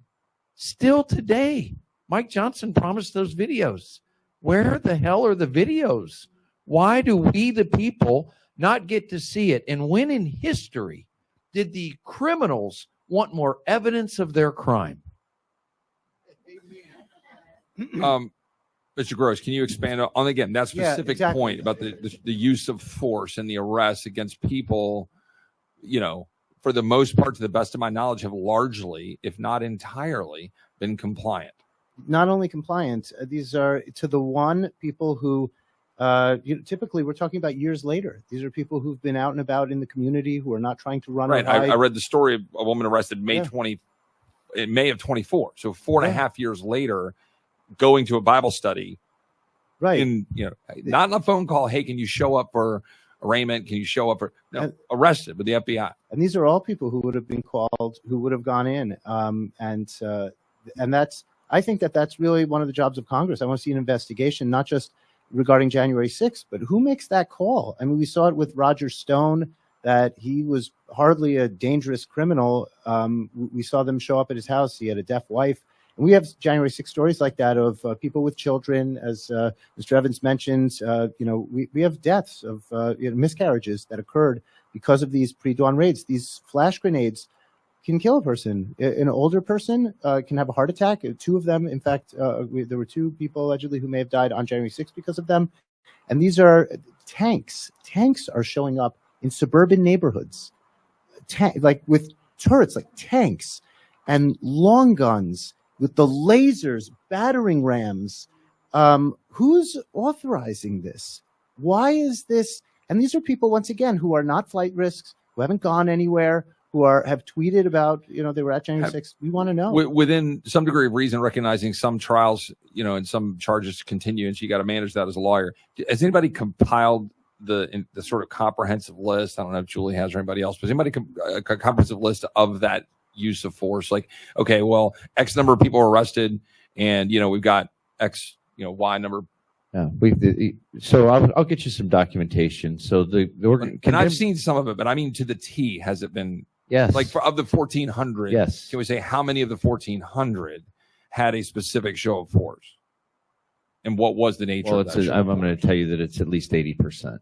Still today, Mike Johnson promised those videos. Where the hell are the videos? Why do we, the people, not get to see it? And when in history did the criminals want more evidence of their crime? Mr. Gross, can you expand on, again, that specific point about the use of force and the arrests against people, for the most part, to the best of my knowledge, have largely, if not entirely, been compliant? Not only compliant, these are to the one people who typically we're talking about years later. These are people who've been out and about in the community who are not trying to run. Right. I read the story of a woman arrested in May of 24. So 4.5 years later, going to a Bible study, right? Not on a phone call. Hey, can you show up for arraignment? Can you show up for arrested with the FBI? And these are all people who would have been called, who would have gone in, and that's. I think that's really one of the jobs of Congress. I want to see an investigation, not just regarding January 6th, but who makes that call? I mean, we saw it with Roger Stone, that he was hardly a dangerous criminal. We saw them show up at his house. He had a deaf wife. And we have January 6th stories like that of people with children, as Mr. Evans mentioned. We have deaths of miscarriages that occurred because of these pre-dawn raids. These flash grenades can kill a person. An older person can have a heart attack. Two of them, in fact, there were two people allegedly who may have died on January 6th because of them. And these are tanks. Tanks are showing up in suburban neighborhoods, like with turrets, like tanks, and long guns with the lasers, battering rams. Who's authorizing this? Why is this? And these are people, once again, who are not flight risks, who haven't gone anywhere, who have tweeted about, they were at January 6th. We want to know. Within some degree of reason, recognizing some trials, and some charges continue, and so you got to manage that as a lawyer. Has anybody compiled the sort of comprehensive list? I don't know if Julie has or anybody else, but anybody a comprehensive list of that use of force? Like, okay, well, X number of people are arrested, and we've got X, Y number. Yeah, so I'll get you some documentation. So the and I've seen some of it, but I mean to the T, has it been? Yes. Like of the 1,400. Yes. Can we say how many of the 1,400 had a specific show of force? And what was the nature of that show? I'm going to tell you that it's at least 80%.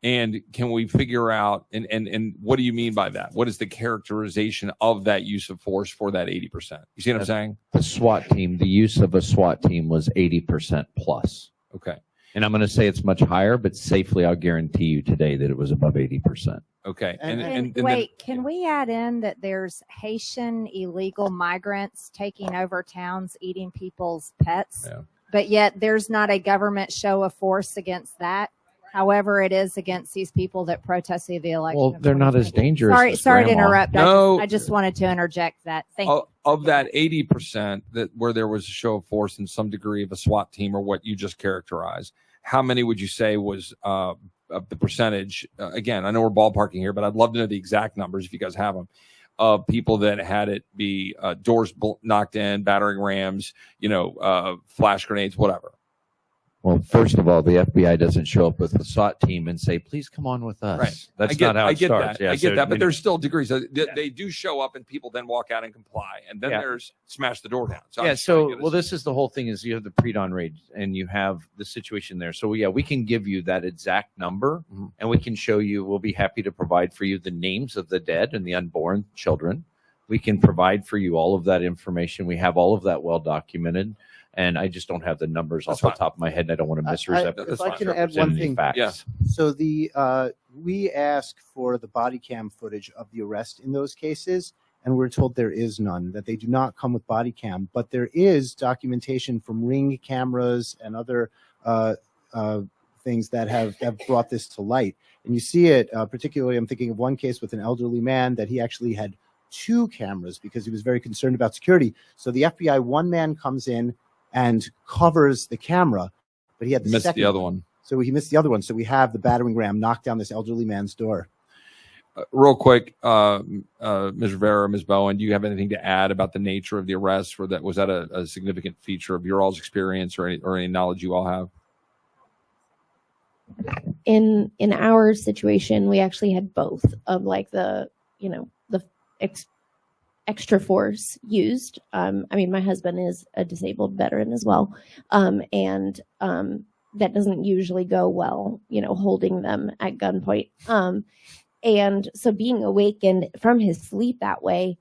And can we figure out, and what do you mean by that? What is the characterization of that use of force for that 80%? You see what I'm saying? The use of a SWAT team was 80% plus. Okay. And I'm going to say it's much higher, but safely I'll guarantee you today that it was above 80%. Okay. And wait, can we add in that there's Haitian illegal migrants taking over towns, eating people's pets, but yet there's not a government show of force against that? However, it is against these people that protested the election. Well, they're not as dangerous. Sorry to interrupt. No. I just wanted to interject that. Thank you. Of that 80% where there was a show of force in some degree of a SWAT team or what you just characterized, how many would you say was of the percentage? Again, I know we're ballparking here, but I'd love to know the exact numbers if you guys have them. Of people that had it be doors knocked in, battering rams, flash grenades, whatever. Well, first of all, the FBI doesn't show up with the SWAT team and say, please come on with us. Right. That's not how it starts. I get that, but there's still degrees. They do show up and people then walk out and comply. And then there's smash the door down. So this is the whole thing is you have the pre-dawn raid and you have the situation there. So, we can give you that exact number and we can show you, we'll be happy to provide for you the names of the dead and the unborn children. We can provide for you all of that information. We have all of that well documented. And I just don't have the numbers off the top of my head, and I don't want to misrepresent. If I can add one thing. Facts. So we ask for the body cam footage of the arrest in those cases, and we're told there is none, that they do not come with body cam. But there is documentation from Ring cameras and other things that have brought this to light. And you see it, particularly, I'm thinking of one case with an elderly man that he actually had 2 cameras because he was very concerned about security. So the FBI, one man comes in and covers the camera, but he had missed the other one. So he missed the other one. So we have the battering ram knock down this elderly man's door. Real quick, Ms. Rivera, Ms. Bowen, do you have anything to add about the nature of the arrest? Was that a significant feature of your all's experience or any knowledge you all have? In our situation, we actually had both of like the extra force used. My husband is a disabled veteran as well. And that doesn't usually go well, holding them at gunpoint. And so being awakened from his sleep that way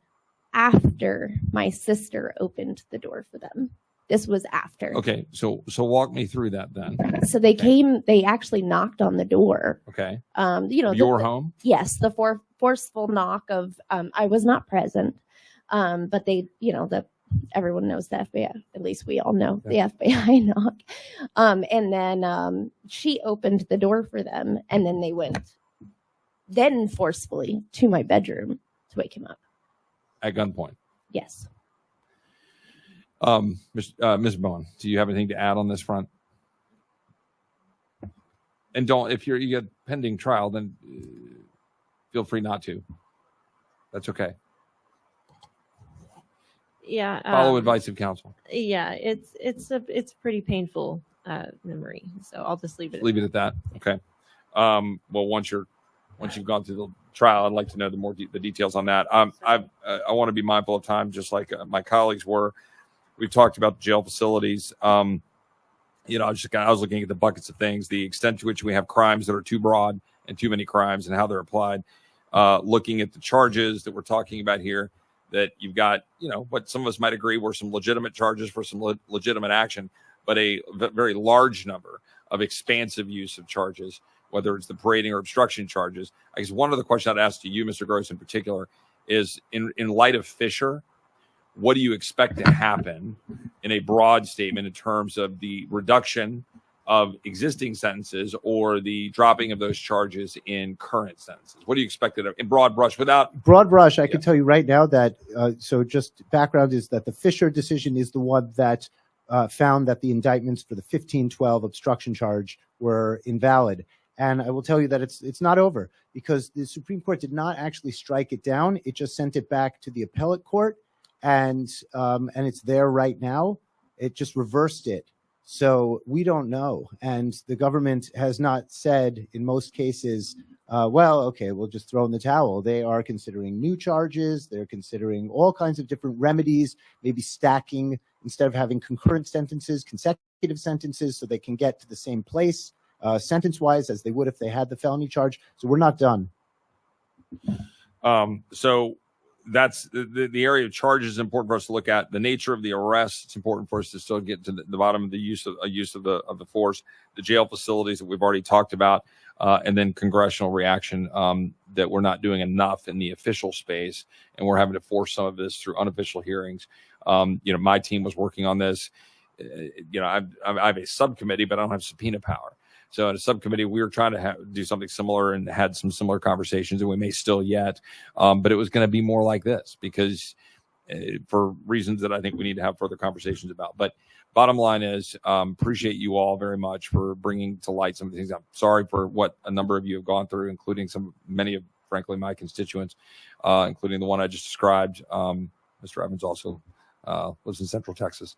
after my sister opened the door for them. This was after. Okay. So walk me through that then. So they actually knocked on the door. Okay. Your home? Yes. The forceful knock of, I was not present. But they, everyone knows the FBI. At least we all know the FBI knock. And then she opened the door for them, and then they went then forcefully to my bedroom to wake him up. At gunpoint? Yes. Ms. Bowen, do you have anything to add on this front? And if you get pending trial, then feel free not to. That's okay. Yeah. Follow advice of counsel. Yeah, it's pretty painful memory. So I'll just leave it. Leave it at that. Okay. Well, once you've gone through the trial, I'd like to know the details on that. I want to be mindful of time, just like my colleagues were. We've talked about the jail facilities. I was looking at the buckets of things, the extent to which we have crimes that are too broad and too many crimes and how they're applied. Looking at the charges that we're talking about here, that you've got, what some of us might agree were some legitimate charges for some legitimate action, but a very large number of expansive use of charges, whether it's the parading or obstruction charges. I guess one other question I'd ask to you, Mr. Gross, in particular, is in light of Fisher, what do you expect to happen in a broad statement in terms of the reduction of existing sentences or the dropping of those charges in current sentences? What do you expect in broad brush broad brush? I can tell you right now that, so just background is that the Fisher decision is the one that found that the indictments for the 1512 obstruction charge were invalid. And I will tell you that it's not over because the Supreme Court did not actually strike it down. It just sent it back to the appellate court. And it's there right now. It just reversed it. So we don't know. And the government has not said in most cases, well, okay, we'll just throw in the towel. They are considering new charges. They're considering all kinds of different remedies, maybe stacking instead of having concurrent sentences, consecutive sentences, so they can get to the same place sentence-wise as they would if they had the felony charge. So we're not done. So that's the area of charges is important for us to look at. The nature of the arrest, it's important for us to still get to the bottom of the use of the force, the jail facilities that we've already talked about, and then congressional reaction that we're not doing enough in the official space, and we're having to force some of this through unofficial hearings. My team was working on this. I have a subcommittee, but I don't have subpoena power. So in a subcommittee, we were trying to do something similar and had some similar conversations, and we may still yet. But it was going to be more like this because for reasons that I think we need to have further conversations about. But bottom line is, appreciate you all very much for bringing to light some of the things. I'm sorry for what a number of you have gone through, including many of, frankly, my constituents, including the one I just described. Mr. Evans also lives in Central Texas.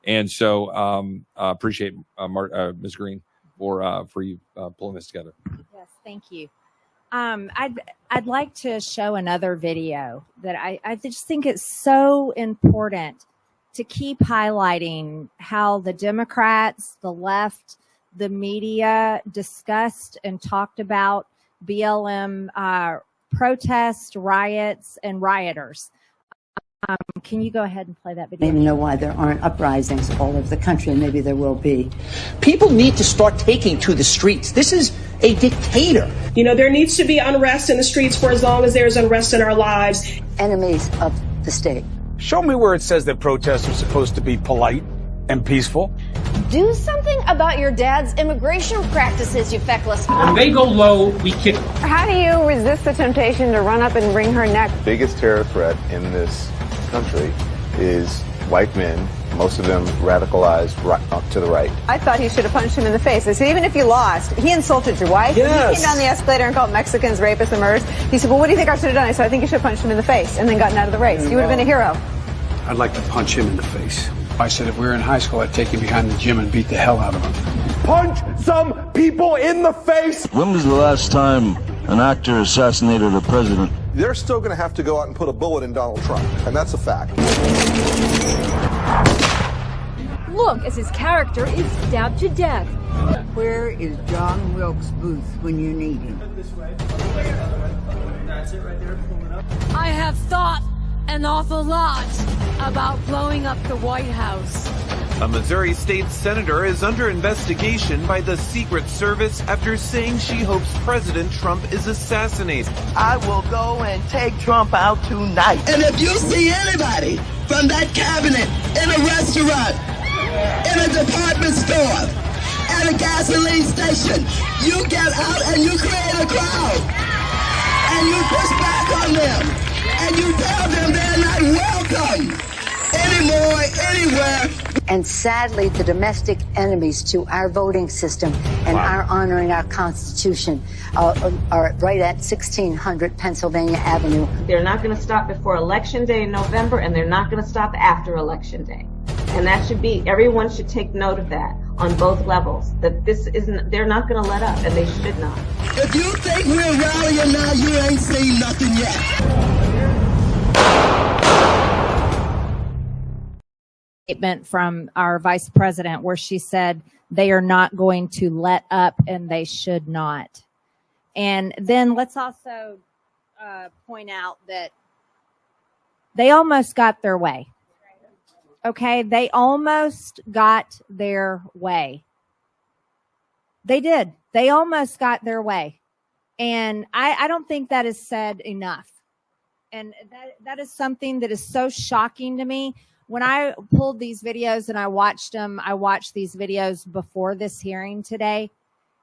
And so appreciate Ms. Greene for you pulling this together. Yes, thank you. I'd like to show another video that I just think it's so important to keep highlighting how the Democrats, the left, the media discussed and talked about BLM protests, riots, and rioters. Can you go ahead and play that video? I don't even know why there aren't uprisings all over the country, and maybe there will be. People need to start taking to the streets. This is a dictator. You know, there needs to be unrest in the streets for as long as there's unrest in our lives. Enemies of the state. Show me where it says that protests are supposed to be polite and peaceful. Do something about your dad's immigration practices, you feckless. When they go low, we kick them. How do you resist the temptation to run up and wring her neck? The biggest terror threat in this country is white men, most of them radicalized to the right. I thought he should have punched him in the face. I said, even if you lost, he insulted your wife. Yes. He came down the escalator and called Mexicans rapists and murderers. He said, well, what do you think I should have done? I said, I think you should have punched him in the face and then gotten out of the race. You would have been a hero. I'd like to punch him in the face. I said if we were in high school, I'd take him behind the gym and beat the hell out of him. Punch some people in the face! When was the last time an actor assassinated a president? They're still going to have to go out and put a bullet in Donald Trump, and that's a fact. Look, as his character is stabbed to death. Where is John Wilkes Booth when you need him? That's it right there, pulling up. I have thought an awful lot about blowing up the White House. A Missouri state senator is under investigation by the Secret Service after saying she hopes President Trump is assassinated. I will go and take Trump out tonight. And if you see anybody from that cabinet in a restaurant, in a department store, at a gasoline station, you get out and you create a crowd. And you push back on them. And you tell them they're not welcome anymore, anywhere. And sadly, the domestic enemies to our voting system and our honoring our Constitution are right at 1600 Pennsylvania Avenue. They're not going to stop before Election Day in November, and they're not going to stop after Election Day. And that should be, everyone should take note of that on both levels, that this isn't, they're not going to let up, and they should not. If you think we're rallying now, you ain't seen nothing yet. Statement from our vice president where she said they are not going to let up and they should not. And then let's also point out that they almost got their way. Okay, they almost got their way. They did. They almost got their way. And I don't think that is said enough. And that is something that is so shocking to me. When I pulled these videos and I watched these videos before this hearing today,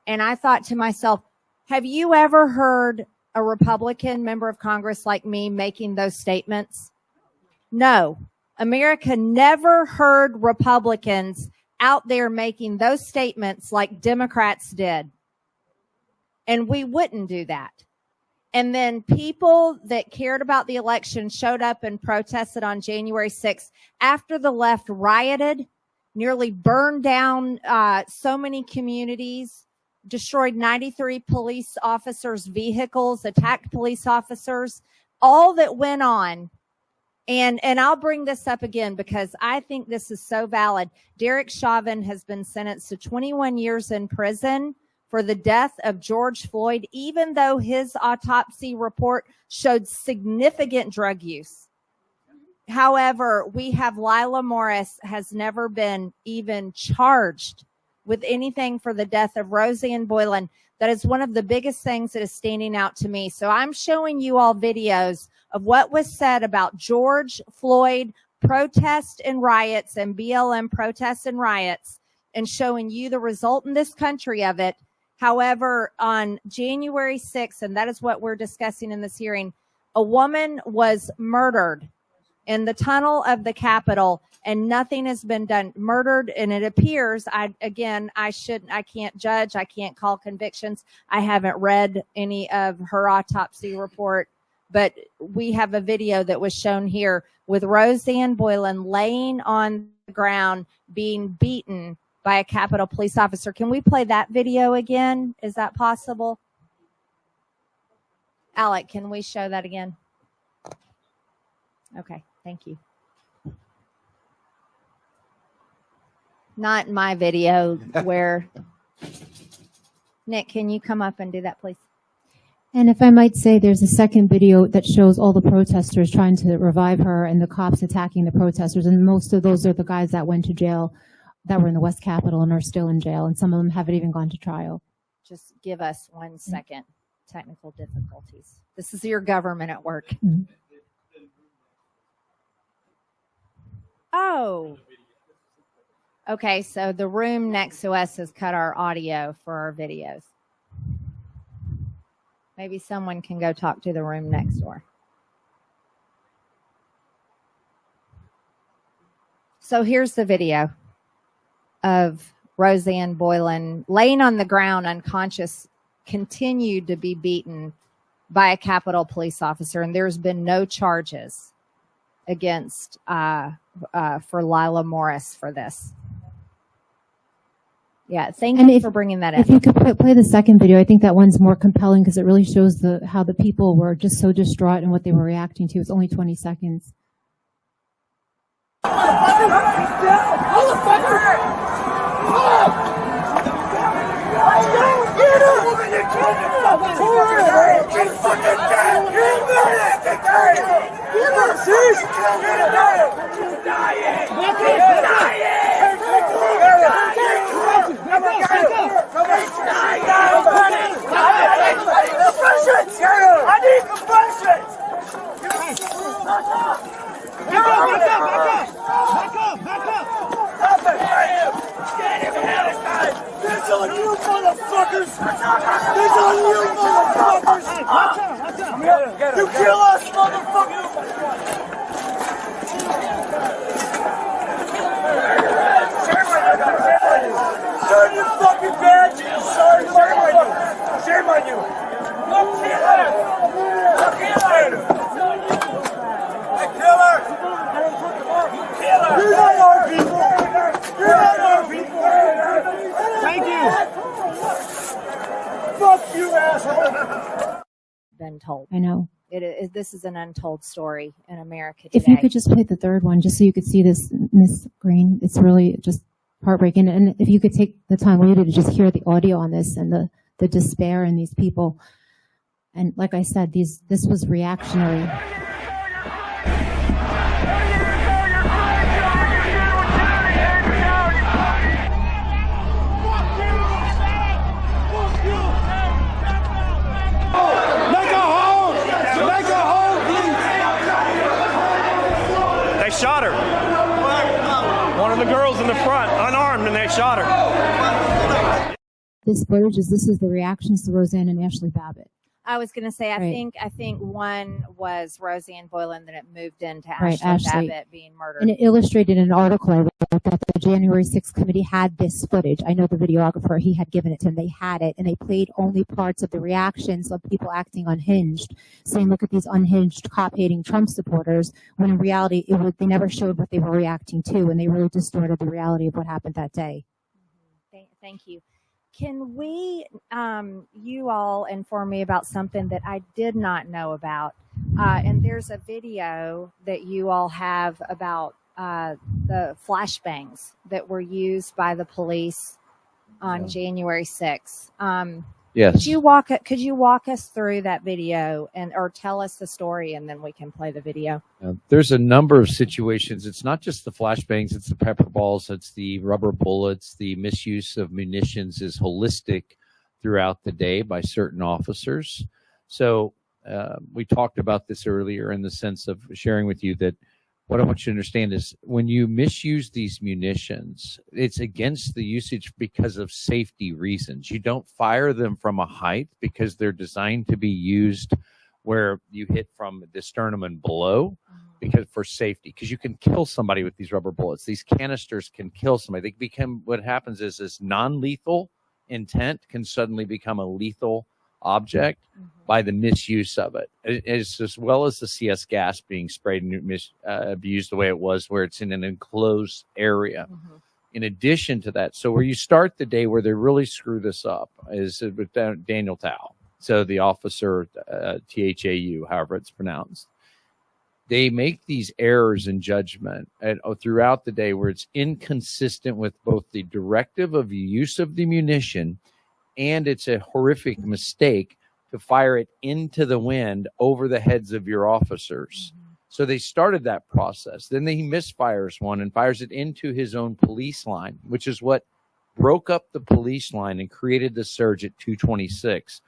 and I thought to myself, have you ever heard a Republican member of Congress like me making those statements? No. America never heard Republicans out there making those statements like Democrats did. And we wouldn't do that. And then people that cared about the election showed up and protested on January 6th after the left rioted nearly burned down so many communities, destroyed 93 police officers' vehicles, attacked police officers, all that went on. And I'll bring this up again because I think this is so valid. Derek Chauvin has been sentenced to 21 years in prison for the death of George Floyd, even though his autopsy report showed significant drug use. However, we have Layla Morris has never been even charged with anything for the death of Rosanne Boylan. That is one of the biggest things that is standing out to me. So I'm showing you all videos of what was said about George Floyd protests and riots and BLM protests and riots and showing you the result in this country of it. However, on January 6th, and that is what we're discussing in this hearing, a woman was murdered in the tunnel of the Capitol, and nothing has been done. Murdered, and it appears, I can't judge, I can't call convictions. I haven't read any of her autopsy report, but we have a video that was shown here with Rosanne Boylan laying on the ground being beaten by a Capitol police officer. Can we play that video again? Is that possible? Alec, can we show that again? Okay, thank you. Not my video where... Nick, can you come up and do that, please? And if I might say, there's a second video that shows all the protesters trying to revive her and the cops attacking the protesters. And most of those are the guys that went to jail, that were in the West Capitol and are still in jail. And some of them haven't even gone to trial. Just give us 1 second. Technical difficulties. This is your government at work. Mm-hmm. Oh. Okay, so the room next to us has cut our audio for our videos. Maybe someone can go talk to the room next door. So here's the video of Rosanne Boylan laying on the ground unconscious, continued to be beaten by a Capitol police officer, and there's been no charges against for Layla Morris for this. Yeah, thank you for bringing that in. If you could play the second video, I think that one's more compelling because it really shows how the people were just so distraught and what they were reacting to. It's only 20 seconds. I need compressions! Back up! Stop it! This on you, motherfuckers! This on you, motherfuckers! You kill us, motherfuckers! Turn your fucking badge! Shame on you! Look killer! You're not our people! You're not our people! Thank you! Fuck you, asshole! Been told. I know. This is an untold story in America today. If you could just play the third one, just so you could see this, Miss Greene, it's really just heartbreaking. And if you could take the time later to just hear the audio on this and the despair in these people. And like I said, this was reactionary. Shot her. One of the girls in the front, unarmed, and they shot her. This footage this is the reactions to Rosanne and Ashley Babbitt. I was going to say, I Right. think one was Rosanne Boylan, then it moved into Right, Ashley Ashley. Babbitt being murdered. And it illustrated an article I read that the January 6th committee had this footage. I know the videographer, he had given it to him. They had it, and they played only parts of the reactions of people acting unhinged, saying, look at these unhinged, cop-hating Trump supporters, when in reality, they never showed what they were reacting to, and they really distorted the reality of what happened that day. Thank you. Can we, you all inform me about something that I did not know about? And there's a video that you all have about the flashbangs that were used by the police on January 6th. Yes. Could you walk us through that video or tell us the story, and then we can play the video? There's a number of situations. It's not just the flashbangs, it's the pepper balls, it's the rubber bullets. The misuse of munitions is holistic throughout the day by certain officers. So we talked about this earlier in the sense of sharing with you that what I want you to understand is when you misuse these munitions, it's against the usage because of safety reasons. You don't fire them from a height because they're designed to be used where you hit from the sternum and below because for safety, because you can kill somebody with these rubber bullets. These canisters can kill somebody. They become, what happens is this non-lethal intent can suddenly become a lethal object by the misuse of it, as well as the CS gas being sprayed and abused the way it was, where it's in an enclosed area. In addition to that, so where you start the day where they really screw this up is with Daniel Tao. So the officer, THAU, however it's pronounced, they make these errors in judgment throughout the day where it's inconsistent with both the directive of use of the munition, and it's a horrific mistake to fire it into the wind over the heads of your officers. So they started that process. Then he misfires one and fires it into his own police line, which is what broke up the police line and created the surge at 226.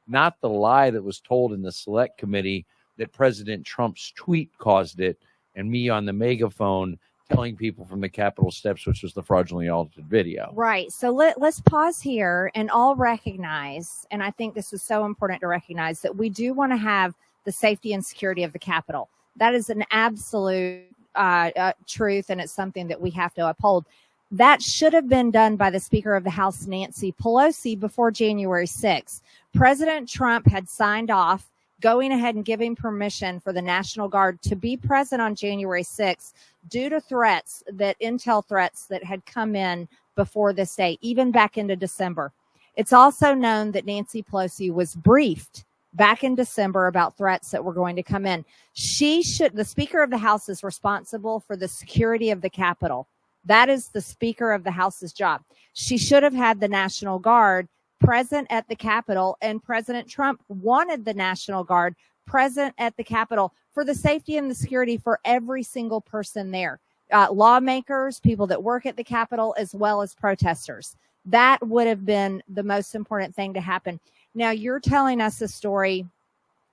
Not the lie that was told in the select committee that President Trump's tweet caused it, and me on the megaphone telling people from the Capitol steps, which was the fraudulently altered video. Right. So let's pause here and all recognize, and I think this is so important to recognize, that we do want to have the safety and security of the Capitol. That is an absolute truth, and it's something that we have to uphold. That should have been done by the Speaker of the House, Nancy Pelosi, before January 6th. President Trump had signed off going ahead and giving permission for the National Guard to be present on January 6th due to intel threats that had come in before this day, even back into December. It's also known that Nancy Pelosi was briefed back in December about threats that were going to come in. The Speaker of the House is responsible for the security of the Capitol. That is the Speaker of the House's job. She should have had the National Guard present at the Capitol, and President Trump wanted the National Guard present at the Capitol for the safety and the security for every single person there. Lawmakers, people that work at the Capitol, as well as protesters. That would have been the most important thing to happen. Now, you're telling us a story,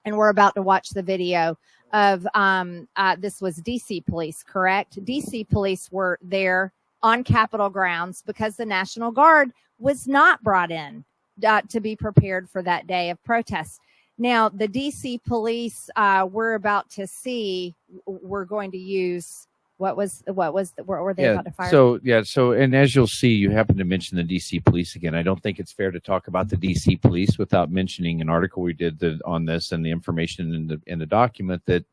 and we're about to watch the video of this was DC police, correct? DC police were there on Capitol grounds because the National Guard was not brought in to be prepared for that day of protest. Now, the DC police we're about to see, we're going to use what were they about to fire? So and as you'll see, you happen to mention the DC police again. I don't think it's fair to talk about the DC police without mentioning an article we did on this and the information in the document that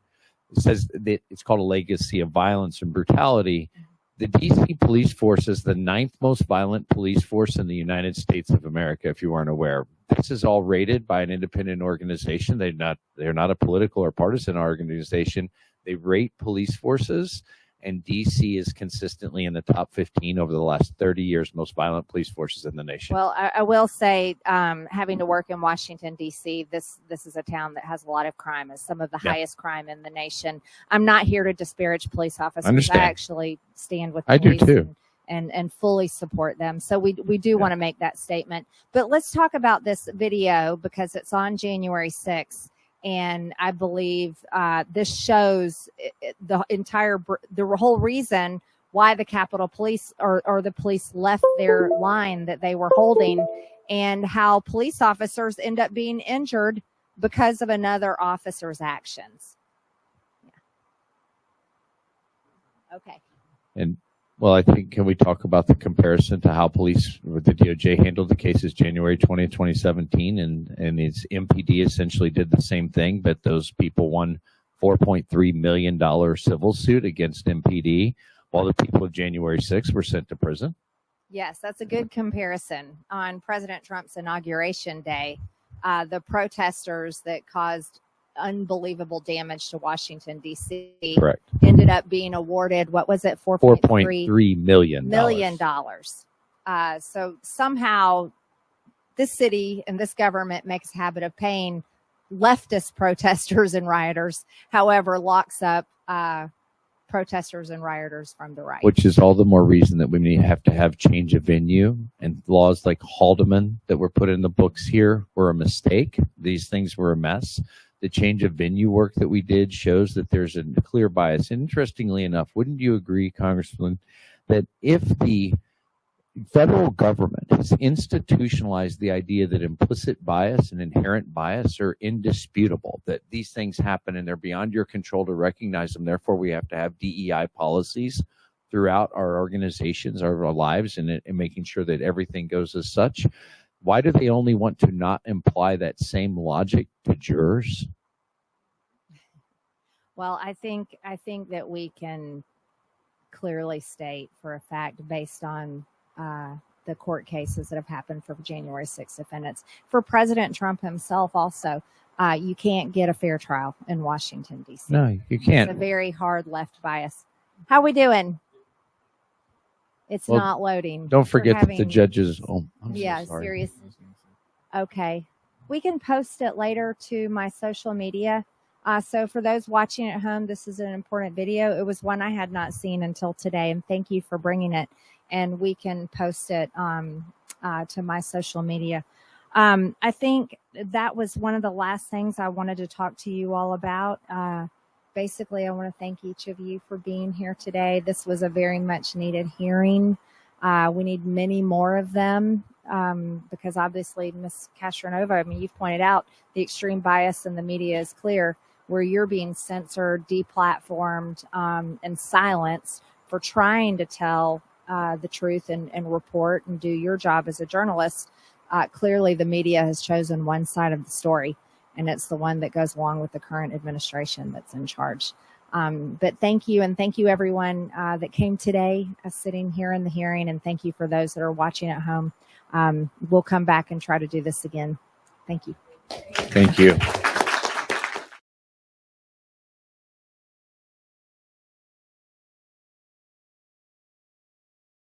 says that it's called A Legacy of Violence and Brutality. The DC police force is the 9th most violent police force in the United States of America, if you weren't aware. This is all rated by an independent organization. They're not a political or partisan organization. They rate police forces, and DC is consistently in the top 15 over the last 30 years, most violent police forces in the nation. Well, I will say, having to work in Washington, D.C., this is a town that has a lot of crime, is some of the highest crime in the nation. I'm not here to disparage police officers. I actually stand with police. I do too. And fully support them. So we do want to make that statement. But let's talk about this video because it's on January 6th. And I believe this shows the whole reason why the Capitol Police or the police left their line that they were holding, and how police officers end up being injured because of another officer's actions. Yeah. Okay. And Well, I think, can we talk about the comparison to how police with the DOJ handled the cases January 20, 2017, and its MPD essentially did the same thing, but those people won $4.3 million civil suit against MPD, while the people of January 6th were sent to prison? Yes, that's a good comparison. On President Trump's inauguration day, the protesters that caused unbelievable damage to Washington, D.C. Correct. ended up being awarded, what was it, $4.3 million. So somehow this city and this government makes a habit of paying leftist protesters and rioters, however, locks up protesters and rioters from the right. Which is all the more reason that we have to have change of venue, and laws like Haldeman that were put in the books here were a mistake. These things were a mess. The change of venue work that we did shows that there's a clear bias. And interestingly enough, wouldn't you agree, Congressman, that if the federal government has institutionalized the idea that implicit bias and inherent bias are indisputable, that these things happen and they're beyond your control to recognize them, therefore we have to have DEI policies throughout our organizations, our lives, and making sure that everything goes as such? Why do they only want to not imply that same logic to jurors? Well, I think that we can clearly state for a fact, based on the court cases that have happened for January 6th defendants, for President Trump himself also, you can't get a fair trial in Washington, D.C. No, you can't. It's a very hard left bias. How we doing? It's not loading. Don't forget that the judges. Oh, I'm yeah, so sorry. serious. Okay. We can post it later to my social media. So for those watching at home, this is an important video. It was one I had not seen until today, and thank you for bringing it. And we can post it to my social media. I think that was one of the last things I wanted to talk to you all about. Basically, I want to thank each of you for being here today. This was a very much needed hearing. We need many more of them because obviously, Ms. Castronuova, I mean, you've pointed out the extreme bias in the media is clear, where you're being censored, deplatformed, and silenced for trying to tell the truth and report and do your job as a journalist. Clearly, the media has chosen one side of the story, and it's the one that goes along with the current administration that's in charge. But thank you, and thank you everyone that came today sitting here in the hearing, and thank you for those that are watching at home. We'll come back and try to do this again. Thank you. Thank you.